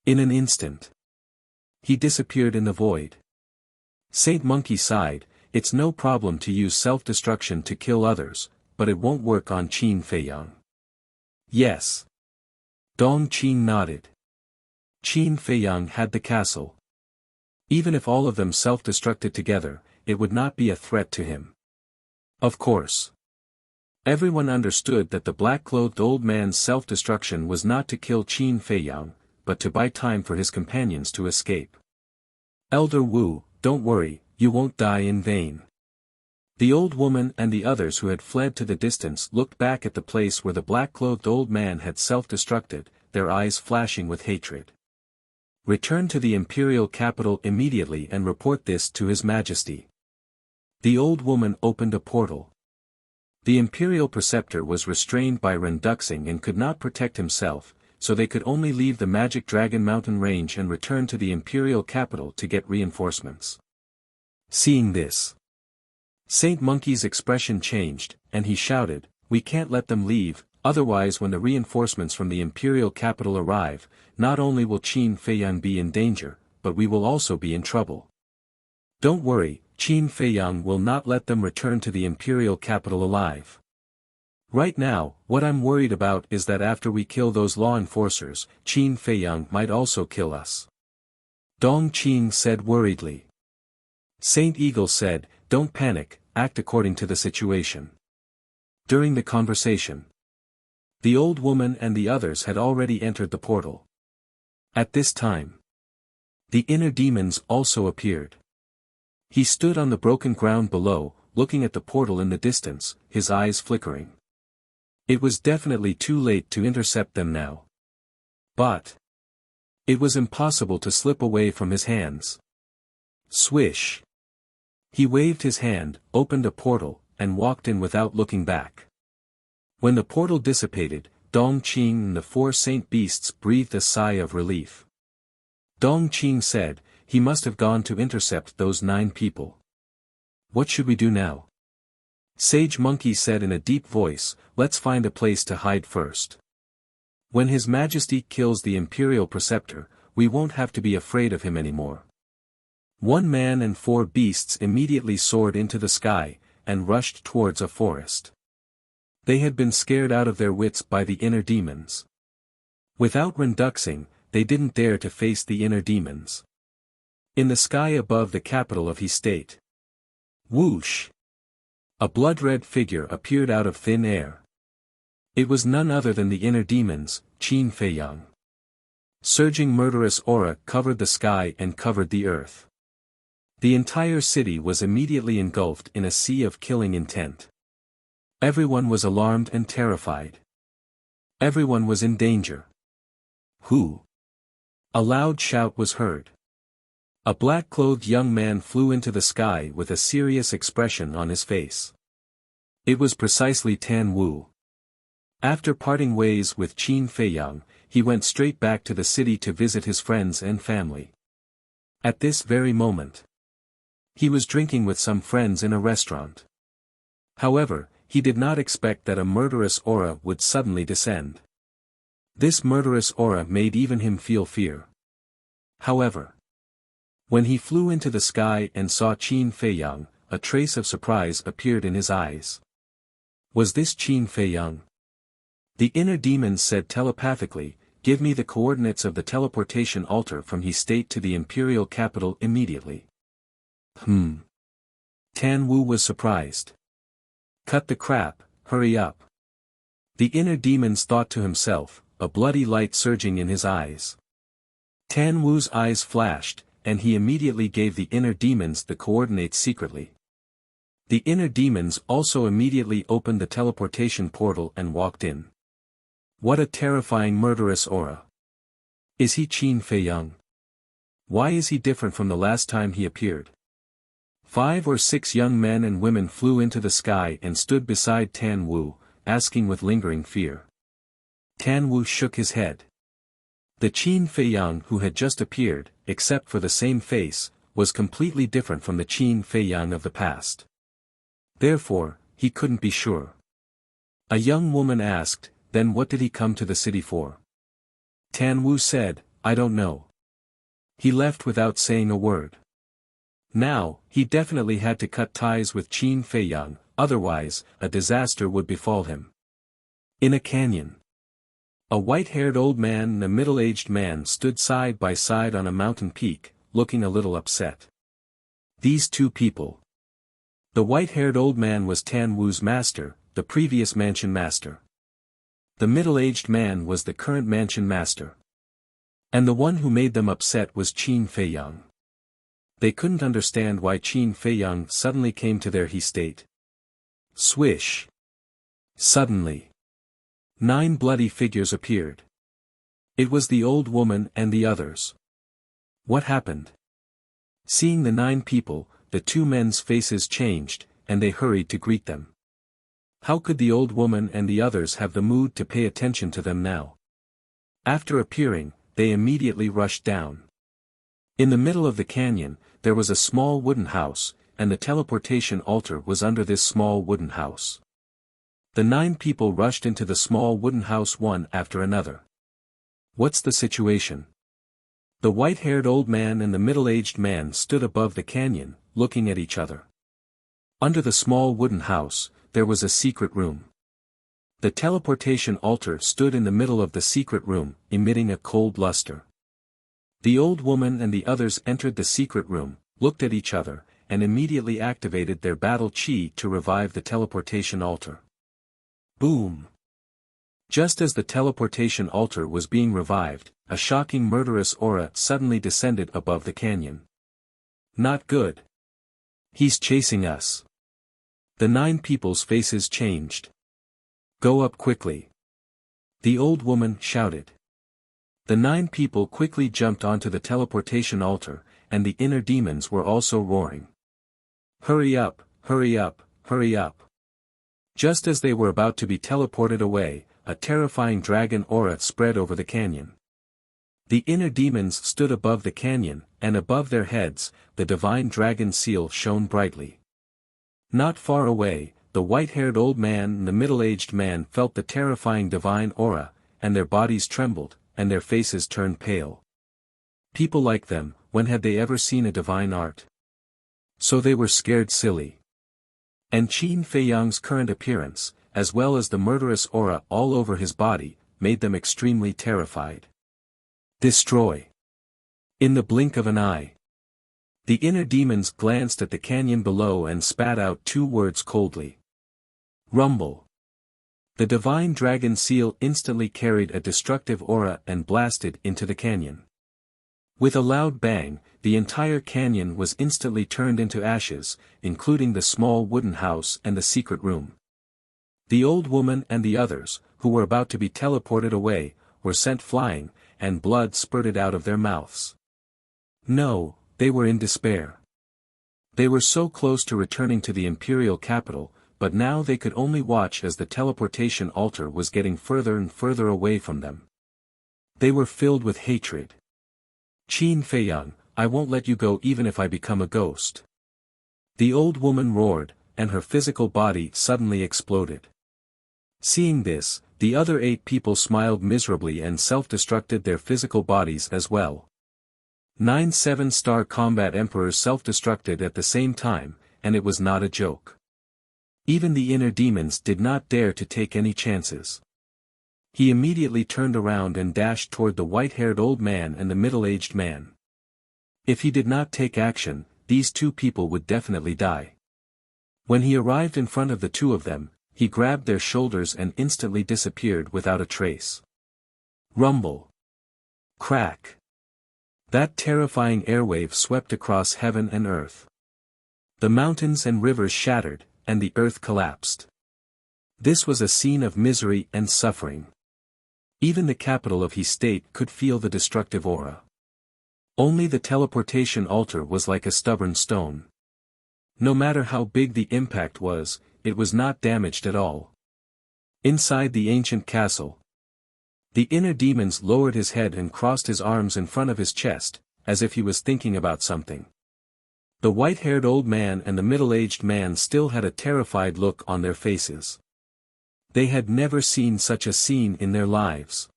In an instant, he disappeared in the void. Saint Monkey sighed, "It's no problem to use self-destruction to kill others, but it won't work on Qin Feiyang." Yes. Dong Qin nodded. Qin Feiyang had the castle. Even if all of them self-destructed together, it would not be a threat to him. Of course. Everyone understood that the black-clothed old man's self-destruction was not to kill Qin Feiyang, but to buy time for his companions to escape. Elder Wu, don't worry, you won't die in vain. The old woman and the others who had fled to the distance looked back at the place where the black-clothed old man had self-destructed, their eyes flashing with hatred. "Return to the imperial capital immediately and report this to His Majesty." The old woman opened a portal. The imperial preceptor was restrained by Renduxing and could not protect himself, so they could only leave the magic Dragon Mountain range and return to the imperial capital to get reinforcements. Seeing this, Saint Monkey's expression changed, and he shouted, "We can't let them leave, otherwise when the reinforcements from the imperial capital arrive, not only will Qin Feiyang be in danger, but we will also be in trouble. Don't worry, Qin Feiyang will not let them return to the imperial capital alive. Right now, what I'm worried about is that after we kill those law enforcers, Qin Feiyang might also kill us." Dong Qing said worriedly. Saint Eagle said, "Don't panic, act according to the situation." During the conversation, the old woman and the others had already entered the portal. At this time, the inner demons also appeared. He stood on the broken ground below, looking at the portal in the distance, his eyes flickering. It was definitely too late to intercept them now. But it was impossible to slip away from his hands. Swish! He waved his hand, opened a portal, and walked in without looking back. When the portal dissipated, Dong Qing and the 4 saint beasts breathed a sigh of relief. Dong Qing said, "He must have gone to intercept those 9 people. What should we do now?" Sage Monkey said in a deep voice, "Let's find a place to hide first. When His Majesty kills the Imperial Preceptor, we won't have to be afraid of him anymore." 1 man and 4 beasts immediately soared into the sky, and rushed towards a forest. They had been scared out of their wits by the inner demons. Without Renduxing, they didn't dare to face the inner demons. In the sky above the capital of He State, whoosh! A blood-red figure appeared out of thin air. It was none other than the inner demons, Qin Feiyang. Surging murderous aura covered the sky and covered the earth. The entire city was immediately engulfed in a sea of killing intent. Everyone was alarmed and terrified. Everyone was in danger. Who? A loud shout was heard. A black-clothed young man flew into the sky with a serious expression on his face. It was precisely Tan Wu. After parting ways with Qin Feiyang, he went straight back to the city to visit his friends and family. At this very moment, he was drinking with some friends in a restaurant. However, he did not expect that a murderous aura would suddenly descend. This murderous aura made even him feel fear. However, when he flew into the sky and saw Qin Feiyang, a trace of surprise appeared in his eyes. Was this Qin Feiyang? The inner demons said telepathically, "Give me the coordinates of the teleportation altar from He State to the imperial capital immediately." Tan Wu was surprised. "Cut the crap, hurry up." The inner demons thought to himself, a bloody light surging in his eyes. Tan Wu's eyes flashed, and he immediately gave the inner demons the coordinates secretly. The inner demons also immediately opened the teleportation portal and walked in. What a terrifying murderous aura. Is he Qin Feiyang? Why is he different from the last time he appeared? 5 or 6 young men and women flew into the sky and stood beside Tan Wu, asking with lingering fear. Tan Wu shook his head. The Qin Feiyang who had just appeared, except for the same face, was completely different from the Qin Feiyang of the past. Therefore, he couldn't be sure. A young woman asked, "Then what did he come to the city for?" Tan Wu said, "I don't know." He left without saying a word. Now, he definitely had to cut ties with Qin Feiyang, otherwise, a disaster would befall him. In a canyon, a white-haired old man and a middle-aged man stood side by side on a mountain peak, looking a little upset. These 2 people. The white-haired old man was Tan Wu's master, the previous mansion master. The middle-aged man was the current mansion master. And the one who made them upset was Qin Feiyang. They couldn't understand why Qin Feiyang suddenly came to their estate. Swish! Suddenly, 9 bloody figures appeared. It was the old woman and the others. What happened? Seeing the 9 people, the 2 men's faces changed, and they hurried to greet them. How could the old woman and the others have the mood to pay attention to them now? After appearing, they immediately rushed down. In the middle of the canyon, there was a small wooden house, and the teleportation altar was under this small wooden house. The 9 people rushed into the small wooden house one after another. What's the situation? The white-haired old man and the middle-aged man stood above the canyon, looking at each other. Under the small wooden house, there was a secret room. The teleportation altar stood in the middle of the secret room, emitting a cold luster. The old woman and the others entered the secret room, looked at each other, and immediately activated their battle chi to revive the teleportation altar. Boom! Just as the teleportation altar was being revived, a shocking murderous aura suddenly descended above the canyon. Not good. He's chasing us. The 9 people's faces changed. Go up quickly. The old woman shouted. The 9 people quickly jumped onto the teleportation altar, and the inner demons were also roaring. Hurry up, hurry up, hurry up. Just as they were about to be teleported away, a terrifying dragon aura spread over the canyon. The inner demons stood above the canyon, and above their heads, the divine dragon seal shone brightly. Not far away, the white-haired old man and the middle-aged man felt the terrifying divine aura, and their bodies trembled, and their faces turned pale. People like them, when had they ever seen a divine art? So they were scared silly. And Qin Feiyang's current appearance, as well as the murderous aura all over his body, made them extremely terrified. Destroy! In the blink of an eye. The inner demons glanced at the canyon below and spat out 2 words coldly. Rumble! The divine dragon seal instantly carried a destructive aura and blasted into the canyon. With a loud bang, the entire canyon was instantly turned into ashes, including the small wooden house and the secret room. The old woman and the others, who were about to be teleported away, were sent flying, and blood spurted out of their mouths. No, they were in despair. They were so close to returning to the imperial capital, but now they could only watch as the teleportation altar was getting further and further away from them. They were filled with hatred. Qin Feiyang, I won't let you go even if I become a ghost. The old woman roared, and her physical body suddenly exploded. Seeing this, the other 8 people smiled miserably and self-destructed their physical bodies as well. 9 7-star combat emperors self-destructed at the same time, and it was not a joke. Even the inner demons did not dare to take any chances. He immediately turned around and dashed toward the white-haired old man and the middle-aged man. If he did not take action, these 2 people would definitely die. When he arrived in front of the 2 of them, he grabbed their shoulders and instantly disappeared without a trace. Rumble! Crack! That terrifying airwave swept across heaven and earth. The mountains and rivers shattered, and the earth collapsed. This was a scene of misery and suffering. Even the capital of his state could feel the destructive aura. Only the teleportation altar was like a stubborn stone. No matter how big the impact was, it was not damaged at all. Inside the ancient castle, the inner demons lowered his head and crossed his arms in front of his chest, as if he was thinking about something. The white-haired old man and the middle-aged man still had a terrified look on their faces. They had never seen such a scene in their lives.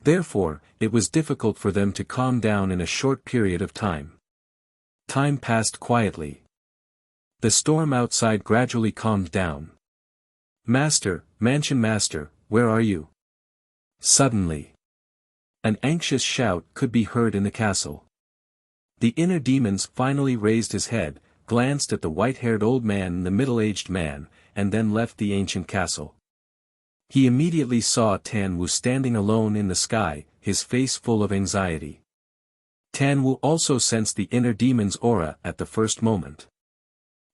Therefore, it was difficult for them to calm down in a short period of time. Time passed quietly. The storm outside gradually calmed down. Master, Mansion Master, where are you? Suddenly, an anxious shout could be heard in the castle. The inner demons finally raised his head, glanced at the white-haired old man and the middle-aged man, and then left the ancient castle. He immediately saw Tan Wu standing alone in the sky, his face full of anxiety. Tan Wu also sensed the inner demon's aura at the first moment.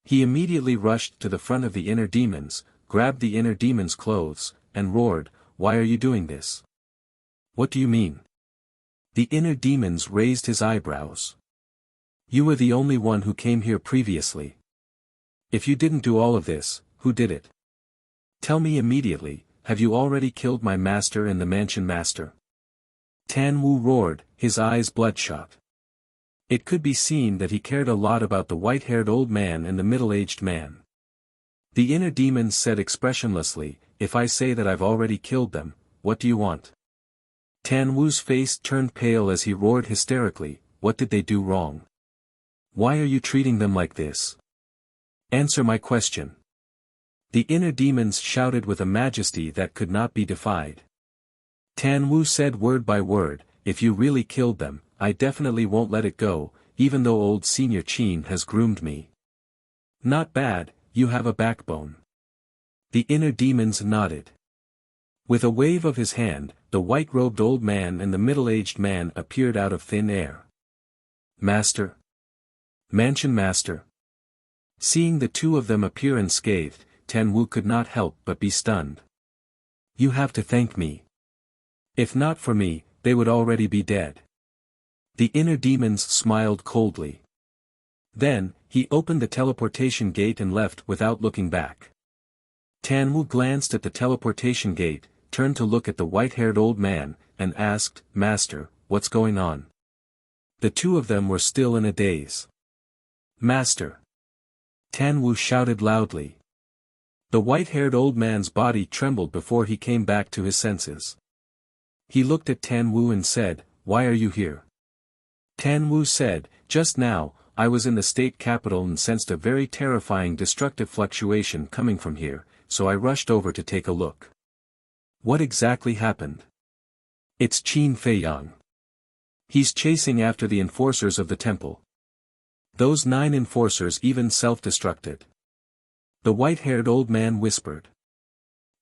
He immediately rushed to the front of the inner demons, grabbed the inner demon's clothes, and roared, "Why are you doing this? What do you mean?" The inner demons raised his eyebrows. "You were the only one who came here previously. If you didn't do all of this, who did it? Tell me immediately, have you already killed my master and the mansion master?" Tan Wu roared, his eyes bloodshot. It could be seen that he cared a lot about the white-haired old man and the middle-aged man. The inner demons said expressionlessly, "If I say that I've already killed them, what do you want?" Tan Wu's face turned pale as he roared hysterically, "What did they do wrong? Why are you treating them like this? Answer my question." The inner demons shouted with a majesty that could not be defied. Tan Wu said word by word, "If you really killed them, I definitely won't let it go, even though old Senior Qin has groomed me." "Not bad, you have a backbone." The inner demons nodded. With a wave of his hand, the white-robed old man and the middle-aged man appeared out of thin air. "Master? Mansion Master?" Seeing the two of them appear unscathed, Tan Wu could not help but be stunned. "You have to thank me. If not for me, they would already be dead." The inner demons smiled coldly. Then, he opened the teleportation gate and left without looking back. Tan Wu glanced at the teleportation gate, turned to look at the white-haired old man, and asked, "Master, what's going on?" The two of them were still in a daze. "Master!" Tan Wu shouted loudly. The white-haired old man's body trembled before he came back to his senses. He looked at Tan Wu and said, "Why are you here?" Tan Wu said, "Just now, I was in the state capital and sensed a very terrifying destructive fluctuation coming from here, so I rushed over to take a look." "What exactly happened?" "It's Qin Feiyang. He's chasing after the enforcers of the temple. Those 9 enforcers even self-destructed." The white-haired old man whispered.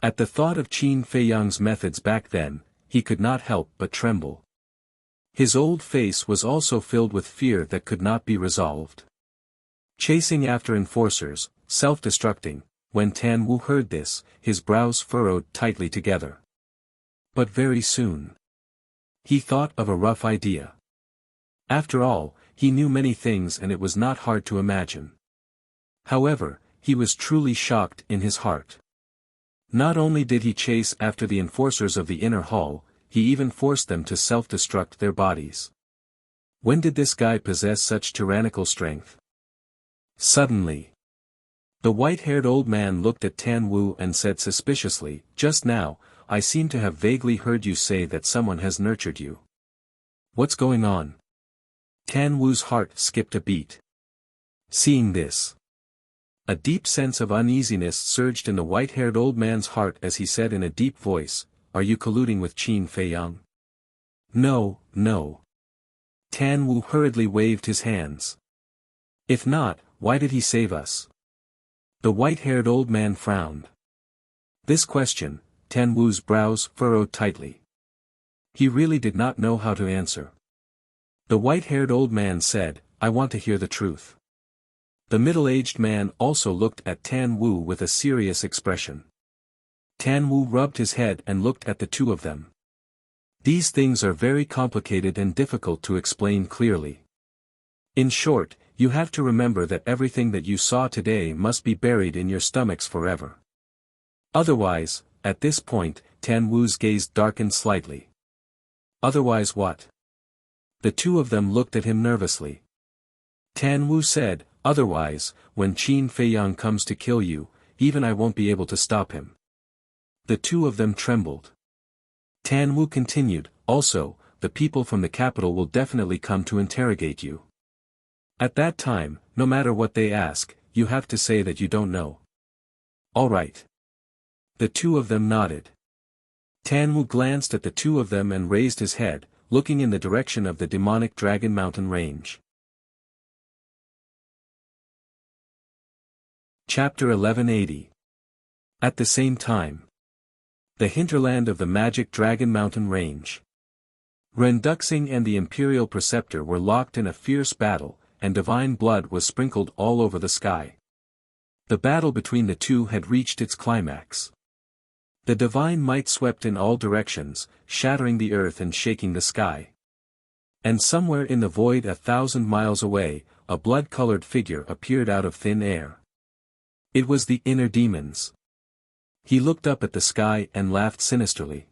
At the thought of Qin Feiyang's methods back then, he could not help but tremble. His old face was also filled with fear that could not be resolved. Chasing after enforcers, self-destructing, when Tan Wu heard this, his brows furrowed tightly together. But very soon, he thought of a rough idea. After all, he knew many things and it was not hard to imagine. However, he was truly shocked in his heart. Not only did he chase after the enforcers of the inner hall, he even forced them to self-destruct their bodies. When did this guy possess such tyrannical strength? Suddenly, the white-haired old man looked at Tan Wu and said suspiciously, "Just now, I seem to have vaguely heard you say that someone has nurtured you. What's going on?" Tan Wu's heart skipped a beat. Seeing this, a deep sense of uneasiness surged in the white-haired old man's heart as he said in a deep voice, "Are you colluding with Qin Feiyang?" "No, no." Tan Wu hurriedly waved his hands. "If not, why did he save us?" The white-haired old man frowned. This question, Tan Wu's brows furrowed tightly. He really did not know how to answer. The white-haired old man said, "I want to hear the truth." The middle-aged man also looked at Tan Wu with a serious expression. Tan Wu rubbed his head and looked at the two of them. These things are very complicated and difficult to explain clearly. In short, you have to remember that everything that you saw today must be buried in your stomachs forever. Otherwise, at this point, Tan Wu's gaze darkened slightly. Otherwise what? The two of them looked at him nervously. Tan Wu said, "Otherwise, when Qin Feiyang comes to kill you, even I won't be able to stop him." The two of them trembled. Tan Wu continued, "Also, the people from the capital will definitely come to interrogate you. At that time, no matter what they ask, you have to say that you don't know." "All right." The two of them nodded. Tan Wu glanced at the two of them and raised his head, looking in the direction of the demonic Dragon Mountain range. Chapter 1180. At the same time, the hinterland of the magic Dragon Mountain range. Renduxing and the Imperial Preceptor were locked in a fierce battle, and divine blood was sprinkled all over the sky. The battle between the two had reached its climax. The divine might swept in all directions, shattering the earth and shaking the sky. And somewhere in the void 1,000 miles away, a blood-colored figure appeared out of thin air. It was the inner demons. He looked up at the sky and laughed sinisterly.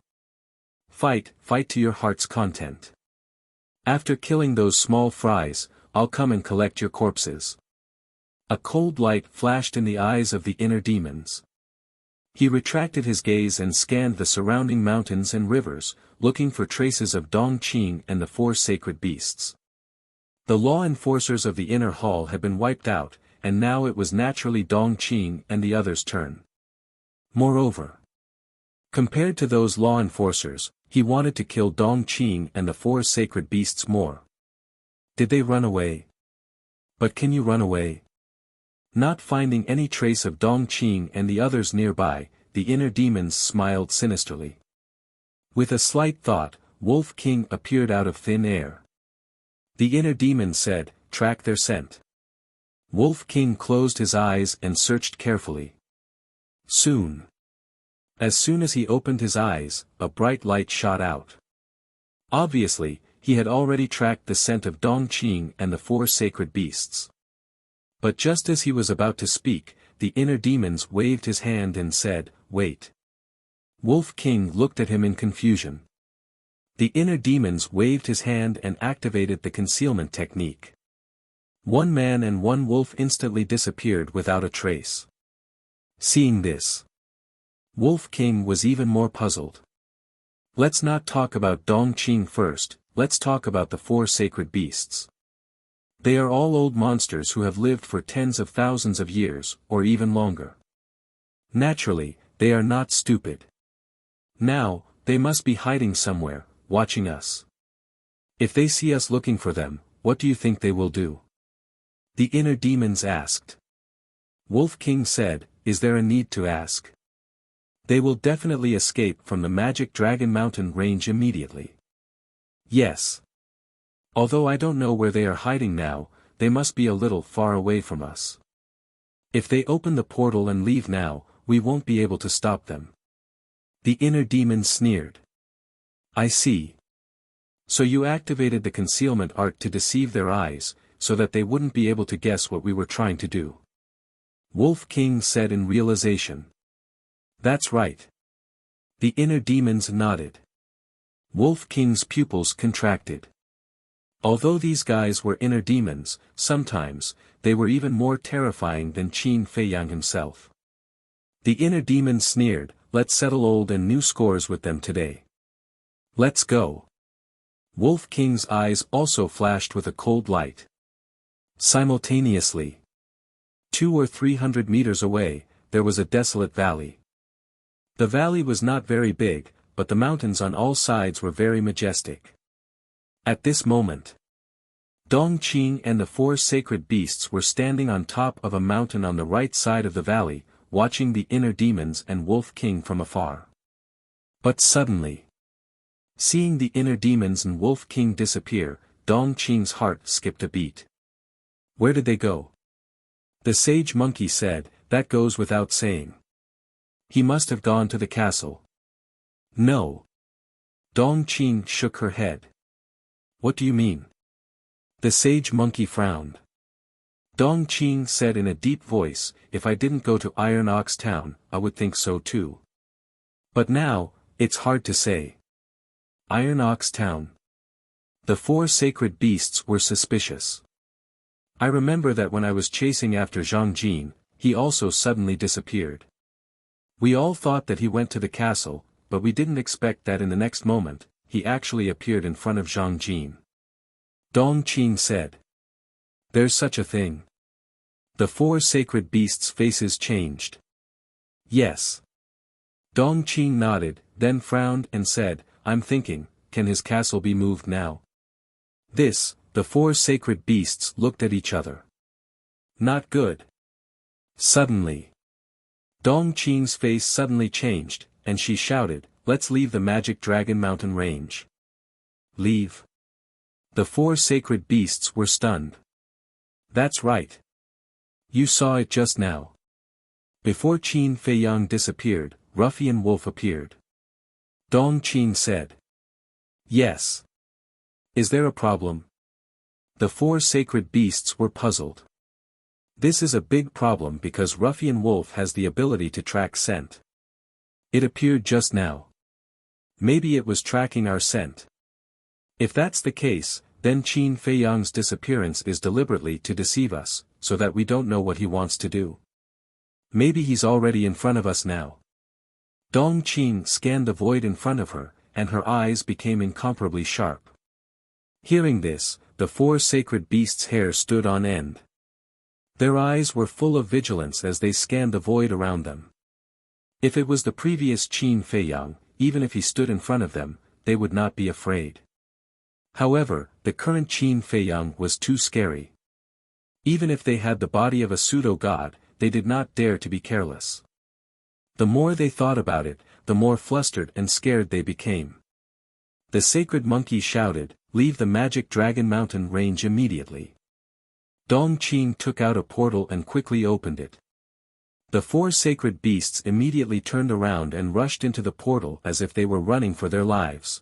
Fight, fight to your heart's content. After killing those small fries, I'll come and collect your corpses. A cold light flashed in the eyes of the inner demons. He retracted his gaze and scanned the surrounding mountains and rivers, looking for traces of Dongqing and the four sacred beasts. The law enforcers of the inner hall had been wiped out, and now it was naturally Dongqing and the others' turn. Moreover, compared to those law enforcers, he wanted to kill Dongqing and the four sacred beasts more. Did they run away? But can you run away? Not finding any trace of Dongqing and the others nearby, the inner demons smiled sinisterly. With a slight thought, Wolf King appeared out of thin air. The inner demon said, "Track their scent." Wolf King closed his eyes and searched carefully. As soon as he opened his eyes, a bright light shot out. Obviously, he had already tracked the scent of Dongqing and the four sacred beasts. But just as he was about to speak, the inner demons waved his hand and said, "Wait." Wolf King looked at him in confusion. The inner demons waved his hand and activated the concealment technique. One man and one wolf instantly disappeared without a trace. Seeing this, Wolf King was even more puzzled. Let's not talk about Dongqing first, let's talk about the four sacred beasts. They are all old monsters who have lived for tens of thousands of years, or even longer. Naturally, they are not stupid. Now, they must be hiding somewhere, watching us. If they see us looking for them, what do you think they will do? The inner demons asked. Wolf King said, "Is there a need to ask?" They will definitely escape from the Magic Dragon Mountain range immediately. Yes. Although I don't know where they are hiding now, they must be a little far away from us. If they open the portal and leave now, we won't be able to stop them. The inner demon sneered. I see. So you activated the concealment art to deceive their eyes, so that they wouldn't be able to guess what we were trying to do. Wolf King said in realization. That's right. The inner demons nodded. Wolf King's pupils contracted. Although these guys were inner demons, sometimes, they were even more terrifying than Qin Feiyang himself. The inner demon sneered, "Let's settle old and new scores with them today. Let's go." Wolf King's eyes also flashed with a cold light. Simultaneously, 200 or 300 meters away, there was a desolate valley. The valley was not very big, but the mountains on all sides were very majestic. At this moment, Dongqing and the four sacred beasts were standing on top of a mountain on the right side of the valley, watching the inner demons and Wolf King from afar. But suddenly, seeing the inner demons and Wolf King disappear, Dongqing's heart skipped a beat. Where did they go? The sage monkey said, "That goes without saying. He must have gone to the castle." No. Dongqing shook her head. What do you mean? The sage monkey frowned. Dongqing said in a deep voice, "If I didn't go to Iron Ox Town, I would think so too. But now, it's hard to say." Iron Ox Town. The four sacred beasts were suspicious. I remember that when I was chasing after Zhang Jin, he also suddenly disappeared. We all thought that he went to the castle, but we didn't expect that in the next moment, he actually appeared in front of Zhang Jin. Dongqing said. There's such a thing. The four sacred beasts' faces changed. Yes. Dongqing nodded, then frowned and said, I'm thinking, can his castle be moved now? The four sacred beasts looked at each other. Not good. Suddenly, Dongqing's face suddenly changed, and she shouted, let's leave the Magic Dragon Mountain range. leave. The four sacred beasts were stunned. That's right. You saw it just now. Before Qin Feiyang disappeared, Ruffian Wolf appeared. Dong Qin said. Yes. Is there a problem? The four sacred beasts were puzzled. This is a big problem because Ruffian Wolf has the ability to track scent. It appeared just now. Maybe it was tracking our scent. If that's the case, then Qin Feiyang's disappearance is deliberately to deceive us, so that we don't know what he wants to do. Maybe he's already in front of us now. Dong Qin scanned the void in front of her, and her eyes became incomparably sharp. Hearing this, the four sacred beasts' hair stood on end. Their eyes were full of vigilance as they scanned the void around them. If it was the previous Qin Feiyang, even if he stood in front of them, they would not be afraid. However, the current Qin Feiyang was too scary. Even if they had the body of a pseudo-god, they did not dare to be careless. The more they thought about it, the more flustered and scared they became. The sacred monkey shouted, "Leave the magic dragon mountain range immediately." Dong Qin took out a portal and quickly opened it. The four sacred beasts immediately turned around and rushed into the portal as if they were running for their lives.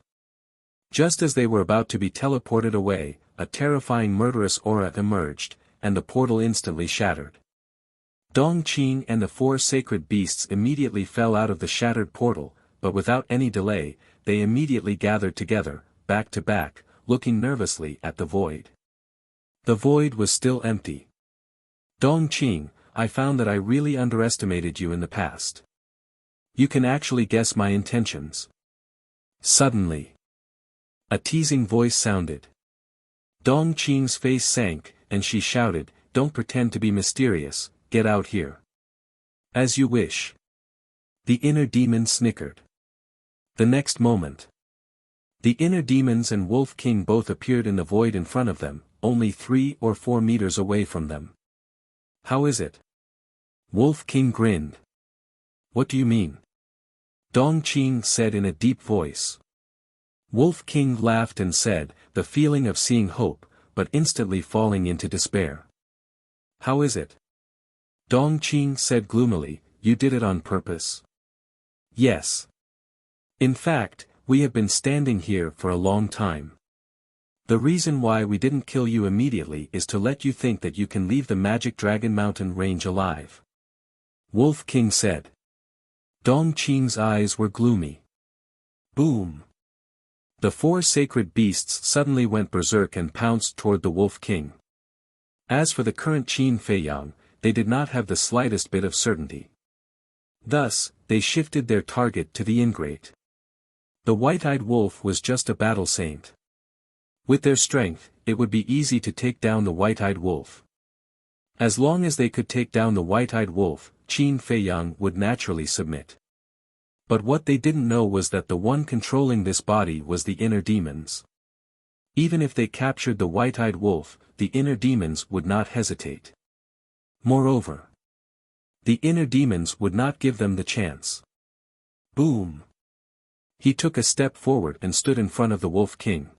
Just as they were about to be teleported away, a terrifying murderous aura emerged, and the portal instantly shattered. Dong Qin and the four sacred beasts immediately fell out of the shattered portal, but without any delay, they immediately gathered together, back to back, looking nervously at the void. The void was still empty. Dong Qin, I found that I really underestimated you in the past. You can actually guess my intentions. Suddenly, a teasing voice sounded. Dong Qin's face sank, and she shouted, "Don't pretend to be mysterious, get out here." "As you wish." The inner demon snickered. The next moment, the inner demons and Wolf King both appeared in the void in front of them, only 3 or 4 meters away from them. "How is it?" Wolf King grinned. "What do you mean?" Dong Qin said in a deep voice. Wolf King laughed and said, "The feeling of seeing hope, but instantly falling into despair." "How is it?" Dong Qin said gloomily, "You did it on purpose." "Yes. In fact, we have been standing here for a long time. The reason why we didn't kill you immediately is to let you think that you can leave the Magic Dragon Mountain range alive." Wolf King said. Dong Qin's eyes were gloomy. Boom! The four sacred beasts suddenly went berserk and pounced toward the Wolf King. As for the current Qin Feiyang, they did not have the slightest bit of certainty. Thus, they shifted their target to the ingrate. The white-eyed wolf was just a battle saint. With their strength, it would be easy to take down the white-eyed wolf. As long as they could take down the white-eyed wolf, Qin Feiyang would naturally submit. But what they didn't know was that the one controlling this body was the inner demons. Even if they captured the white-eyed wolf, the inner demons would not hesitate. Moreover, the inner demons would not give them the chance. Boom! He took a step forward and stood in front of the Wolf King.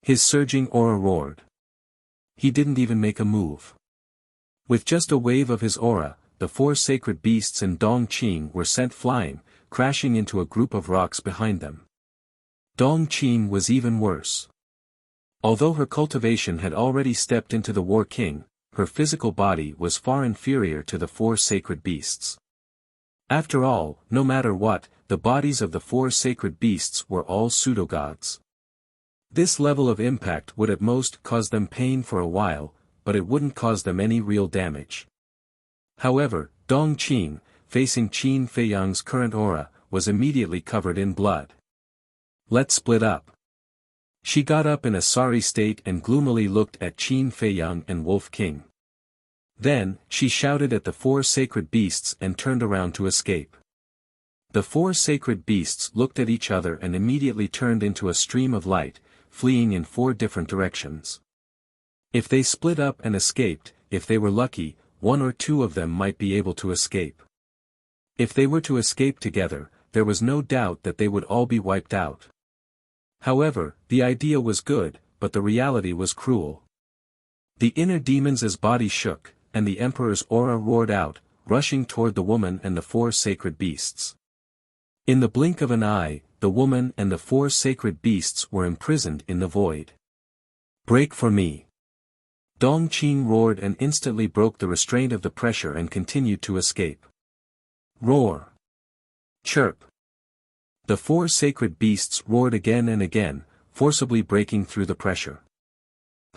His surging aura roared. He didn't even make a move. With just a wave of his aura, the four sacred beasts and Dong Qin were sent flying, crashing into a group of rocks behind them. Dong Qin was even worse. Although her cultivation had already stepped into the War King, her physical body was far inferior to the four sacred beasts. After all, no matter what, the bodies of the four sacred beasts were all pseudo-gods. This level of impact would at most cause them pain for a while, but it wouldn't cause them any real damage. However, Dong Qin, facing Qin Feiyang's current aura, was immediately covered in blood. "Let's split up." She got up in a sorry state and gloomily looked at Qin Feiyang and Wolf King. Then, she shouted at the four sacred beasts and turned around to escape. The four sacred beasts looked at each other and immediately turned into a stream of light, fleeing in 4 different directions. If they split up and escaped, if they were lucky, 1 or 2 of them might be able to escape. If they were to escape together, there was no doubt that they would all be wiped out. However, the idea was good, but the reality was cruel. The inner demon's body shook, and the emperor's aura roared out, rushing toward the woman and the 4 sacred beasts. In the blink of an eye, the woman and the 4 sacred beasts were imprisoned in the void. "Break for me!" Dongqing roared and instantly broke the restraint of the pressure and continued to escape. Roar! Chirp! The 4 sacred beasts roared again and again, forcibly breaking through the pressure.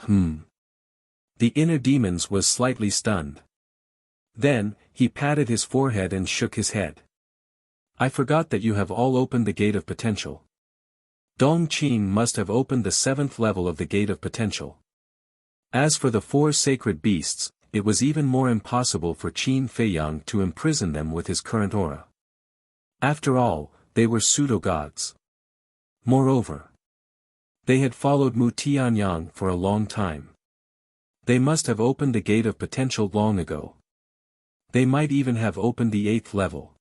The inner demons was slightly stunned. Then, he patted his forehead and shook his head. "I forgot that you have all opened the gate of potential." Dongqing must have opened the 7th level of the gate of potential. As for the 4 sacred beasts, it was even more impossible for Qin Feiyang to imprison them with his current aura. After all, they were pseudo-gods. Moreover, they had followed Mu Tianyang for a long time. They must have opened the gate of potential long ago. They might even have opened the 8th level.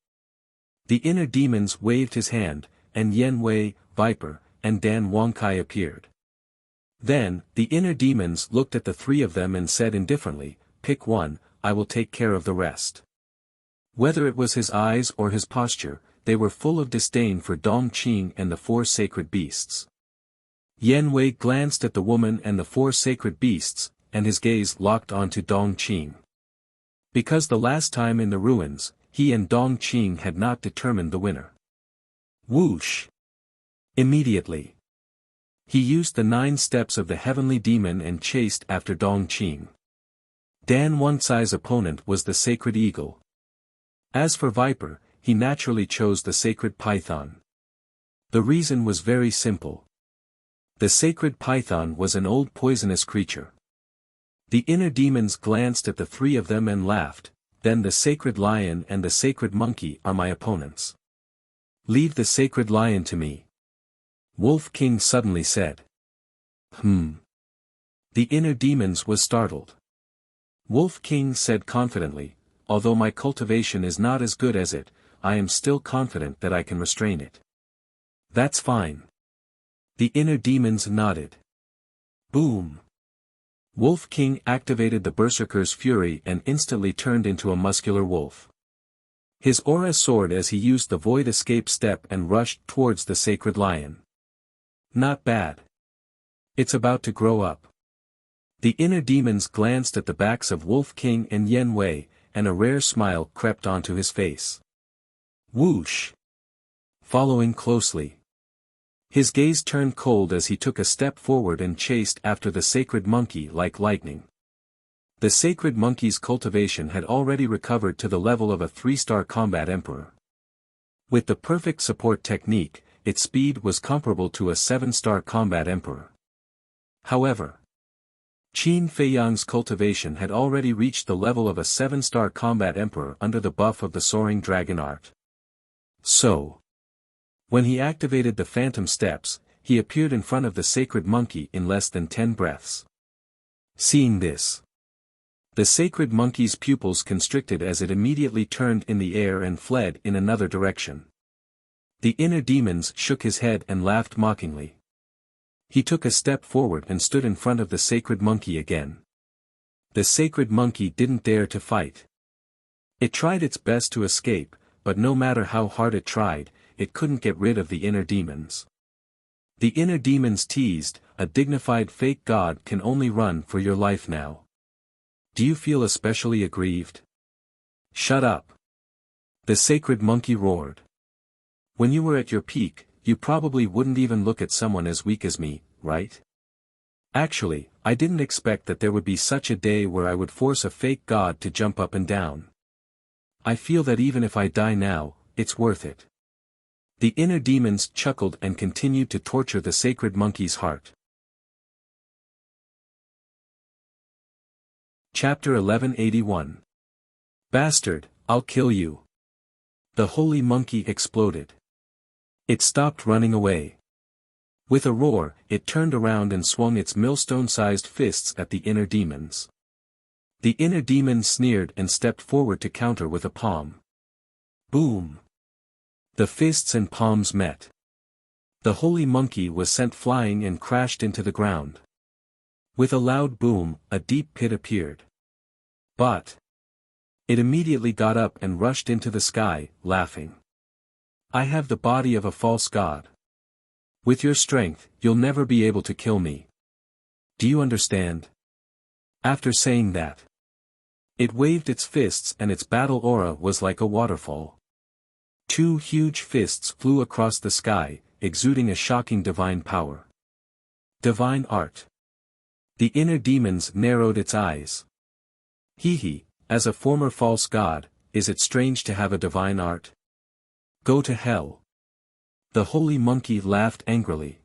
The inner demons waved his hand, and Yen Wei, Viper, and Dan Wangkai appeared. Then, the inner demons looked at the 3 of them and said indifferently, "Pick one, I will take care of the rest." Whether it was his eyes or his posture, they were full of disdain for Dongqing and the 4 sacred beasts. Yen Wei glanced at the woman and the 4 sacred beasts, and his gaze locked onto Dongqing. Because the last time in the ruins, he and Dongqing had not determined the winner. Whoosh! Immediately, he used the 9 steps of the heavenly demon and chased after Dongqing. Dan Wangcai's opponent was the sacred eagle. As for Viper, he naturally chose the sacred python. The reason was very simple. The sacred python was an old poisonous creature. The inner demons glanced at the 3 of them and laughed. "Then the sacred lion and the sacred monkey are my opponents. Leave the sacred lion to me," Wolf King suddenly said. The inner demons was startled. Wolf King said confidently, "Although my cultivation is not as good as it, I am still confident that I can restrain it." "That's fine." The inner demons nodded. Boom! Wolf King activated the Berserker's fury and instantly turned into a muscular wolf. His aura soared as he used the void escape step and rushed towards the sacred lion. Not bad. It's about to grow up. The inner demons glanced at the backs of Wolf King and Yen Wei, and a rare smile crept onto his face. Whoosh! Following closely. His gaze turned cold as he took a step forward and chased after the sacred monkey like lightning. The sacred monkey's cultivation had already recovered to the level of a 3-star combat emperor. With the perfect support technique, its speed was comparable to a 7-star combat emperor. However, Qin Feiyang's cultivation had already reached the level of a 7-star combat emperor under the buff of the soaring dragon art. So, when he activated the phantom steps, he appeared in front of the sacred monkey in less than 10 breaths. Seeing this, the sacred monkey's pupils constricted as it immediately turned in the air and fled in another direction. The inner demons shook his head and laughed mockingly. He took a step forward and stood in front of the sacred monkey again. The sacred monkey didn't dare to fight. It tried its best to escape, but no matter how hard it tried, it couldn't get rid of the inner demons. The inner demons teased, "A dignified fake god can only run for your life now. Do you feel especially aggrieved?" "Shut up!" the sacred monkey roared. "When you were at your peak, you probably wouldn't even look at someone as weak as me, right? Actually, I didn't expect that there would be such a day where I would force a fake god to jump up and down. I feel that even if I die now, it's worth it." The inner demons chuckled and continued to torture the sacred monkey's heart. Chapter 1181. Bastard, I'll kill you. The holy monkey exploded. It stopped running away. With a roar, it turned around and swung its millstone-sized fists at the inner demons. The inner demons sneered and stepped forward to counter with a palm. Boom! The fists and palms met. The holy monkey was sent flying and crashed into the ground. With a loud boom, a deep pit appeared. But it immediately got up and rushed into the sky, laughing. I have the body of a false god. With your strength, you'll never be able to kill me. Do you understand? After saying that, it waved its fists and its battle aura was like a waterfall. 2 huge fists flew across the sky, exuding a shocking divine power. Divine art. The inner demons narrowed its eyes. Hee, as a former false god, is it strange to have a divine art? Go to hell. The holy monkey laughed angrily.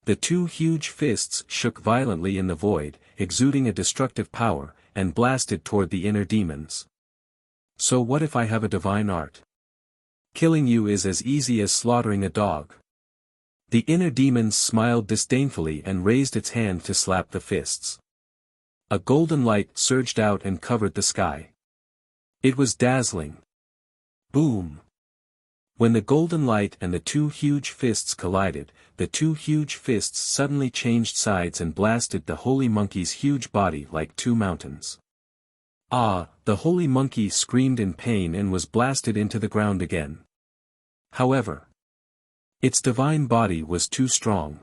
The 2 huge fists shook violently in the void, exuding a destructive power, and blasted toward the inner demons. So what if I have a divine art? Killing you is as easy as slaughtering a dog. The inner demons smiled disdainfully and raised its hand to slap the fists. A golden light surged out and covered the sky. It was dazzling. Boom! When the golden light and the 2 huge fists collided, the 2 huge fists suddenly changed sides and blasted the holy monkey's huge body like 2 mountains. Ah! The holy monkey screamed in pain and was blasted into the ground again. However, its divine body was too strong.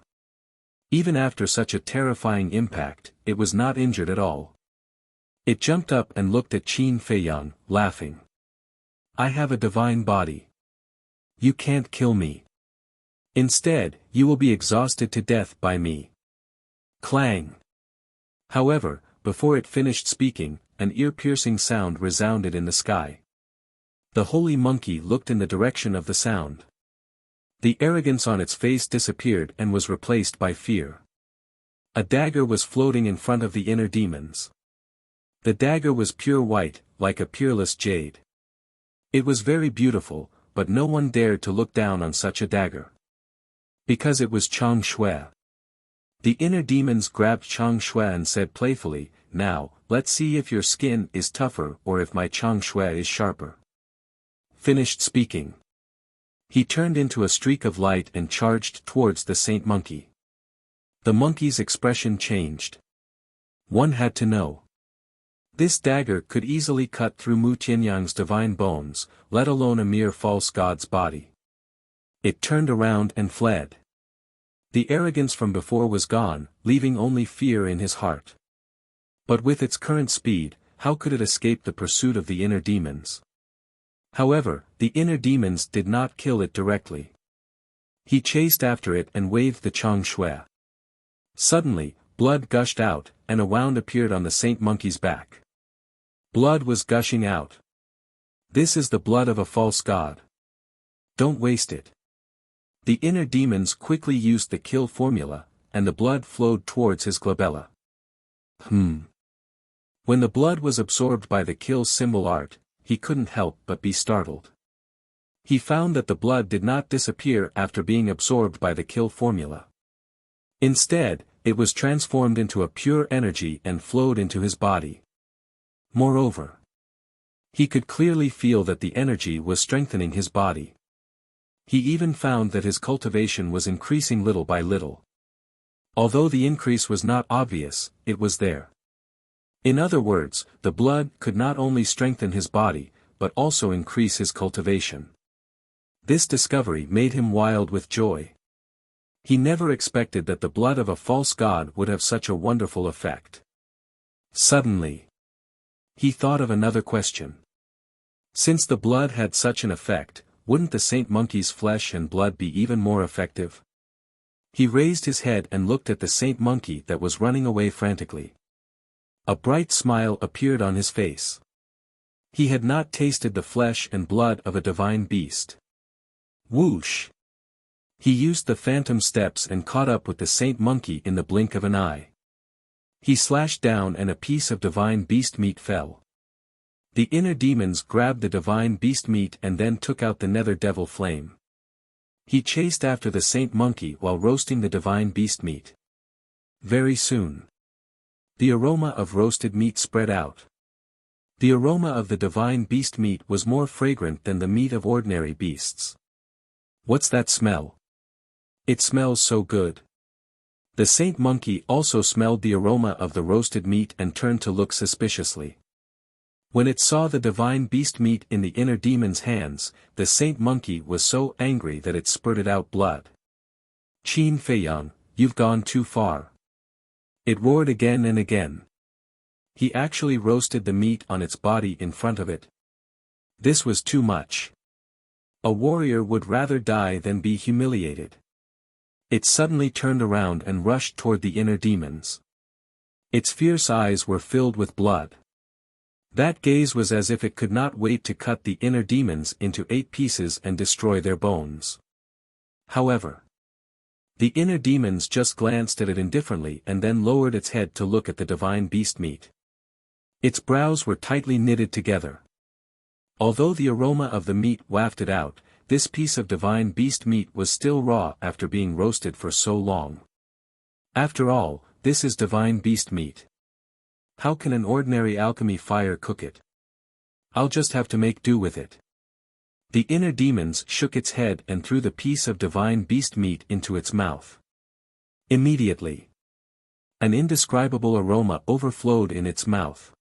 Even after such a terrifying impact, it was not injured at all. It jumped up and looked at Qin Feiyang, laughing. I have a divine body. You can't kill me. Instead, you will be exhausted to death by me. Clang! However, before it finished speaking, an ear-piercing sound resounded in the sky. The holy monkey looked in the direction of the sound. The arrogance on its face disappeared and was replaced by fear. A dagger was floating in front of the inner demons. The dagger was pure white, like a peerless jade. It was very beautiful, but no one dared to look down on such a dagger. Because it was Chang Shui. The inner demons grabbed Chang Shui and said playfully, now, let's see if your skin is tougher or if my Chang Shui is sharper. Finished speaking. He turned into a streak of light and charged towards the saint monkey. The monkey's expression changed. One had to know. This dagger could easily cut through Mu Tianyang's divine bones, let alone a mere false god's body. It turned around and fled. The arrogance from before was gone, leaving only fear in his heart. But with its current speed, how could it escape the pursuit of the inner demons? However, the inner demons did not kill it directly. He chased after it and waved the Chang Shui. Suddenly, blood gushed out, and a wound appeared on the saint monkey's back. Blood was gushing out. This is the blood of a false god. Don't waste it. The inner demons quickly used the kill formula, and the blood flowed towards his glabella. When the blood was absorbed by the kill symbol art, he couldn't help but be startled. He found that the blood did not disappear after being absorbed by the kill formula. Instead, it was transformed into a pure energy and flowed into his body. Moreover, he could clearly feel that the energy was strengthening his body. He even found that his cultivation was increasing little by little. Although the increase was not obvious, it was there. In other words, the blood could not only strengthen his body, but also increase his cultivation. This discovery made him wild with joy. He never expected that the blood of a false god would have such a wonderful effect. Suddenly, he thought of another question. Since the blood had such an effect, wouldn't the saint monkey's flesh and blood be even more effective? He raised his head and looked at the saint monkey that was running away frantically. A bright smile appeared on his face. He had not tasted the flesh and blood of a divine beast. Whoosh! He used the phantom steps and caught up with the saint monkey in the blink of an eye. He slashed down and a piece of divine beast meat fell. The inner demons grabbed the divine beast meat and then took out the nether devil flame. He chased after the saint monkey while roasting the divine beast meat. Very soon, the aroma of roasted meat spread out. The aroma of the divine beast meat was more fragrant than the meat of ordinary beasts. What's that smell? It smells so good. The saint monkey also smelled the aroma of the roasted meat and turned to look suspiciously. When it saw the divine beast meat in the inner demon's hands, the saint monkey was so angry that it spurted out blood. "Qin Feiyang, you've gone too far." It roared again and again. He actually roasted the meat on its body in front of it. This was too much. A warrior would rather die than be humiliated. It suddenly turned around and rushed toward the inner demons. Its fierce eyes were filled with blood. That gaze was as if it could not wait to cut the inner demons into 8 pieces and destroy their bones. However, the inner demons just glanced at it indifferently and then lowered its head to look at the divine beast meat. Its brows were tightly knitted together. Although the aroma of the meat wafted out, this piece of divine beast meat was still raw after being roasted for so long. After all, this is divine beast meat. How can an ordinary alchemy fire cook it? I'll just have to make do with it. The inner demons shook its head and threw the piece of divine beast meat into its mouth. Immediately, an indescribable aroma overflowed in its mouth.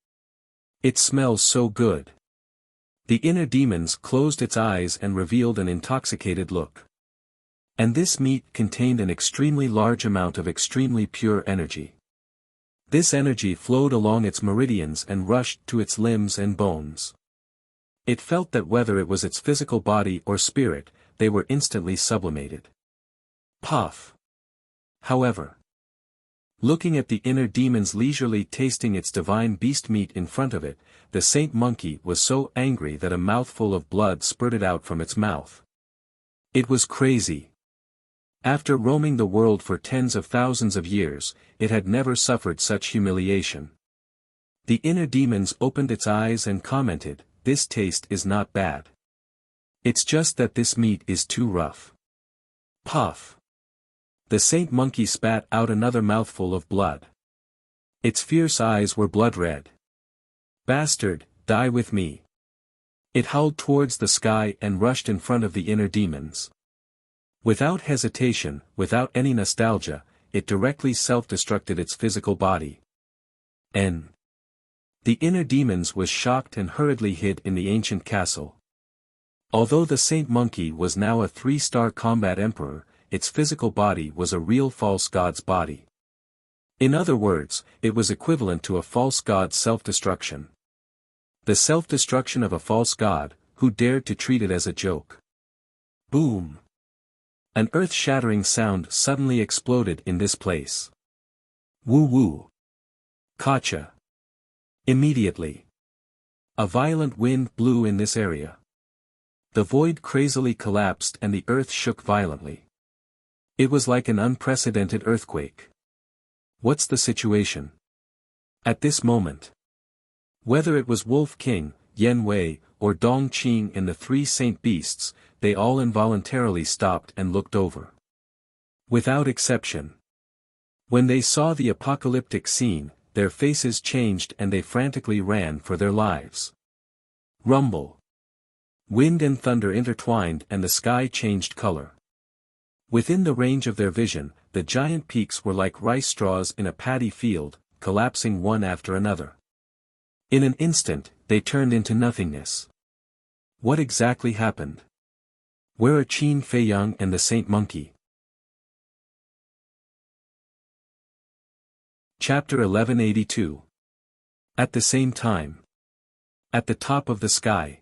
It smells so good. The inner demons closed its eyes and revealed an intoxicated look. And this meat contained an extremely large amount of extremely pure energy. This energy flowed along its meridians and rushed to its limbs and bones. It felt that whether it was its physical body or spirit, they were instantly sublimated. Puff. However, looking at the inner demons leisurely tasting its divine beast meat in front of it, the saint monkey was so angry that a mouthful of blood spurted out from its mouth. It was crazy. After roaming the world for tens of thousands of years, it had never suffered such humiliation. The inner demons opened its eyes and commented, "This taste is not bad. It's just that this meat is too rough." Puff. The saint monkey spat out another mouthful of blood. Its fierce eyes were blood red. "Bastard, die with me." It howled towards the sky and rushed in front of the inner demons. Without hesitation, without any nostalgia, it directly self-destructed its physical body. The inner demons was shocked and hurriedly hid in the ancient castle. Although the saint monkey was now a 3-star combat emperor, its physical body was a real false god's body. In other words, it was equivalent to a false god's self-destruction. The self-destruction of a false god, who dared to treat it as a joke. Boom! An earth-shattering sound suddenly exploded in this place. Woo-woo! Kacha! Immediately, a violent wind blew in this area. The void crazily collapsed and the earth shook violently. It was like an unprecedented earthquake. What's the situation? At this moment, whether it was Wolf King, Yen Wei, or Dong Qing and the 3 saint beasts, they all involuntarily stopped and looked over. Without exception. When they saw the apocalyptic scene, their faces changed and they frantically ran for their lives. Rumble. Wind and thunder intertwined and the sky changed color. Within the range of their vision, the giant peaks were like rice straws in a paddy field, collapsing one after another. In an instant, they turned into nothingness. What exactly happened? Where are Qin Feiyang and the Saint Monkey? Chapter 1182. At the same time. At the top of the sky.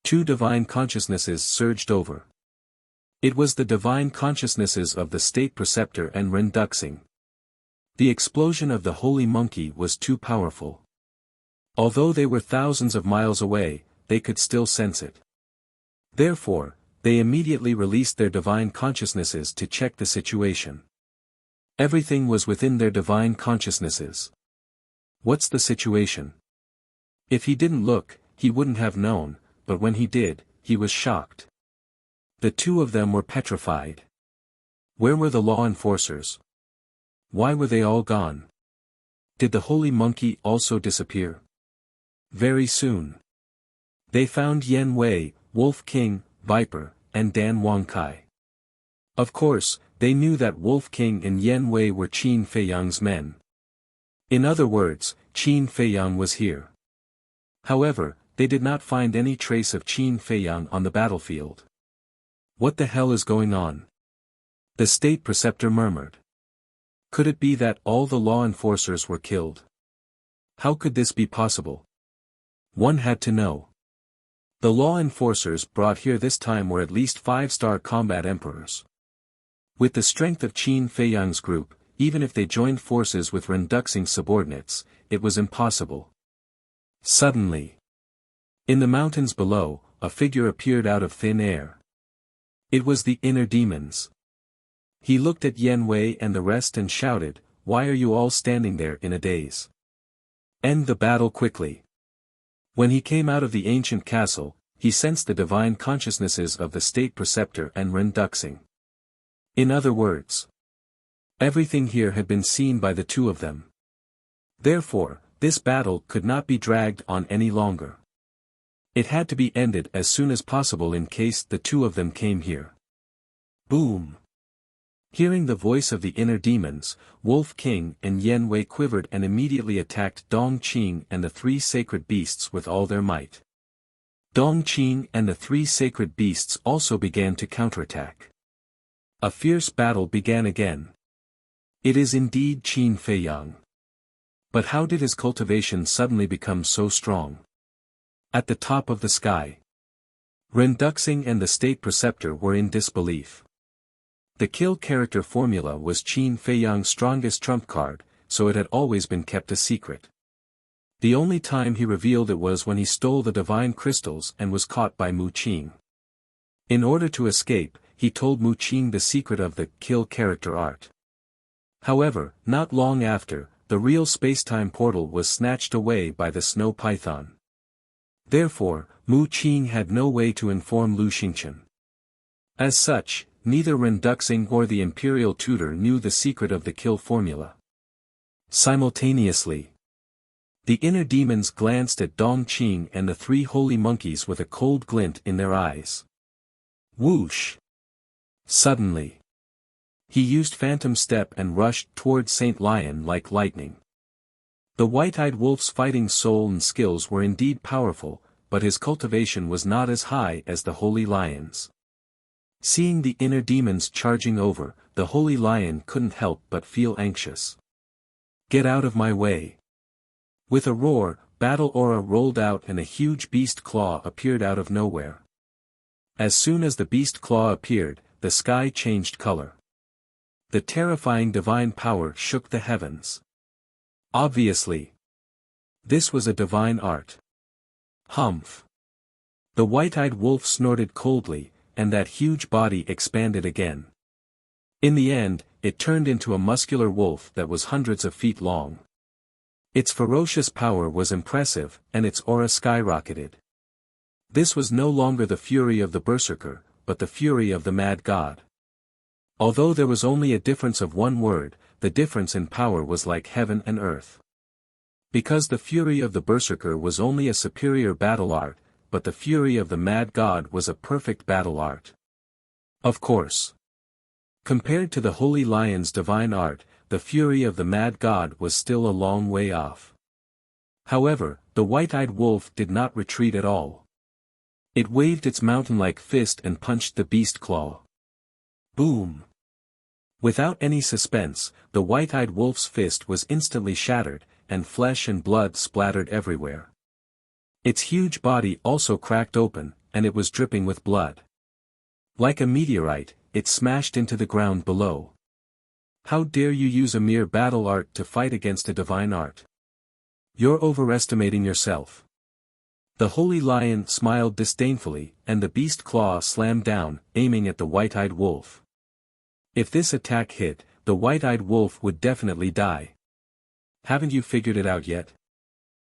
2 divine consciousnesses surged over. It was the divine consciousnesses of the State Preceptor and Ren Duxing. The explosion of the Holy Monkey was too powerful. Although they were thousands of miles away, they could still sense it. Therefore, they immediately released their divine consciousnesses to check the situation. Everything was within their divine consciousnesses. What's the situation? If he didn't look, he wouldn't have known, but when he did, he was shocked. The 2 of them were petrified. Where were the law enforcers? Why were they all gone? Did the Holy Monkey also disappear? Very soon. They found Yen Wei, Wolf King, Viper, and Dan Wangkai. Of course, they knew that Wolf King and Yen Wei were Qin Feiyang's men. In other words, Qin Feiyang was here. However, they did not find any trace of Qin Feiyang on the battlefield. What the hell is going on? The state preceptor murmured. Could it be that all the law enforcers were killed? How could this be possible? One had to know. The law enforcers brought here this time were at least 5-star combat emperors. With the strength of Qin Feiyang's group, even if they joined forces with Renduxing's subordinates, it was impossible. Suddenly, in the mountains below, a figure appeared out of thin air. It was the inner demons. He looked at Yen Wei and the rest and shouted, "Why are you all standing there in a daze? End the battle quickly." When he came out of the ancient castle, he sensed the divine consciousnesses of the state preceptor and Renduxing. In other words, everything here had been seen by the two of them. Therefore, this battle could not be dragged on any longer. It had to be ended as soon as possible in case the two of them came here. Boom! Hearing the voice of the inner demons, Wolf King and Yen Wei quivered and immediately attacked Dong Qing and the 3 sacred beasts with all their might. Dong Qing and the 3 sacred beasts also began to counterattack. A fierce battle began again. It is indeed Qin Feiyang. But how did his cultivation suddenly become so strong? At the top of the sky, Renduxing and the state preceptor were in disbelief. The kill character formula was Qin Feiyang's strongest trump card, so it had always been kept a secret. The only time he revealed it was when he stole the divine crystals and was caught by Mu Qing. In order to escape, he told Mu Qing the secret of the kill character art. However, not long after, the real spacetime portal was snatched away by the snow python. Therefore, Mu Qing had no way to inform Lu Xingchen. As such, neither Renduxing or the imperial tutor knew the secret of the kill formula. Simultaneously, the inner demons glanced at Dong Qing and the 3 holy monkeys with a cold glint in their eyes. Whoosh! Suddenly, he used Phantom Step and rushed toward Saint Lion like lightning. The white-eyed wolf's fighting soul and skills were indeed powerful, but his cultivation was not as high as the holy lion's. Seeing the inner demons charging over, the holy lion couldn't help but feel anxious. Get out of my way! With a roar, battle aura rolled out and a huge beast claw appeared out of nowhere. As soon as the beast claw appeared, the sky changed color. The terrifying divine power shook the heavens. Obviously, this was a divine art. Humph! The white-eyed wolf snorted coldly, and that huge body expanded again. In the end, it turned into a muscular wolf that was hundreds of feet long. Its ferocious power was impressive, and its aura skyrocketed. This was no longer the fury of the berserker, but the fury of the mad god. Although there was only a difference of 1 word, the difference in power was like heaven and earth. Because the fury of the berserker was only a superior battle art, but the fury of the mad god was a perfect battle art. Of course, compared to the holy lion's divine art, the fury of the mad god was still a long way off. However, the white-eyed wolf did not retreat at all. It waved its mountain-like fist and punched the beast claw. Boom! Without any suspense, the white-eyed wolf's fist was instantly shattered, and flesh and blood splattered everywhere. Its huge body also cracked open, and it was dripping with blood. Like a meteorite, it smashed into the ground below. How dare you use a mere battle art to fight against a divine art? You're overestimating yourself. The holy lion smiled disdainfully, and the beast claw slammed down, aiming at the white-eyed wolf. If this attack hit, the white-eyed wolf would definitely die. Haven't you figured it out yet?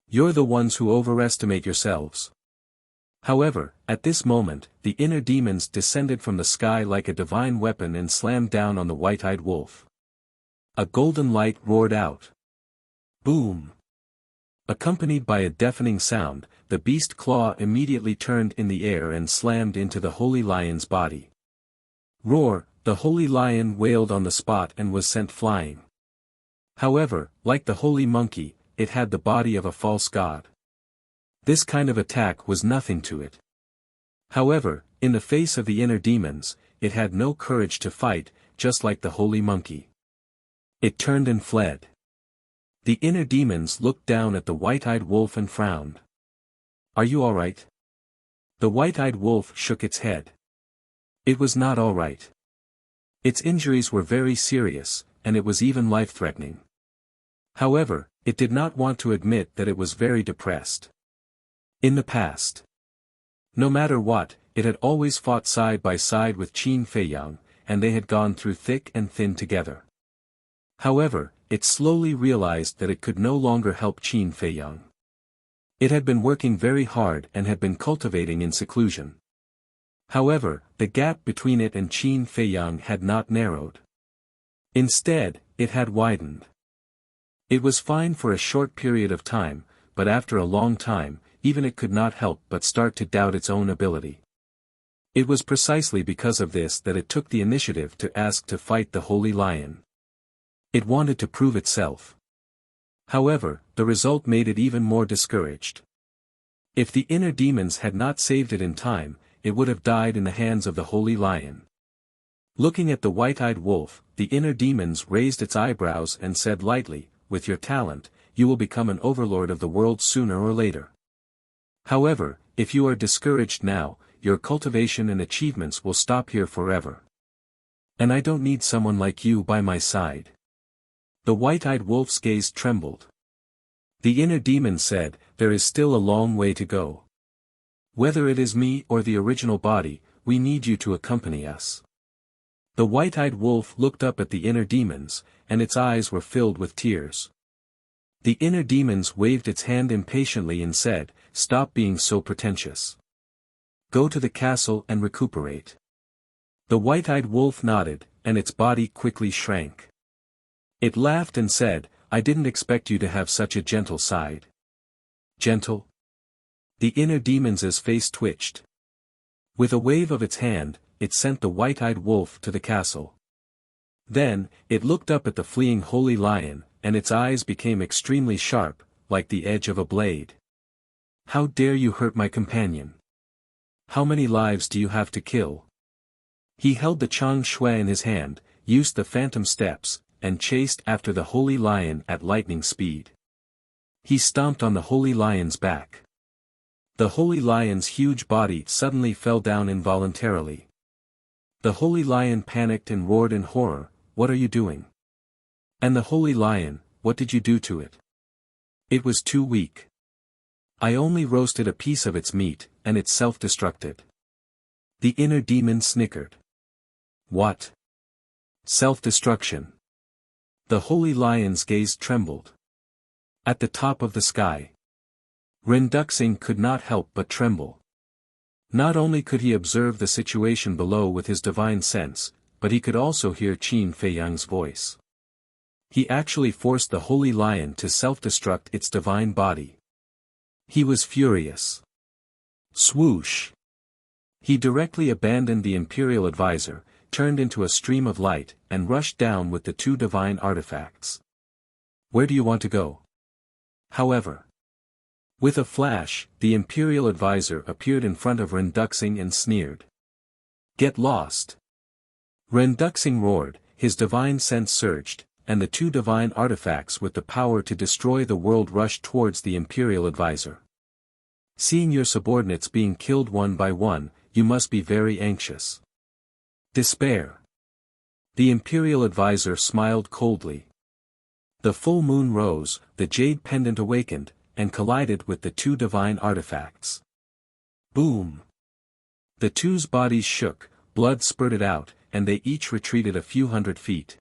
You're the ones who overestimate yourselves. However, at this moment, the inner demons descended from the sky like a divine weapon and slammed down on the white-eyed wolf. A golden light roared out. Boom! Accompanied by a deafening sound, the beast claw immediately turned in the air and slammed into the holy lion's body. Roar, the holy lion wailed on the spot and was sent flying. However, like the holy monkey, it had the body of a false god. This kind of attack was nothing to it. However, in the face of the inner demons, it had no courage to fight, just like the holy monkey. It turned and fled. The inner demons looked down at the white-eyed wolf and frowned. "Are you all right?" The white-eyed wolf shook its head. It was not all right. Its injuries were very serious, and it was even life-threatening. However, it did not want to admit that it was very depressed. In the past, no matter what, it had always fought side by side with Qin Feiyang, and they had gone through thick and thin together. However, it slowly realized that it could no longer help Qin Feiyang. It had been working very hard and had been cultivating in seclusion. However, the gap between it and Qin Feiyang had not narrowed. Instead, it had widened. It was fine for a short period of time, but after a long time, even it could not help but start to doubt its own ability. It was precisely because of this that it took the initiative to ask to fight the Holy Lion. It wanted to prove itself. However, the result made it even more discouraged. If the inner demons had not saved it in time, it would have died in the hands of the Holy Lion. Looking at the white-eyed wolf, the inner demons raised its eyebrows and said lightly, "With your talent, you will become an overlord of the world sooner or later. However, if you are discouraged now, your cultivation and achievements will stop here forever. And I don't need someone like you by my side." The white-eyed wolf's gaze trembled. The inner demon said, "There is still a long way to go. Whether it is me or the original body, we need you to accompany us." The white-eyed wolf looked up at the inner demons, and its eyes were filled with tears. The inner demons waved its hand impatiently and said, "Stop being so pretentious. Go to the castle and recuperate." The white-eyed wolf nodded, and its body quickly shrank. It laughed and said, "I didn't expect you to have such a gentle side." Gentle? The inner demon's face twitched. With a wave of its hand, it sent the white-eyed wolf to the castle. Then, it looked up at the fleeing holy lion, and its eyes became extremely sharp, like the edge of a blade. "How dare you hurt my companion? How many lives do you have to kill?" He held the Chang Shui in his hand, used the phantom steps, and chased after the holy lion at lightning speed. He stomped on the holy lion's back. The holy lion's huge body suddenly fell down involuntarily. The holy lion panicked and roared in horror, "What are you doing? And the holy lion, what did you do to it? It was too weak. I only roasted a piece of its meat, and it self-destructed." The inner demon snickered. "What? Self-destruction?" The holy lion's gaze trembled. At the top of the sky, Renduxing could not help but tremble. Not only could he observe the situation below with his divine sense, but he could also hear Qin Feiyang's voice. He actually forced the holy lion to self-destruct its divine body. He was furious. Swoosh! He directly abandoned the imperial advisor, turned into a stream of light, and rushed down with the two divine artifacts. "Where do you want to go?" However, with a flash, the imperial advisor appeared in front of Renduxing and sneered. "Get lost!" Renduxing roared, his divine sense surged, and the two divine artifacts with the power to destroy the world rushed towards the imperial advisor. "Seeing your subordinates being killed one by one, you must be very anxious." Despair. The imperial advisor smiled coldly. The full moon rose, the jade pendant awakened, and collided with the two divine artifacts. Boom! The two's bodies shook, blood spurted out, and they each retreated a few hundred feet.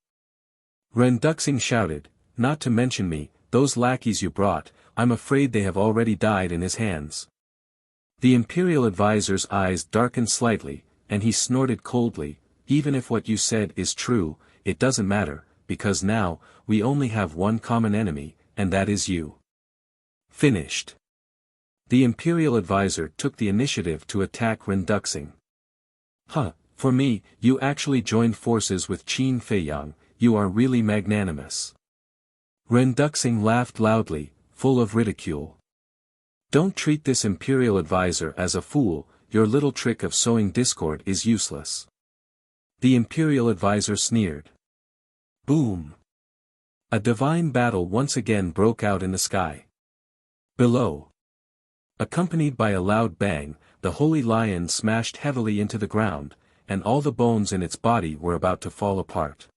Renduxing shouted, "Not to mention me, those lackeys you brought, I'm afraid they have already died in his hands." The imperial advisor's eyes darkened slightly, and he snorted coldly, "Even if what you said is true, it doesn't matter, because now, we only have one common enemy, and that is you." Finished. The imperial advisor took the initiative to attack Renduxing. For me, you actually joined forces with Qin Feiyang, you are really magnanimous. Ren Duxing laughed loudly, full of ridicule. Don't treat this imperial advisor as a fool, your little trick of sowing discord is useless. The imperial advisor sneered. Boom! A divine battle once again broke out in the sky. Below. Accompanied by a loud bang, the holy lion smashed heavily into the ground, and all the bones in its body were about to fall apart.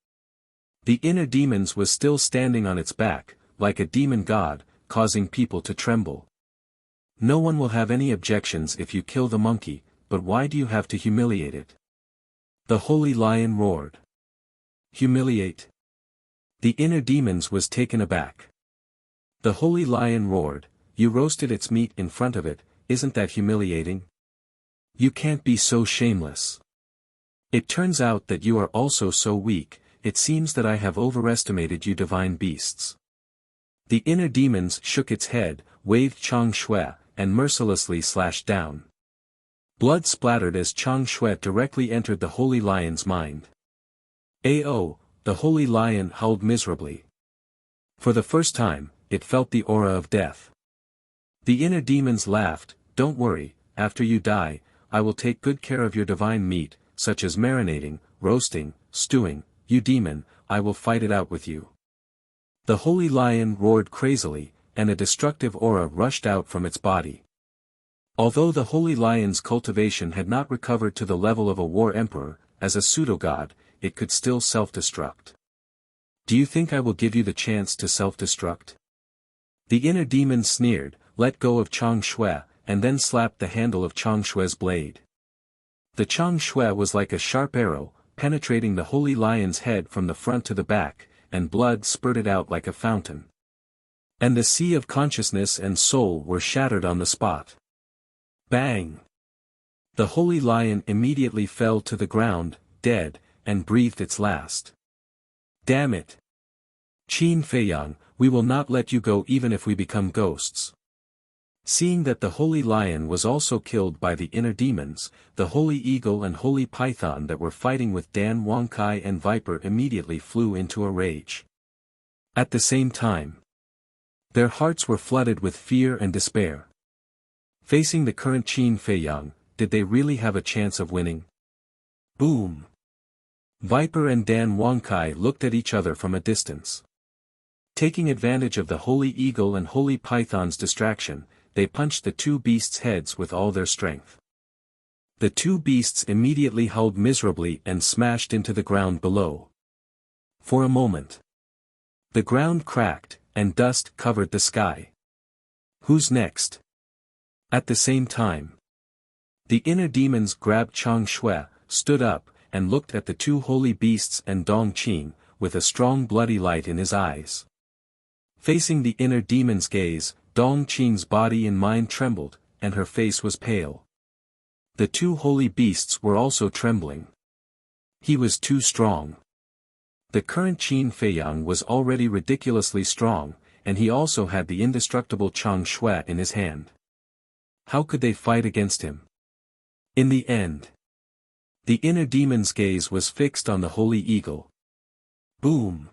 The inner demons was still standing on its back, like a demon god, causing people to tremble. No one will have any objections if you kill the monkey, but why do you have to humiliate it? The holy lion roared. Humiliate? The inner demons was taken aback. The holy lion roared, you roasted its meat in front of it, isn't that humiliating? You can't be so shameless. It turns out that you are also so weak, it seems that I have overestimated you divine beasts. The inner demons shook its head, waved Chang Shui, and mercilessly slashed down. Blood splattered as Chang Shui directly entered the holy lion's mind. Ao, the holy lion howled miserably. For the first time, it felt the aura of death. The inner demons laughed, don't worry, after you die, I will take good care of your divine meat, such as marinating, roasting, stewing, you demon, I will fight it out with you. The holy lion roared crazily, and a destructive aura rushed out from its body. Although the holy lion's cultivation had not recovered to the level of a war emperor, as a pseudo-god, it could still self-destruct. Do you think I will give you the chance to self-destruct? The inner demon sneered, let go of Chang Shui, and then slapped the handle of Chang Shui's blade. The Chang Shui was like a sharp arrow, penetrating the holy lion's head from the front to the back, and blood spurted out like a fountain. And the sea of consciousness and soul were shattered on the spot. Bang! The holy lion immediately fell to the ground, dead, and breathed its last. Damn it! Qin Feiyang, we will not let you go even if we become ghosts. Seeing that the holy lion was also killed by the inner demons, the holy eagle and holy python that were fighting with Dan Wangkai and Viper immediately flew into a rage. At the same time, their hearts were flooded with fear and despair. Facing the current Qin Feiyang, did they really have a chance of winning? Boom! Viper and Dan Wangkai looked at each other from a distance. Taking advantage of the holy eagle and holy python's distraction, they punched the two beasts' heads with all their strength. The two beasts immediately howled miserably and smashed into the ground below. For a moment, the ground cracked, and dust covered the sky. Who's next? At the same time, the inner demons grabbed Chang Shui, stood up, and looked at the two holy beasts and Dong Qing, with a strong bloody light in his eyes. Facing the inner demon's gaze, Dong Qing's body and mind trembled, and her face was pale. The two holy beasts were also trembling. He was too strong. The current Qin Feiyang was already ridiculously strong, and he also had the indestructible Chang Shui in his hand. How could they fight against him? In the end, the inner demon's gaze was fixed on the holy eagle. Boom!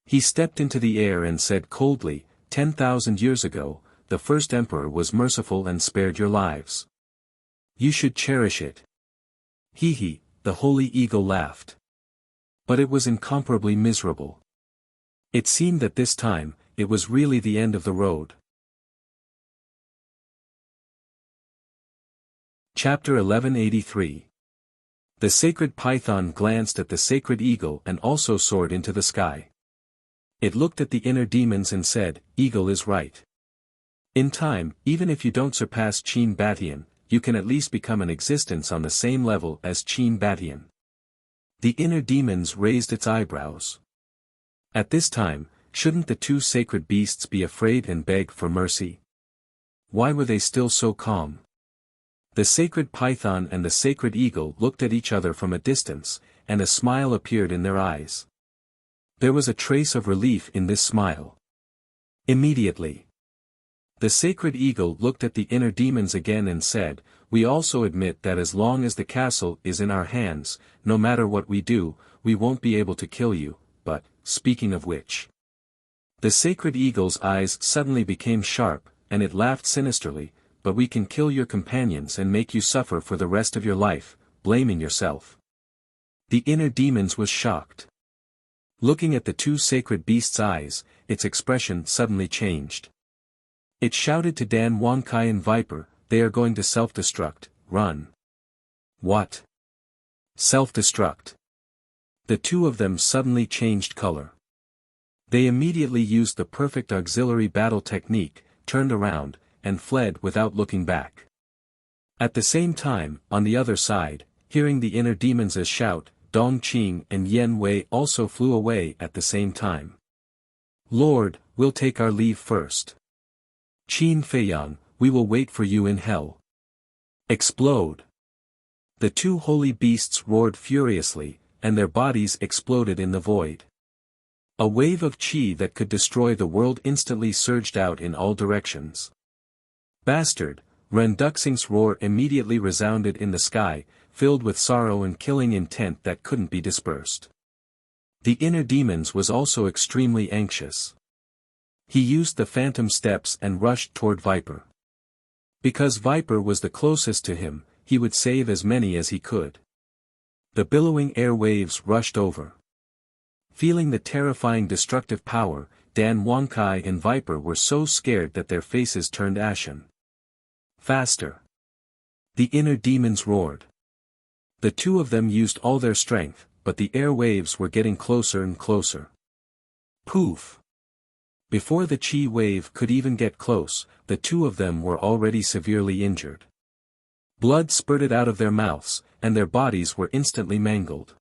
He stepped into the air and said coldly, 10,000 years ago, the first emperor was merciful and spared your lives. You should cherish it. Hee, the holy eagle laughed. But it was incomparably miserable. It seemed that this time, it was really the end of the road. Chapter 1183. The sacred python glanced at the sacred eagle and also soared into the sky. It looked at the inner demons and said, Eagle is right. In time, even if you don't surpass Qin Batian, you can at least become an existence on the same level as Qin Batian. The inner demons raised its eyebrows. At this time, shouldn't the two sacred beasts be afraid and beg for mercy? Why were they still so calm? The sacred python and the sacred eagle looked at each other from a distance, and a smile appeared in their eyes. There was a trace of relief in this smile. Immediately, The sacred eagle looked at the inner demons again and said, "We also admit that as long as the castle is in our hands, no matter what we do, we won't be able to kill you, but, speaking of which." The sacred eagle's eyes suddenly became sharp, and it laughed sinisterly, "But we can kill your companions and make you suffer for the rest of your life, blaming yourself." The inner demons was shocked. Looking at the two sacred beasts' eyes, its expression suddenly changed. It shouted to Dan Wonkai and Viper, "They are going to self-destruct, run." "What? Self-destruct?" The two of them suddenly changed color. They immediately used the perfect auxiliary battle technique, turned around, and fled without looking back. At the same time, on the other side, hearing the inner demons shout, Dong Qing and Yen Wei also flew away at the same time. "Lord, we'll take our leave first. Qin Feiyang, we will wait for you in hell." Explode! The two holy beasts roared furiously, and their bodies exploded in the void. A wave of qi that could destroy the world instantly surged out in all directions. "Bastard!" Ren Duxing's roar immediately resounded in the sky, filled with sorrow and killing intent that couldn't be dispersed. The inner demons was also extremely anxious. He used the phantom steps and rushed toward Viper. Because Viper was the closest to him, he would save as many as he could. The billowing air waves rushed over. Feeling the terrifying destructive power, Dan Wonkai and Viper were so scared that their faces turned ashen. "Faster!" The inner demons roared. The two of them used all their strength, but the air waves were getting closer and closer. Poof! Before the chi wave could even get close, the two of them were already severely injured. Blood spurted out of their mouths, and their bodies were instantly mangled.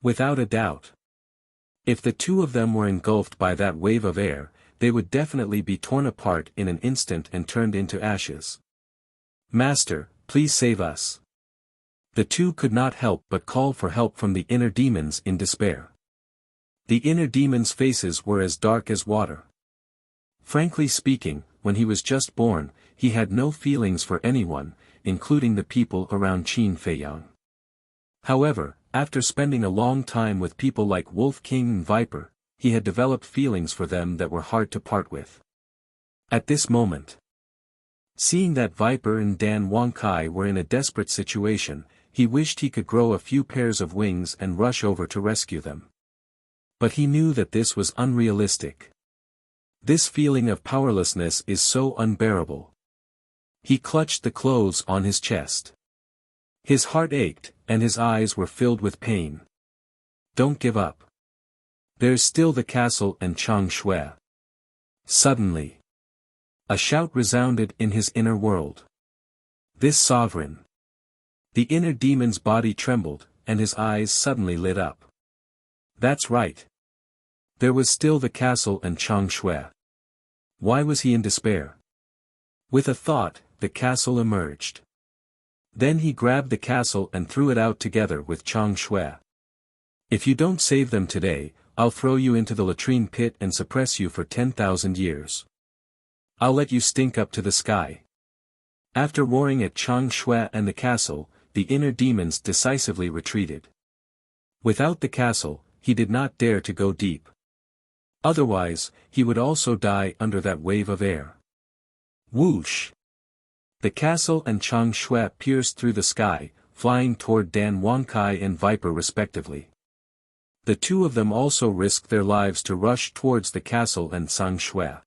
Without a doubt. If the two of them were engulfed by that wave of air, they would definitely be torn apart in an instant and turned into ashes. "Master, please save us." The two could not help but call for help from the inner demons in despair. The inner demons' faces were as dark as water. Frankly speaking, when he was just born, he had no feelings for anyone, including the people around Qin Feiyang. However, after spending a long time with people like Wolf King and Viper, he had developed feelings for them that were hard to part with. At this moment, seeing that Viper and Dan Wonkai were in a desperate situation, he wished he could grow a few pairs of wings and rush over to rescue them. But he knew that this was unrealistic. This feeling of powerlessness is so unbearable. He clutched the clothes on his chest. His heart ached, and his eyes were filled with pain. "Don't give up. There's still the castle and Chang Shui." Suddenly, a shout resounded in his inner world. "This sovereign!" The inner demon's body trembled, and his eyes suddenly lit up. That's right. There was still the castle and Chang Shui. Why was he in despair? With a thought, the castle emerged. Then he grabbed the castle and threw it out together with Chang Shui. "If you don't save them today, I'll throw you into the latrine pit and suppress you for 10,000 years. I'll let you stink up to the sky." After roaring at Chang Shui and the castle, the inner demons decisively retreated. Without the castle, he did not dare to go deep. Otherwise, he would also die under that wave of air. Whoosh! The castle and Chang Shui pierced through the sky, flying toward Dan Wonkai and Viper respectively. The two of them also risked their lives to rush towards the castle and Chang Shui.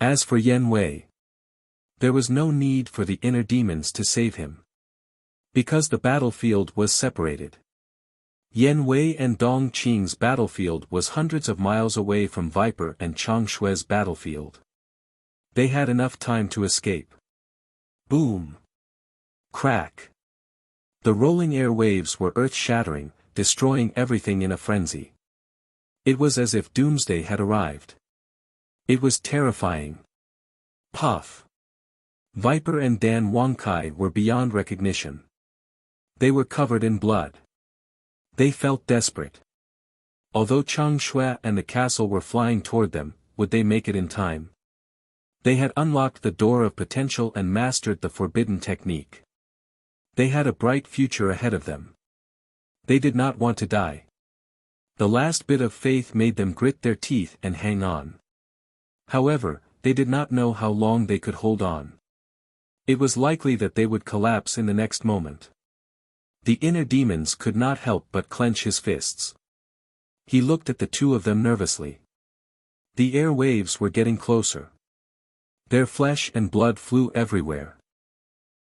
As for Yen Wei, there was no need for the inner demons to save him. Because the battlefield was separated. Yen Wei and Dong Qing's battlefield was hundreds of miles away from Viper and Chang Shui's battlefield. They had enough time to escape. Boom! Crack! The rolling air waves were earth-shattering, destroying everything in a frenzy. It was as if doomsday had arrived. It was terrifying. Puff! Viper and Dan Wonkai were beyond recognition. They were covered in blood. They felt desperate. Although Chang Shui and the castle were flying toward them, would they make it in time? They had unlocked the door of potential and mastered the forbidden technique. They had a bright future ahead of them. They did not want to die. The last bit of faith made them grit their teeth and hang on. However, they did not know how long they could hold on. It was likely that they would collapse in the next moment. The inner demons could not help but clench his fists. He looked at the two of them nervously. The air waves were getting closer. Their flesh and blood flew everywhere.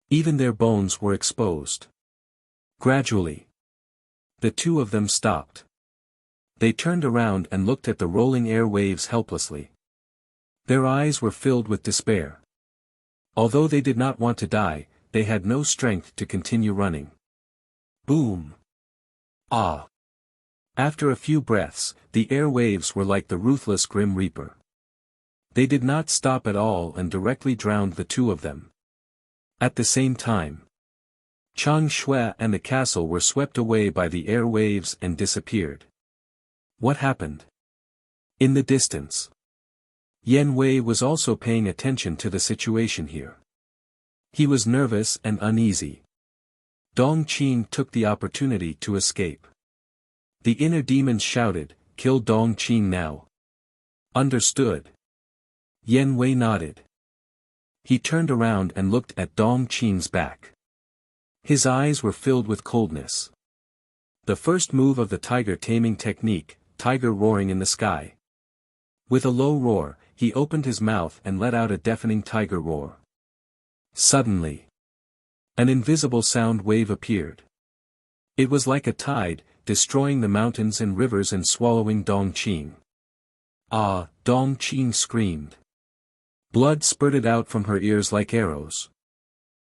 Even their bones were exposed. Gradually, the two of them stopped. They turned around and looked at the rolling air waves helplessly. Their eyes were filled with despair. Although they did not want to die, they had no strength to continue running. Boom! Ah! After a few breaths, the air waves were like the ruthless Grim Reaper. They did not stop at all and directly drowned the two of them. At the same time, Chang Shui and the castle were swept away by the air waves and disappeared. What happened? In the distance, Yan Wei was also paying attention to the situation here. He was nervous and uneasy. Dong Qin took the opportunity to escape. The inner demons shouted, "Kill Dong Qin now." Understood. Yan Wei nodded. He turned around and looked at Dong Qin's back. His eyes were filled with coldness. The first move of the tiger taming technique, tiger roaring in the sky. With a low roar, he opened his mouth and let out a deafening tiger roar. Suddenly, an invisible sound wave appeared. It was like a tide, destroying the mountains and rivers and swallowing Dong Qin. Ah! Dong Qin screamed. Blood spurted out from her ears like arrows.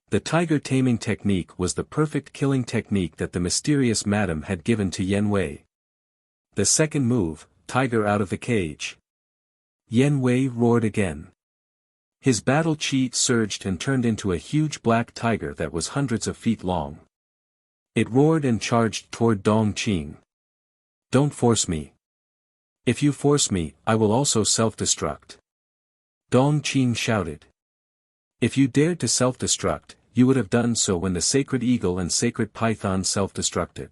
The tiger taming technique was the perfect killing technique that the mysterious madam had given to Yan Wei. The second move, tiger out of the cage. Yan Wei roared again. His battle chi surged and turned into a huge black tiger that was hundreds of feet long. It roared and charged toward Dong Qin. Don't force me. If you force me, I will also self-destruct. Dong Qin shouted. If you dared to self-destruct, you would have done so when the sacred eagle and sacred python self-destructed.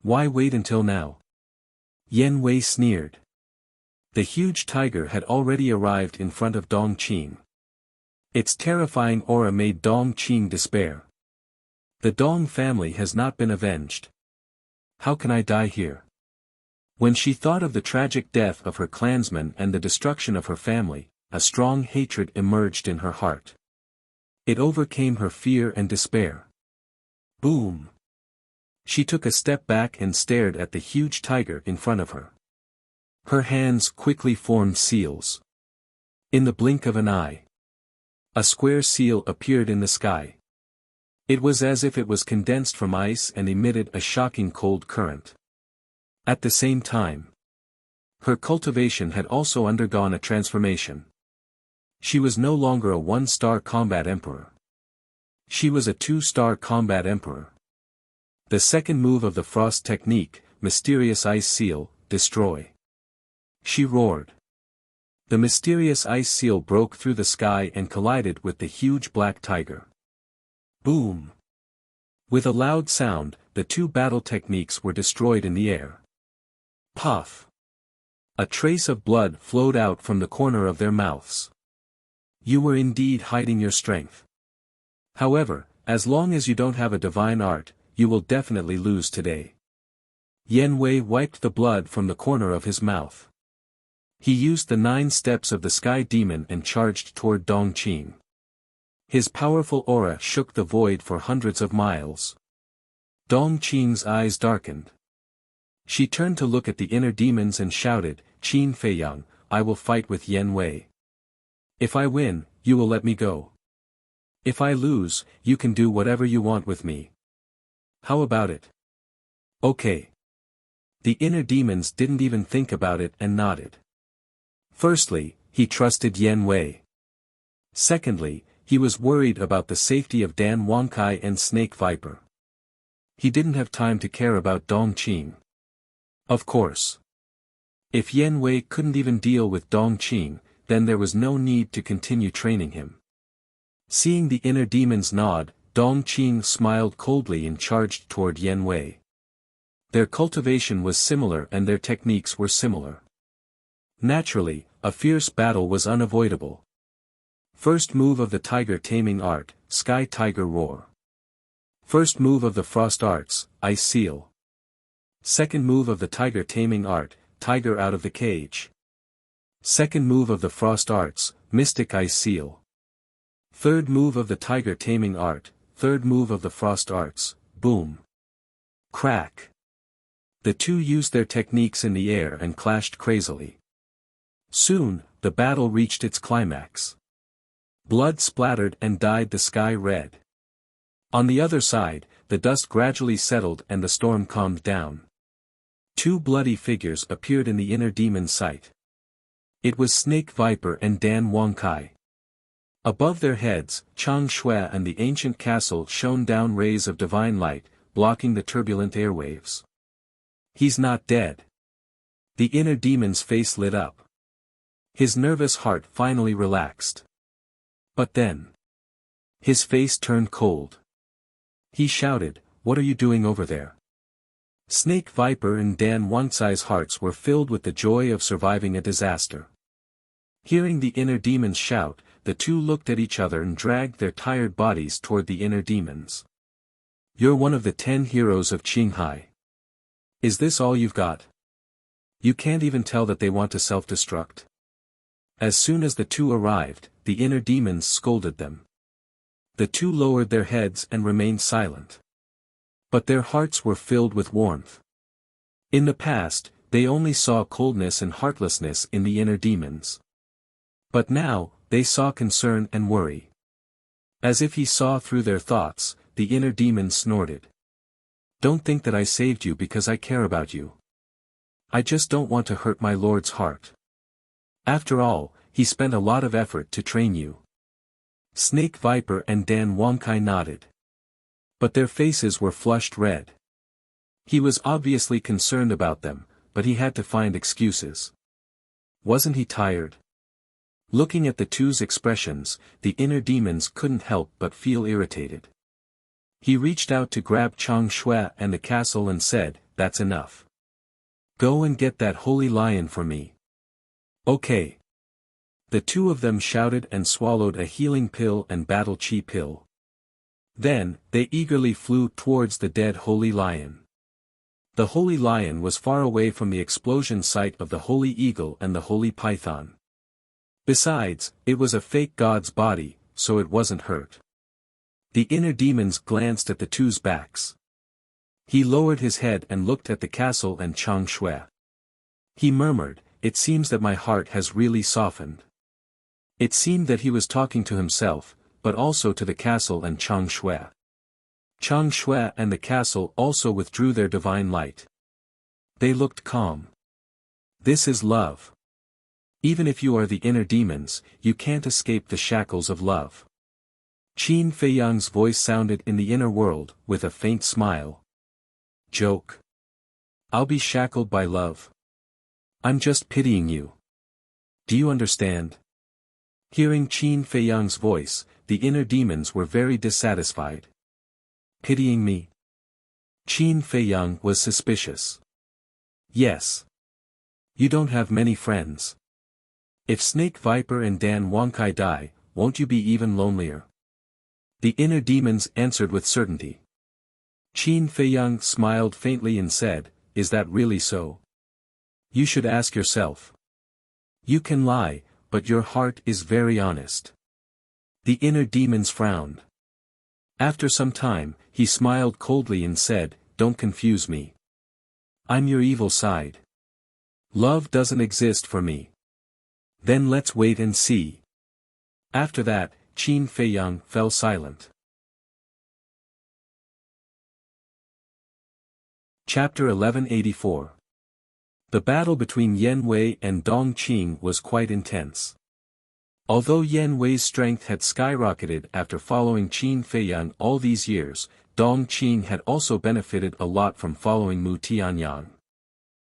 Why wait until now? Yan Wei sneered. The huge tiger had already arrived in front of Dong Qin. Its terrifying aura made Dong Qin despair. The Dong family has not been avenged. How can I die here? When she thought of the tragic death of her clansmen and the destruction of her family, a strong hatred emerged in her heart. It overcame her fear and despair. Boom! She took a step back and stared at the huge tiger in front of her. Her hands quickly formed seals. In the blink of an eye, a square seal appeared in the sky. It was as if it was condensed from ice and emitted a shocking cold current. At the same time, her cultivation had also undergone a transformation. She was no longer a one-star combat emperor. She was a two-star combat emperor. The second move of the frost technique, mysterious ice seal, destroy. She roared. The mysterious ice seal broke through the sky and collided with the huge black tiger. Boom! With a loud sound, the two battle techniques were destroyed in the air. Puff! A trace of blood flowed out from the corner of their mouths. You were indeed hiding your strength. However, as long as you don't have a divine art, you will definitely lose today. Yan Wei wiped the blood from the corner of his mouth. He used the 9 steps of the sky demon and charged toward Dong Qin. His powerful aura shook the void for hundreds of miles. Dong Qin's eyes darkened. She turned to look at the inner demons and shouted, "Qin Feiyang, I will fight with Yan Wei. If I win, you will let me go. If I lose, you can do whatever you want with me. How about it?" Okay. The inner demons didn't even think about it and nodded. Firstly, he trusted Yan Wei. Secondly, he was worried about the safety of Dan Wangkai and Snake Viper. He didn't have time to care about Dong Qin. Of course. If Yan Wei couldn't even deal with Dong Qin, then there was no need to continue training him. Seeing the inner demons nod, Dongqing smiled coldly and charged toward Yan Wei. Their cultivation was similar and their techniques were similar. Naturally, a fierce battle was unavoidable. First move of the tiger taming art, Sky Tiger Roar. First move of the frost arts, Ice Seal. Second move of the tiger taming art, Tiger out of the cage. Second move of the frost arts, Mystic Ice Seal. Third move of the tiger taming art, third move of the frost arts, Boom. Crack. The two used their techniques in the air and clashed crazily. Soon, the battle reached its climax. Blood splattered and dyed the sky red. On the other side, the dust gradually settled and the storm calmed down. Two bloody figures appeared in the inner demon's sight. It was Snake Viper and Dan Wangkai. Above their heads, Chang Shui and the ancient castle shone down rays of divine light, blocking the turbulent airwaves. He's not dead. The inner demon's face lit up. His nervous heart finally relaxed. But then, his face turned cold. He shouted, "What are you doing over there?" Snake Viper and Dan Wangcai's hearts were filled with the joy of surviving a disaster. Hearing the inner demons shout, the two looked at each other and dragged their tired bodies toward the inner demons. "You're one of the 10 heroes of Qinghai. Is this all you've got? You can't even tell that they want to self-destruct?" As soon as the two arrived, the inner demons scolded them. The two lowered their heads and remained silent. But their hearts were filled with warmth. In the past, they only saw coldness and heartlessness in the inner demons. But now, they saw concern and worry. As if he saw through their thoughts, the inner demon snorted. "Don't think that I saved you because I care about you. I just don't want to hurt my lord's heart. After all, he spent a lot of effort to train you." Snake Viper and Dan Wangkai nodded. But their faces were flushed red. He was obviously concerned about them, but he had to find excuses. Wasn't he tired? Looking at the two's expressions, the inner demons couldn't help but feel irritated. He reached out to grab Chang Shui and the castle and said, "That's enough. Go and get that holy lion for me." "Okay." The two of them shouted and swallowed a healing pill and battle chi pill. Then, they eagerly flew towards the dead holy lion. The holy lion was far away from the explosion site of the holy eagle and the holy python. Besides, it was a fake god's body, so it wasn't hurt. The inner demons glanced at the two's backs. He lowered his head and looked at the castle and Chang Shui. He murmured, "It seems that my heart has really softened." It seemed that he was talking to himself, but also to the castle and Chang Shui. Chang Shui and the castle also withdrew their divine light. They looked calm. This is love. Even if you are the inner demons, you can't escape the shackles of love. Qin Feiyang's voice sounded in the inner world, with a faint smile. "Joke. I'll be shackled by love. I'm just pitying you. Do you understand?" Hearing Qin Feiyang's voice, the inner demons were very dissatisfied. "Pitying me?" Qin Feiyang was suspicious. "Yes. You don't have many friends. If Snake Viper and Dan Wangkai die, won't you be even lonelier?" The inner demons answered with certainty. Qin Feiyang smiled faintly and said, "Is that really so? You should ask yourself. You can lie, but your heart is very honest." The inner demons frowned. After some time, he smiled coldly and said, "Don't confuse me. I'm your evil side. Love doesn't exist for me. Then let's wait and see." After that, Qin Feiyang fell silent. Chapter 1184. The battle between Yan Wei and Dong Qing was quite intense. Although Yan Wei's strength had skyrocketed after following Qin Feiyang all these years, Dong Qing had also benefited a lot from following Mu Tianyang.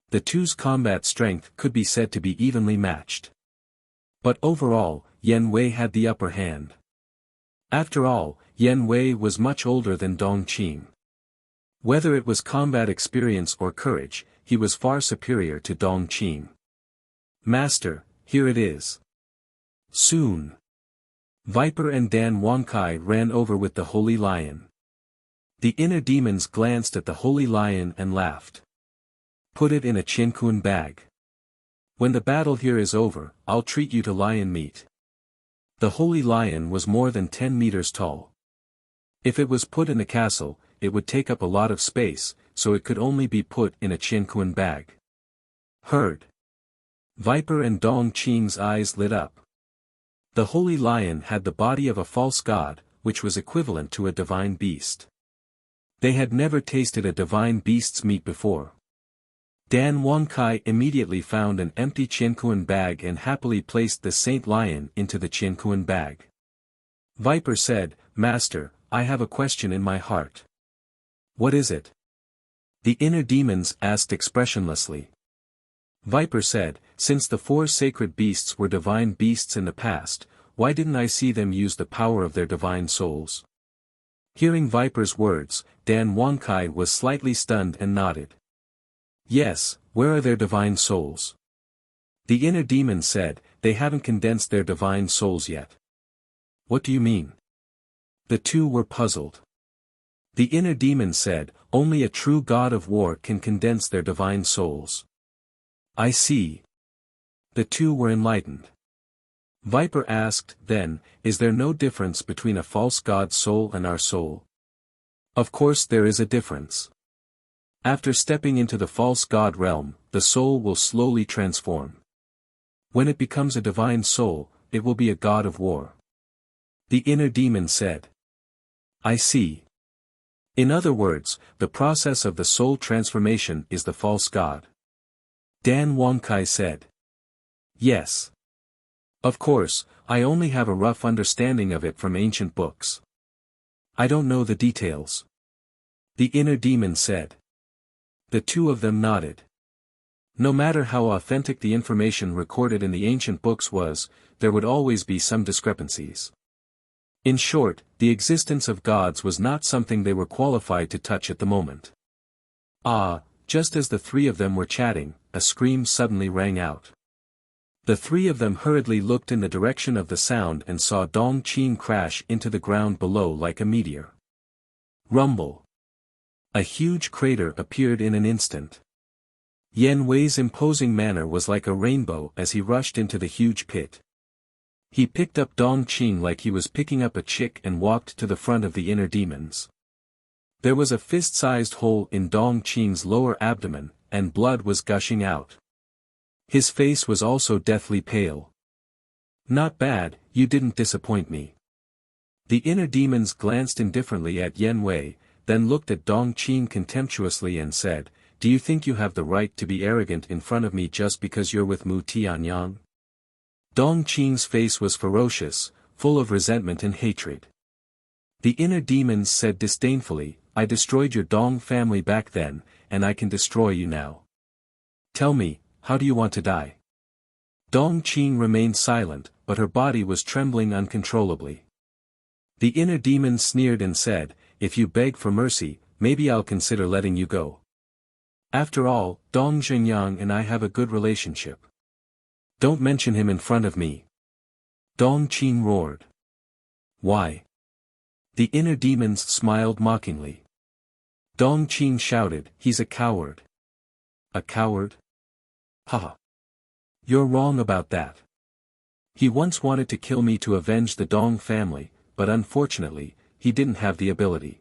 The two's combat strength could be said to be evenly matched. But overall, Yan Wei had the upper hand. After all, Yan Wei was much older than Dong Qing. Whether it was combat experience or courage, he was far superior to Dong Qing. Master, here it is. Soon. Viper and Dan Wangkai ran over with the Holy Lion. The inner demons glanced at the Holy Lion and laughed. Put it in a Qiankun bag. When the battle here is over, I'll treat you to lion meat. The Holy Lion was more than 10 meters tall. If it was put in a castle, it would take up a lot of space, so it could only be put in a Qiankun bag. Heard. Viper and Dong Qing's eyes lit up. The Holy Lion had the body of a false god, which was equivalent to a divine beast. They had never tasted a divine beast's meat before. Dan Wangkai immediately found an empty Qiankun bag and happily placed the Saint Lion into the Qiankun bag. Viper said, Master, I have a question in my heart. What is it? The inner demons asked expressionlessly. Viper said, since the 4 sacred beasts were divine beasts in the past, why didn't I see them use the power of their divine souls? Hearing Viper's words, Dan Wangkai was slightly stunned and nodded. Yes, where are their divine souls? The inner demon said, they haven't condensed their divine souls yet. What do you mean? The two were puzzled. The inner demon said, only a true god of war can condense their divine souls. I see. The two were enlightened. Viper asked, then, is there no difference between a false god's soul and our soul? Of course there is a difference. After stepping into the false god realm, the soul will slowly transform. When it becomes a divine soul, it will be a god of war. The inner demon said. I see. In other words, the process of the soul transformation is the false god. Dan Wangkai said. Yes. Of course, I only have a rough understanding of it from ancient books. I don't know the details. The inner demon said. The two of them nodded. No matter how authentic the information recorded in the ancient books was, there would always be some discrepancies. In short, the existence of gods was not something they were qualified to touch at the moment. Just as the three of them were chatting, a scream suddenly rang out. The three of them hurriedly looked in the direction of the sound and saw Dong Qing crash into the ground below like a meteor. Rumble. A huge crater appeared in an instant. Yan Wei's imposing manner was like a rainbow as he rushed into the huge pit. He picked up Dong Qing like he was picking up a chick and walked to the front of the inner demons. There was a fist-sized hole in Dong Qing's lower abdomen, and blood was gushing out. His face was also deathly pale. Not bad, you didn't disappoint me. The inner demons glanced indifferently at Yan Wei, then looked at Dong Qing contemptuously and said, do you think you have the right to be arrogant in front of me just because you're with Mu Tianyang? Dong Qing's face was ferocious, full of resentment and hatred. The inner demons said disdainfully, I destroyed your Dong family back then, and I can destroy you now. Tell me, how do you want to die? Dong Qing remained silent, but her body was trembling uncontrollably. The inner demon sneered and said, if you beg for mercy, maybe I'll consider letting you go. After all, Dong Zhengyang and I have a good relationship. Don't mention him in front of me. Dong Qing roared. Why? The inner demons smiled mockingly. Dong Qing shouted, he's a coward. A coward? Haha. You're wrong about that. He once wanted to kill me to avenge the Dong family, but unfortunately, he didn't have the ability.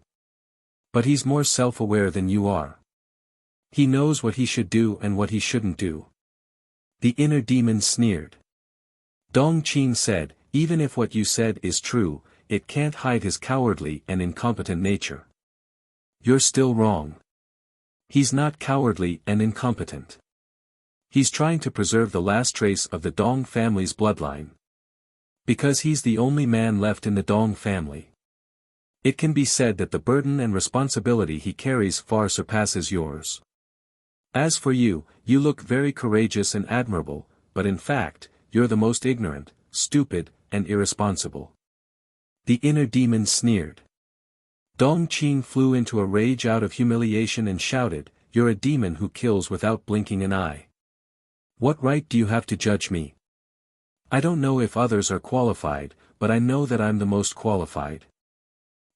But he's more self-aware than you are. He knows what he should do and what he shouldn't do. The inner demon sneered. Dong Qing said, even if what you said is true, it can't hide his cowardly and incompetent nature. You're still wrong. He's not cowardly and incompetent. He's trying to preserve the last trace of the Dong family's bloodline. Because he's the only man left in the Dong family. It can be said that the burden and responsibility he carries far surpasses yours. As for you, you look very courageous and admirable, but in fact, you're the most ignorant, stupid, and irresponsible." The inner demon sneered. Dong Qing flew into a rage out of humiliation and shouted, "You're a demon who kills without blinking an eye. What right do you have to judge me? I don't know if others are qualified, but I know that I'm the most qualified.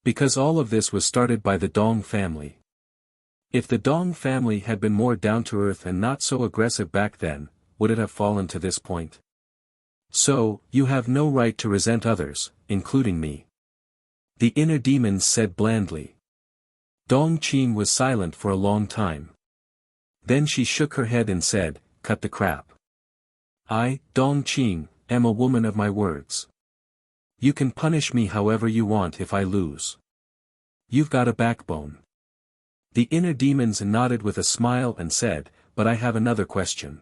Because all of this was started by the Dong family. If the Dong family had been more down-to-earth and not so aggressive back then, would it have fallen to this point? So, you have no right to resent others, including me." The inner demon said blandly. Dong Qing was silent for a long time. Then she shook her head and said, "Cut the crap. I, Dong Qing, am a woman of my words. You can punish me however you want if I lose. You've got a backbone." The inner demons nodded with a smile and said, "But I have another question.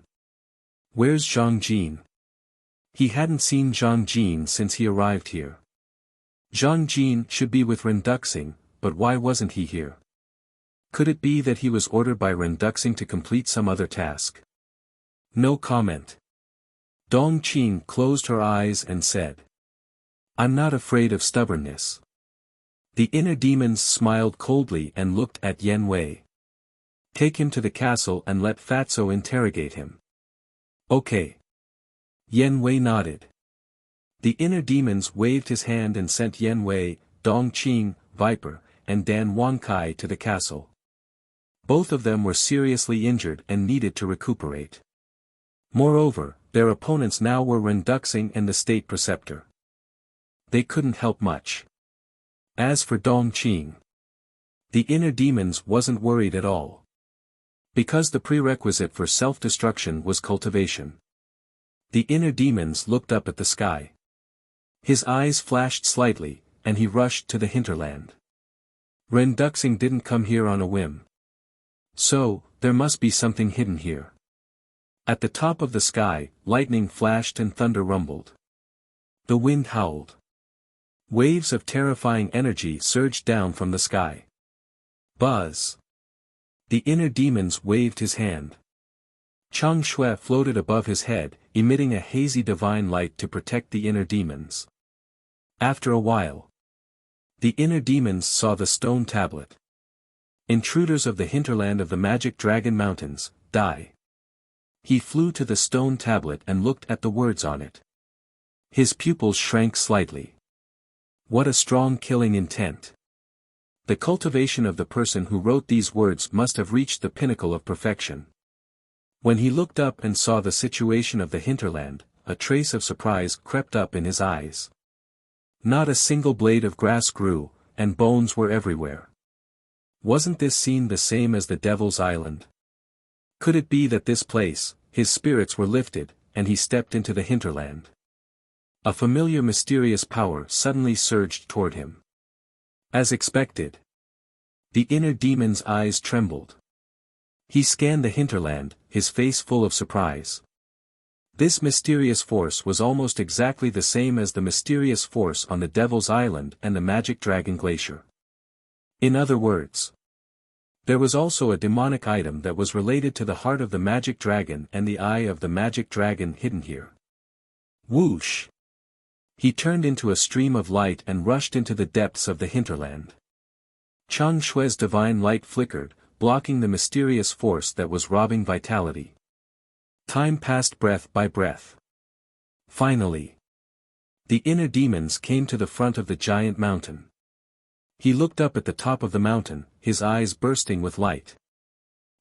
Where's Zhang Jin?" He hadn't seen Zhang Jin since he arrived here. Zhang Jin should be with Renduxing, but why wasn't he here? Could it be that he was ordered by Renduxing to complete some other task? No comment. Dong Qing closed her eyes and said, "I'm not afraid of stubbornness." The inner demons smiled coldly and looked at Yen Wei. "Take him to the castle and let Fatso interrogate him." "Okay." Yen Wei nodded. The inner demons waved his hand and sent Yen Wei, Dong Qing, Viper, and Dan Wankai to the castle. Both of them were seriously injured and needed to recuperate. Moreover, their opponents now were Renduxing and the state preceptor. They couldn't help much. As for Dong Qing, the inner demons wasn't worried at all. Because the prerequisite for self-destruction was cultivation. The inner demons looked up at the sky. His eyes flashed slightly, and he rushed to the hinterland. Renduxing didn't come here on a whim. So, there must be something hidden here. At the top of the sky, lightning flashed and thunder rumbled. The wind howled. Waves of terrifying energy surged down from the sky. Buzz! The inner demons waved his hand. Chang Shui floated above his head, emitting a hazy divine light to protect the inner demons. After a while, the inner demons saw the stone tablet. Intruders of the hinterland of the magic dragon mountains, die. He flew to the stone tablet and looked at the words on it. His pupils shrank slightly. What a strong killing intent. The cultivation of the person who wrote these words must have reached the pinnacle of perfection. When he looked up and saw the situation of the hinterland, a trace of surprise crept up in his eyes. Not a single blade of grass grew, and bones were everywhere. Wasn't this scene the same as the Devil's Island? Could it be that this place, his spirits were lifted, and he stepped into the hinterland? A familiar mysterious power suddenly surged toward him. As expected, the inner demon's eyes trembled. He scanned the hinterland, his face full of surprise. This mysterious force was almost exactly the same as the mysterious force on the Devil's Island and the Magic Dragon Glacier. In other words, there was also a demonic item that was related to the heart of the Magic Dragon and the eye of the Magic Dragon hidden here. Whoosh! He turned into a stream of light and rushed into the depths of the hinterland. Chang Shui's divine light flickered, blocking the mysterious force that was robbing vitality. Time passed breath by breath. Finally, the inner demons came to the front of the giant mountain. He looked up at the top of the mountain, his eyes bursting with light.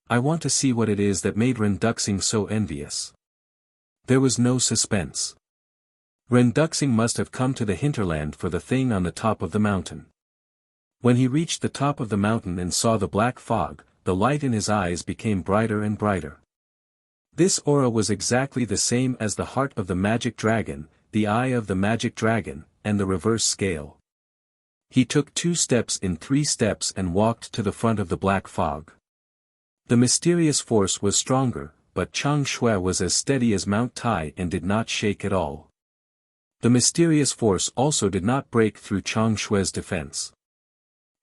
I want to see what it is that made Renduxing so envious. There was no suspense. Renduxing must have come to the hinterland for the thing on the top of the mountain. When he reached the top of the mountain and saw the black fog, the light in his eyes became brighter and brighter. This aura was exactly the same as the heart of the magic dragon, the eye of the magic dragon, and the reverse scale. He took 2 steps in 3 steps and walked to the front of the black fog. The mysterious force was stronger, but Chang Shui was as steady as Mount Tai and did not shake at all. The mysterious force also did not break through Chang Shui's defense.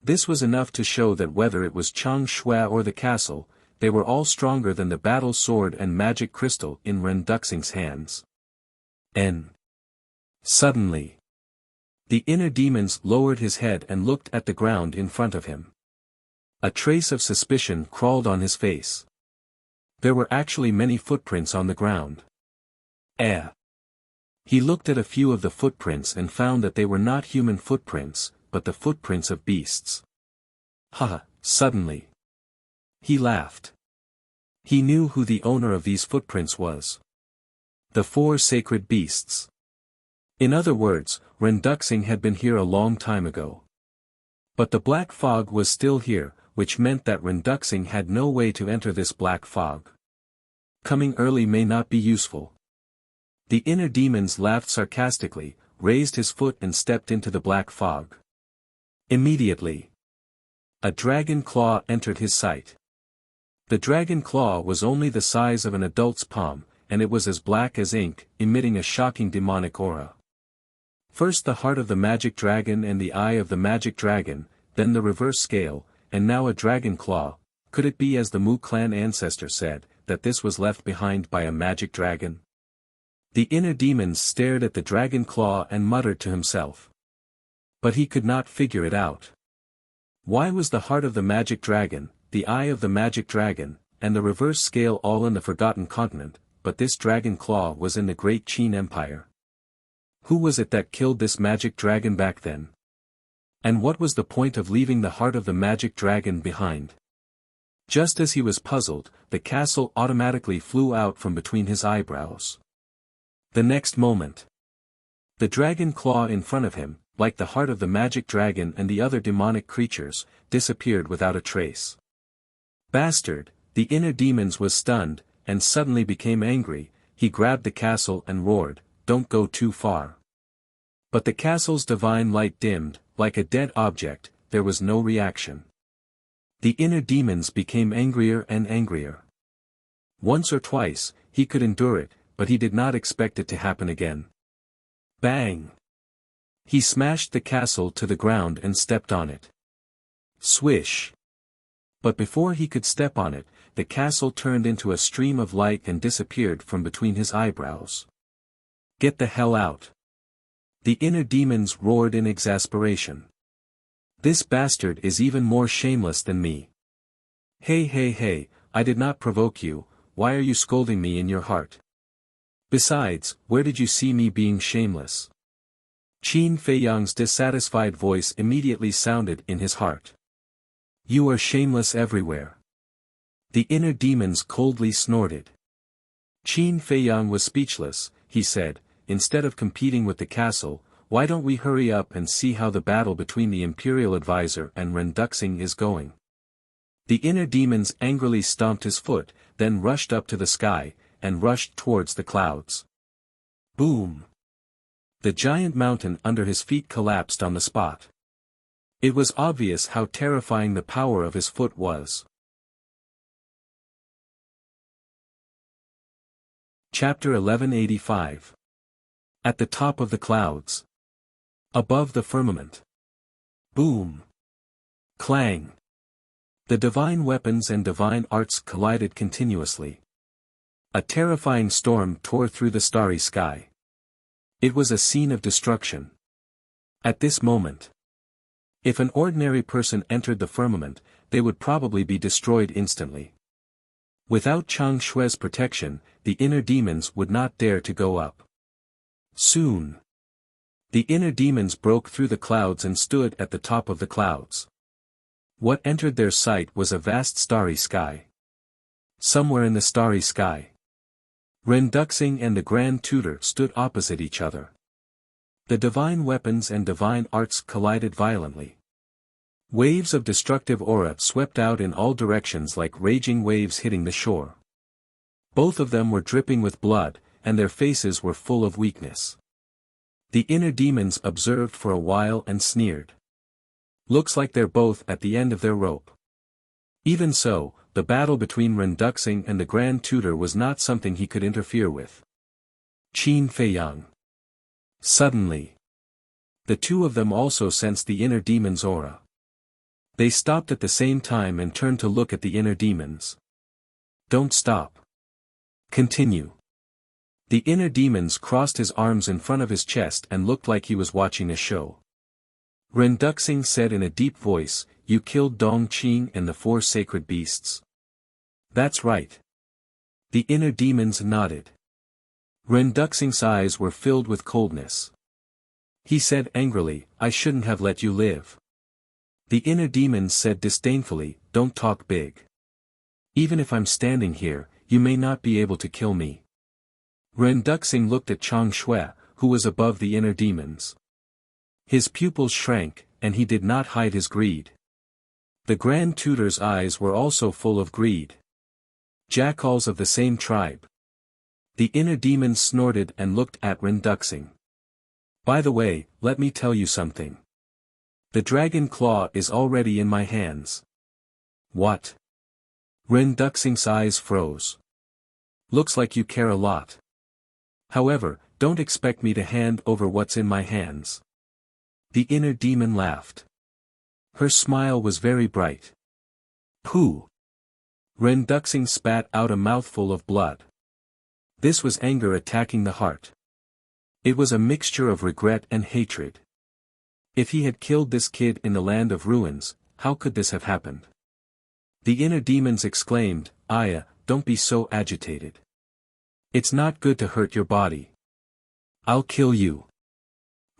This was enough to show that whether it was Chang Shui or the castle, they were all stronger than the battle sword and magic crystal in Renduxing's hands. Suddenly, the inner demons lowered his head and looked at the ground in front of him. A trace of suspicion crawled on his face. There were actually many footprints on the ground. He looked at a few of the footprints and found that they were not human footprints, but the footprints of beasts. Suddenly, he laughed. He knew who the owner of these footprints was. The 4 sacred beasts. In other words, Renduxing had been here a long time ago. But the black fog was still here, which meant that Renduxing had no way to enter this black fog. Coming early may not be useful. The inner demons laughed sarcastically, raised his foot and stepped into the black fog. Immediately, a dragon claw entered his sight. The dragon claw was only the size of an adult's palm, and it was as black as ink, emitting a shocking demonic aura. First the heart of the magic dragon and the eye of the magic dragon, then the reverse scale, and now a dragon claw. Could it be, as the Mu clan ancestor said, that this was left behind by a magic dragon? The inner demons stared at the dragon claw and muttered to himself. But he could not figure it out. Why was the heart of the magic dragon, the eye of the magic dragon, and the reverse scale all in the Forgotten Continent, but this dragon claw was in the Great Qin Empire? Who was it that killed this magic dragon back then? And what was the point of leaving the heart of the magic dragon behind? Just as he was puzzled, the castle automatically flew out from between his eyebrows. The next moment, the dragon claw in front of him, like the heart of the magic dragon and the other demonic creatures, disappeared without a trace. Bastard, the inner demons was stunned, and suddenly became angry. He grabbed the castle and roared, "Don't go too far." But the castle's divine light dimmed, like a dead object. There was no reaction. The inner demons became angrier and angrier. Once or twice, he could endure it, but he did not expect it to happen again. Bang! He smashed the castle to the ground and stepped on it. Swish! But before he could step on it, the castle turned into a stream of light and disappeared from between his eyebrows. Get the hell out! The inner demons roared in exasperation. This bastard is even more shameless than me. Hey, I did not provoke you. Why are you scolding me in your heart? Besides, where did you see me being shameless? Qin Feiyang's dissatisfied voice immediately sounded in his heart. You are shameless everywhere. The inner demons coldly snorted. Qin Feiyang was speechless. He said, instead of competing with the castle, why don't we hurry up and see how the battle between the Imperial Advisor and Renduxing is going? The inner demons angrily stomped his foot, then rushed up to the sky, and rushed towards the clouds. Boom! The giant mountain under his feet collapsed on the spot. It was obvious how terrifying the power of his foot was. Chapter 1185. At the top of the clouds. Above the firmament. Boom! Clang! The divine weapons and divine arts collided continuously. A terrifying storm tore through the starry sky. It was a scene of destruction. At this moment, if an ordinary person entered the firmament, they would probably be destroyed instantly. Without Chang Shue's protection, the inner demons would not dare to go up. Soon, the inner demons broke through the clouds and stood at the top of the clouds. What entered their sight was a vast starry sky. Somewhere in the starry sky, Renduxing and the Grand Tutor stood opposite each other. The divine weapons and divine arts collided violently. Waves of destructive aura swept out in all directions like raging waves hitting the shore. Both of them were dripping with blood, and their faces were full of weakness. The inner demons observed for a while and sneered. Looks like they're both at the end of their rope. Even so, the battle between Renduxing and the Grand Tutor was not something he could interfere with. Qin Feiyang. Suddenly, the two of them also sensed the inner demon's aura. They stopped at the same time and turned to look at the inner demons. Don't stop. Continue. The inner demons crossed his arms in front of his chest and looked like he was watching a show. Ren Duxing said in a deep voice, "You killed Dong Qing and the 4 sacred beasts." "That's right." The inner demons nodded. Ren Duxing's eyes were filled with coldness. He said angrily, "I shouldn't have let you live." The inner demons said disdainfully, "Don't talk big. Even if I'm standing here, you may not be able to kill me." Ren Duxing looked at Chang Shui, who was above the inner demons. His pupils shrank, and he did not hide his greed. The Grand Tutor's eyes were also full of greed. Jackals of the same tribe. The inner demons snorted and looked at Ren Duxing. "By the way, let me tell you something. The dragon claw is already in my hands." "What?" Ren Duxing's eyes froze. "Looks like you care a lot. However, don't expect me to hand over what's in my hands." The inner demon laughed. Her smile was very bright. "Pooh!" Ren Duxing spat out a mouthful of blood. This was anger attacking the heart. It was a mixture of regret and hatred. If he had killed this kid in the land of ruins, how could this have happened? The inner demons exclaimed, "Aya, don't be so agitated. It's not good to hurt your body. I'll kill you."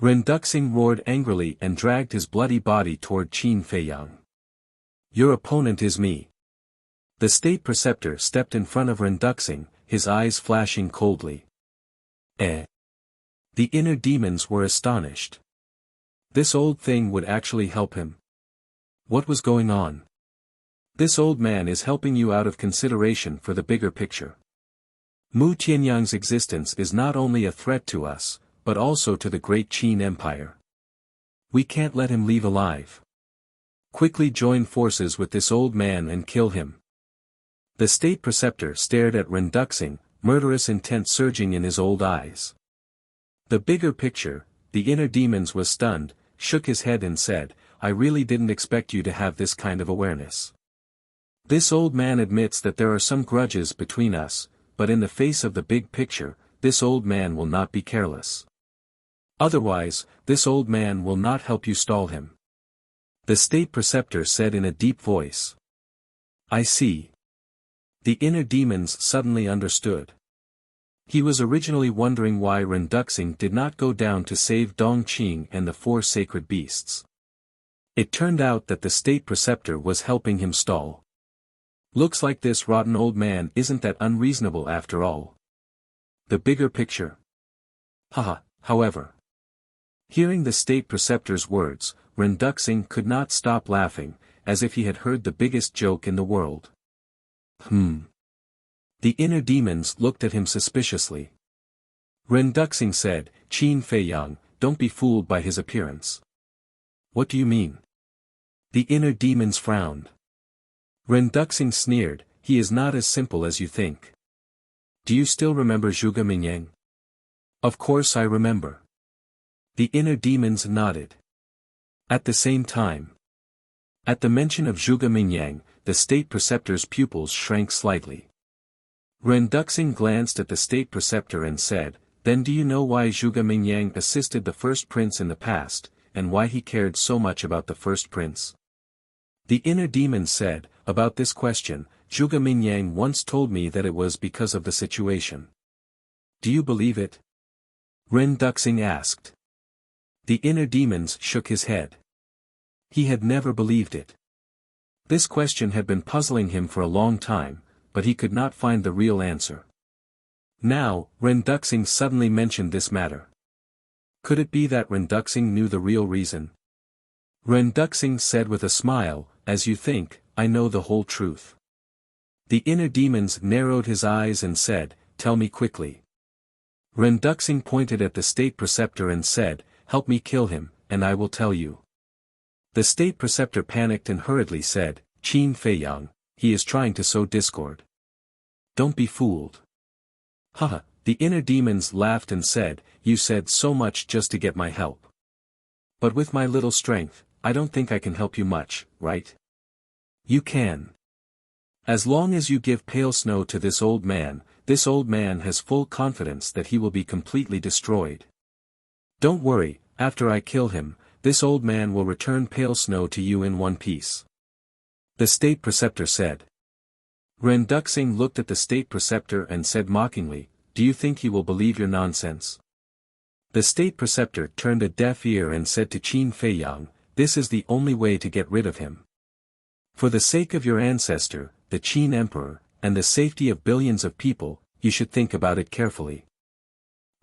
Ren Duxing roared angrily and dragged his bloody body toward Qin Feiyang. "Your opponent is me." The state preceptor stepped in front of Ren Duxing, his eyes flashing coldly. "Eh?" The inner demons were astonished. This old thing would actually help him. What was going on? "This old man is helping you out of consideration for the bigger picture. Mu Tianyang's existence is not only a threat to us, but also to the great Qin Empire. We can't let him leave alive. Quickly join forces with this old man and kill him." The state preceptor stared at Ren Duxing, murderous intent surging in his old eyes. The bigger picture, the inner demons was stunned, shook his head and said, "I really didn't expect you to have this kind of awareness. This old man admits that there are some grudges between us, but in the face of the big picture, this old man will not be careless. Otherwise, this old man will not help you stall him." The state preceptor said in a deep voice. "I see." The inner demons suddenly understood. He was originally wondering why Ren Duxing did not go down to save Dong Qing and the 4 sacred beasts. It turned out that the state preceptor was helping him stall. Looks like this rotten old man isn't that unreasonable after all. The bigger picture. Haha, however. Hearing the state preceptor's words, Ren Duxing could not stop laughing, as if he had heard the biggest joke in the world. The inner demons looked at him suspiciously. Ren Duxing said, "Qin Feiyang, don't be fooled by his appearance." "What do you mean?" The inner demons frowned. Ren Duxing sneered, "He is not as simple as you think. Do you still remember Zhuge Mingyang?" "Of course I remember." The inner demons nodded. At the same time. At the mention of Zhuge Mingyang, the state preceptor's pupils shrank slightly. Ren Duxing glanced at the state preceptor and said, "Then do you know why Zhuge Mingyang assisted the first prince in the past, and why he cared so much about the first prince?" The inner demons said, "About this question, Zhuge Mingyang once told me that it was because of the situation." "Do you believe it?" Ren Duxing asked. The inner demons shook his head. He had never believed it. This question had been puzzling him for a long time, but he could not find the real answer. Now, Ren Duxing suddenly mentioned this matter. Could it be that Ren Duxing knew the real reason? Ren Duxing said with a smile, "As you think, I know the whole truth." The inner demons narrowed his eyes and said, "Tell me quickly." Ren Duxing pointed at the state preceptor and said, "Help me kill him, and I will tell you." The state preceptor panicked and hurriedly said, "Qin Feiyang, he is trying to sow discord. Don't be fooled." Haha, the inner demons laughed and said, "You said so much just to get my help. But with my little strength, I don't think I can help you much, right?" "You can. As long as you give pale snow to this old man, this old man has full confidence that he will be completely destroyed. Don't worry, after I kill him, this old man will return pale snow to you in one piece. The state preceptor said. Ren Duxing looked at the state preceptor and said mockingly, do you think he will believe your nonsense? The state preceptor turned a deaf ear and said to Qin Feiyang, this is the only way to get rid of him. For the sake of your ancestor, the Qin Emperor, and the safety of billions of people, you should think about it carefully.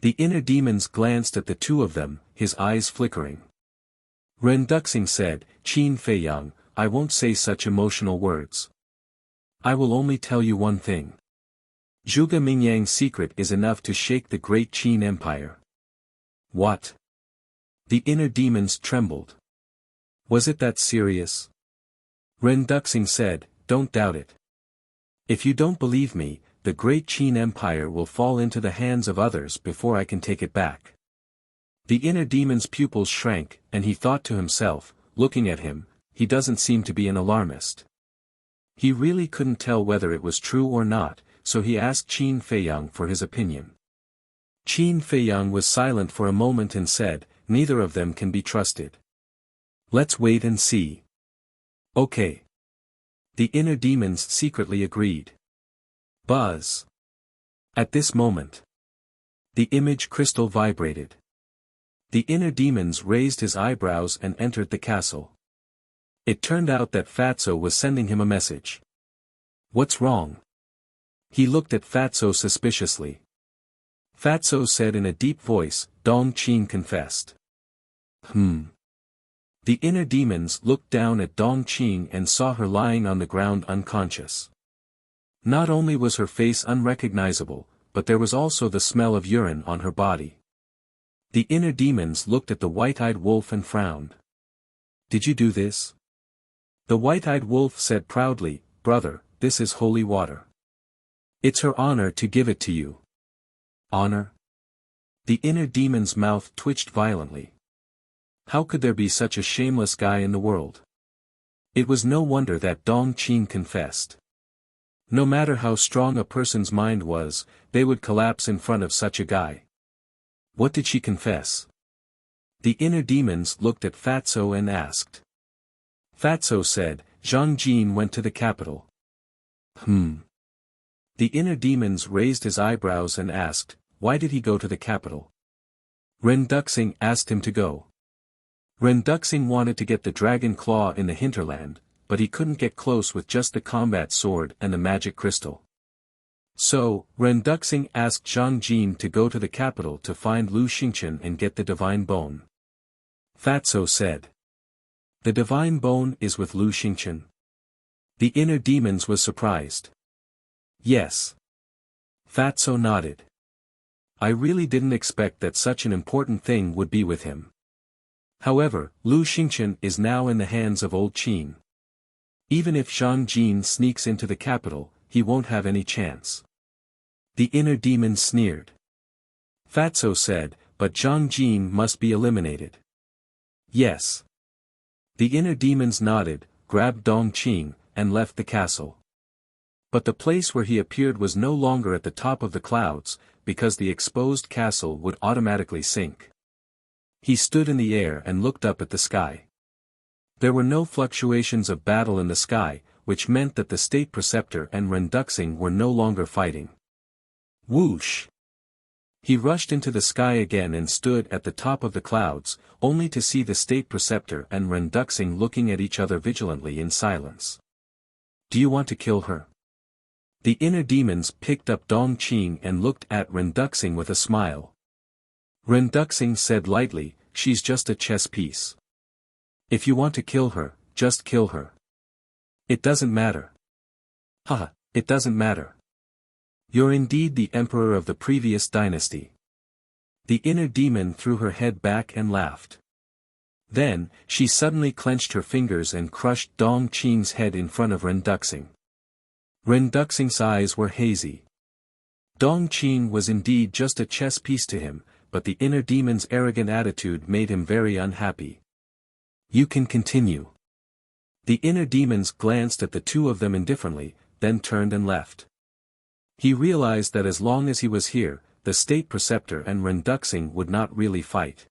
The inner demons glanced at the two of them, his eyes flickering. Ren Duxing said, Qin Feiyang, I won't say such emotional words. I will only tell you one thing. Zhuge Mingyang's secret is enough to shake the great Qin Empire. What? The inner demons trembled. Was it that serious? Ren Duxing said, don't doubt it. If you don't believe me, the great Qin Empire will fall into the hands of others before I can take it back. The inner demon's pupils shrank, and he thought to himself, looking at him, he doesn't seem to be an alarmist. He really couldn't tell whether it was true or not, so he asked Qin Feiyang for his opinion. Qin Feiyang was silent for a moment and said, neither of them can be trusted. Let's wait and see. Okay. The inner demons secretly agreed. Buzz. At this moment, the image crystal vibrated. The inner demons raised his eyebrows and entered the castle. It turned out that Fatso was sending him a message. What's wrong? He looked at Fatso suspiciously. Fatso said in a deep voice, Dong Qin confessed. The inner demons looked down at Dong Qin and saw her lying on the ground unconscious. Not only was her face unrecognizable, but there was also the smell of urine on her body. The inner demons looked at the white-eyed wolf and frowned. Did you do this? The white-eyed wolf said proudly, brother, this is holy water. It's her honor to give it to you. Honor? The inner demon's mouth twitched violently. How could there be such a shameless guy in the world? It was no wonder that Dong Qin confessed. No matter how strong a person's mind was, they would collapse in front of such a guy. What did she confess? The inner demons looked at Fatso and asked. Fatso said, Zhang Jin went to the capital. The inner demons raised his eyebrows and asked, why did he go to the capital? Ren Duxing asked him to go. Ren Duxing wanted to get the dragon claw in the hinterland, but he couldn't get close with just the combat sword and the magic crystal. So, Ren Duxing asked Zhang Jin to go to the capital to find Lu Xingchen and get the divine bone. Fatso said. The divine bone is with Lu Xingchen. The inner demons was surprised. Yes. Fatso nodded. I really didn't expect that such an important thing would be with him. However, Lu Xingchen is now in the hands of old Qin. Even if Zhang Jin sneaks into the capital, he won't have any chance. The inner demon sneered. Fatso said, but Zhang Jin must be eliminated. Yes. The inner demons nodded, grabbed Dong Qin, and left the castle. But the place where he appeared was no longer at the top of the clouds, because the exposed castle would automatically sink. He stood in the air and looked up at the sky. There were no fluctuations of battle in the sky, which meant that the state preceptor and Ren Duxing were no longer fighting. Whoosh! He rushed into the sky again and stood at the top of the clouds, only to see the state preceptor and Ren Duxing looking at each other vigilantly in silence. Do you want to kill her? The inner demons picked up Dong Qin and looked at Ren Duxing with a smile. Ren Duxing said lightly, she's just a chess piece. If you want to kill her, just kill her. It doesn't matter. Haha, it doesn't matter. You're indeed the emperor of the previous dynasty. The inner demon threw her head back and laughed. Then, she suddenly clenched her fingers and crushed Dong Qin's head in front of Ren Duxing. Ren Duxing's eyes were hazy. Dong Qin was indeed just a chess piece to him, but the inner demon's arrogant attitude made him very unhappy. You can continue. The inner demons glanced at the two of them indifferently, then turned and left. He realized that as long as he was here, the state preceptor and Renduxing would not really fight.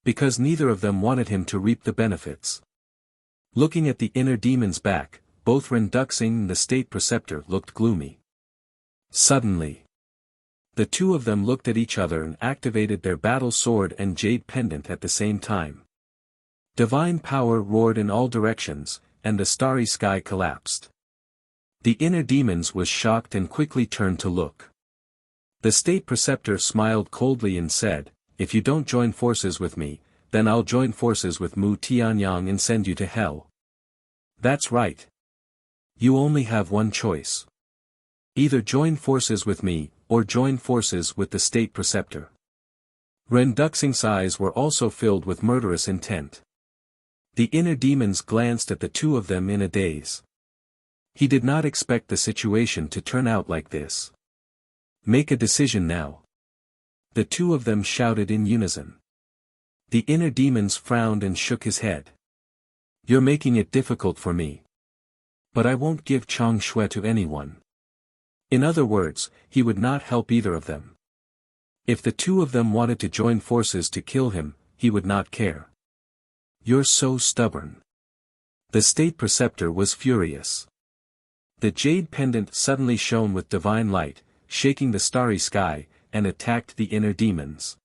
Because neither of them wanted him to reap the benefits. Looking at the inner demon's back, both Renduxing and the state preceptor looked gloomy. Suddenly, the two of them looked at each other and activated their battle sword and jade pendant at the same time. Divine power roared in all directions, and the starry sky collapsed. The inner demons was shocked and quickly turned to look. The state preceptor smiled coldly and said, "If you don't join forces with me, then I'll join forces with Mu Tianyang and send you to hell." That's right. You only have one choice. Either join forces with me, or join forces with the state preceptor. Renduxing's eyes were also filled with murderous intent. The inner demons glanced at the two of them in a daze. He did not expect the situation to turn out like this. Make a decision now. The two of them shouted in unison. The inner demons frowned and shook his head. You're making it difficult for me. But I won't give Chang Shui to anyone. In other words, he would not help either of them. If the two of them wanted to join forces to kill him, he would not care. You're so stubborn. The state preceptor was furious. The jade pendant suddenly shone with divine light, shaking the starry sky, and attacked the inner demons.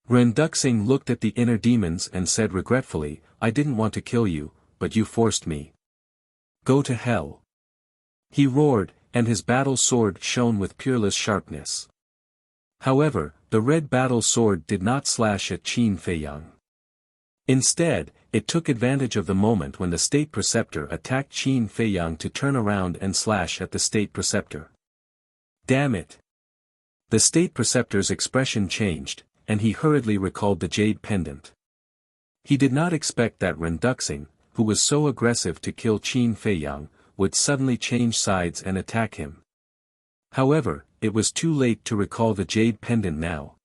Renduxing looked at the inner demons and said regretfully, "I didn't want to kill you, but you forced me. Go to hell." He roared, and his battle sword shone with peerless sharpness. However, the red battle sword did not slash at Qin Feiyang. Instead, it took advantage of the moment when the state preceptor attacked Qin Feiyang to turn around and slash at the state preceptor. Damn it! The state preceptor's expression changed, and he hurriedly recalled the jade pendant. He did not expect that Renduxing, who was so aggressive to kill Qin Feiyang, would suddenly change sides and attack him. However, it was too late to recall the jade pendant now.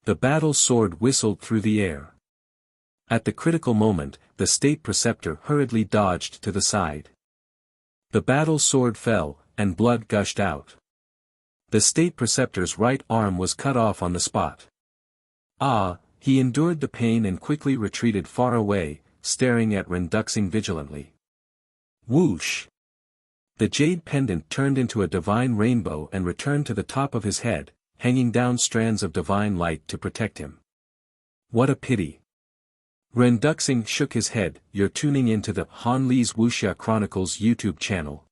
The battle sword whistled through the air. At the critical moment, the state preceptor hurriedly dodged to the side. The battle sword fell, and blood gushed out. The state preceptor's right arm was cut off on the spot. He endured the pain and quickly retreated far away, staring at Renduxing vigilantly. Whoosh! The jade pendant turned into a divine rainbow and returned to the top of his head, hanging down strands of divine light to protect him. What a pity! Renduxing shook his head. You're tuning into the Han Li's Wuxia Chronicles YouTube channel.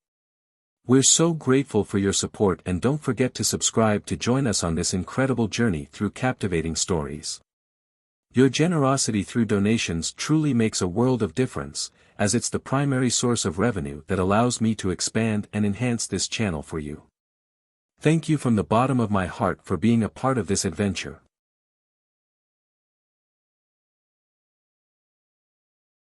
We're so grateful for your support, and don't forget to subscribe to join us on this incredible journey through captivating stories. Your generosity through donations truly makes a world of difference, as it's the primary source of revenue that allows me to expand and enhance this channel for you. Thank you from the bottom of my heart for being a part of this adventure.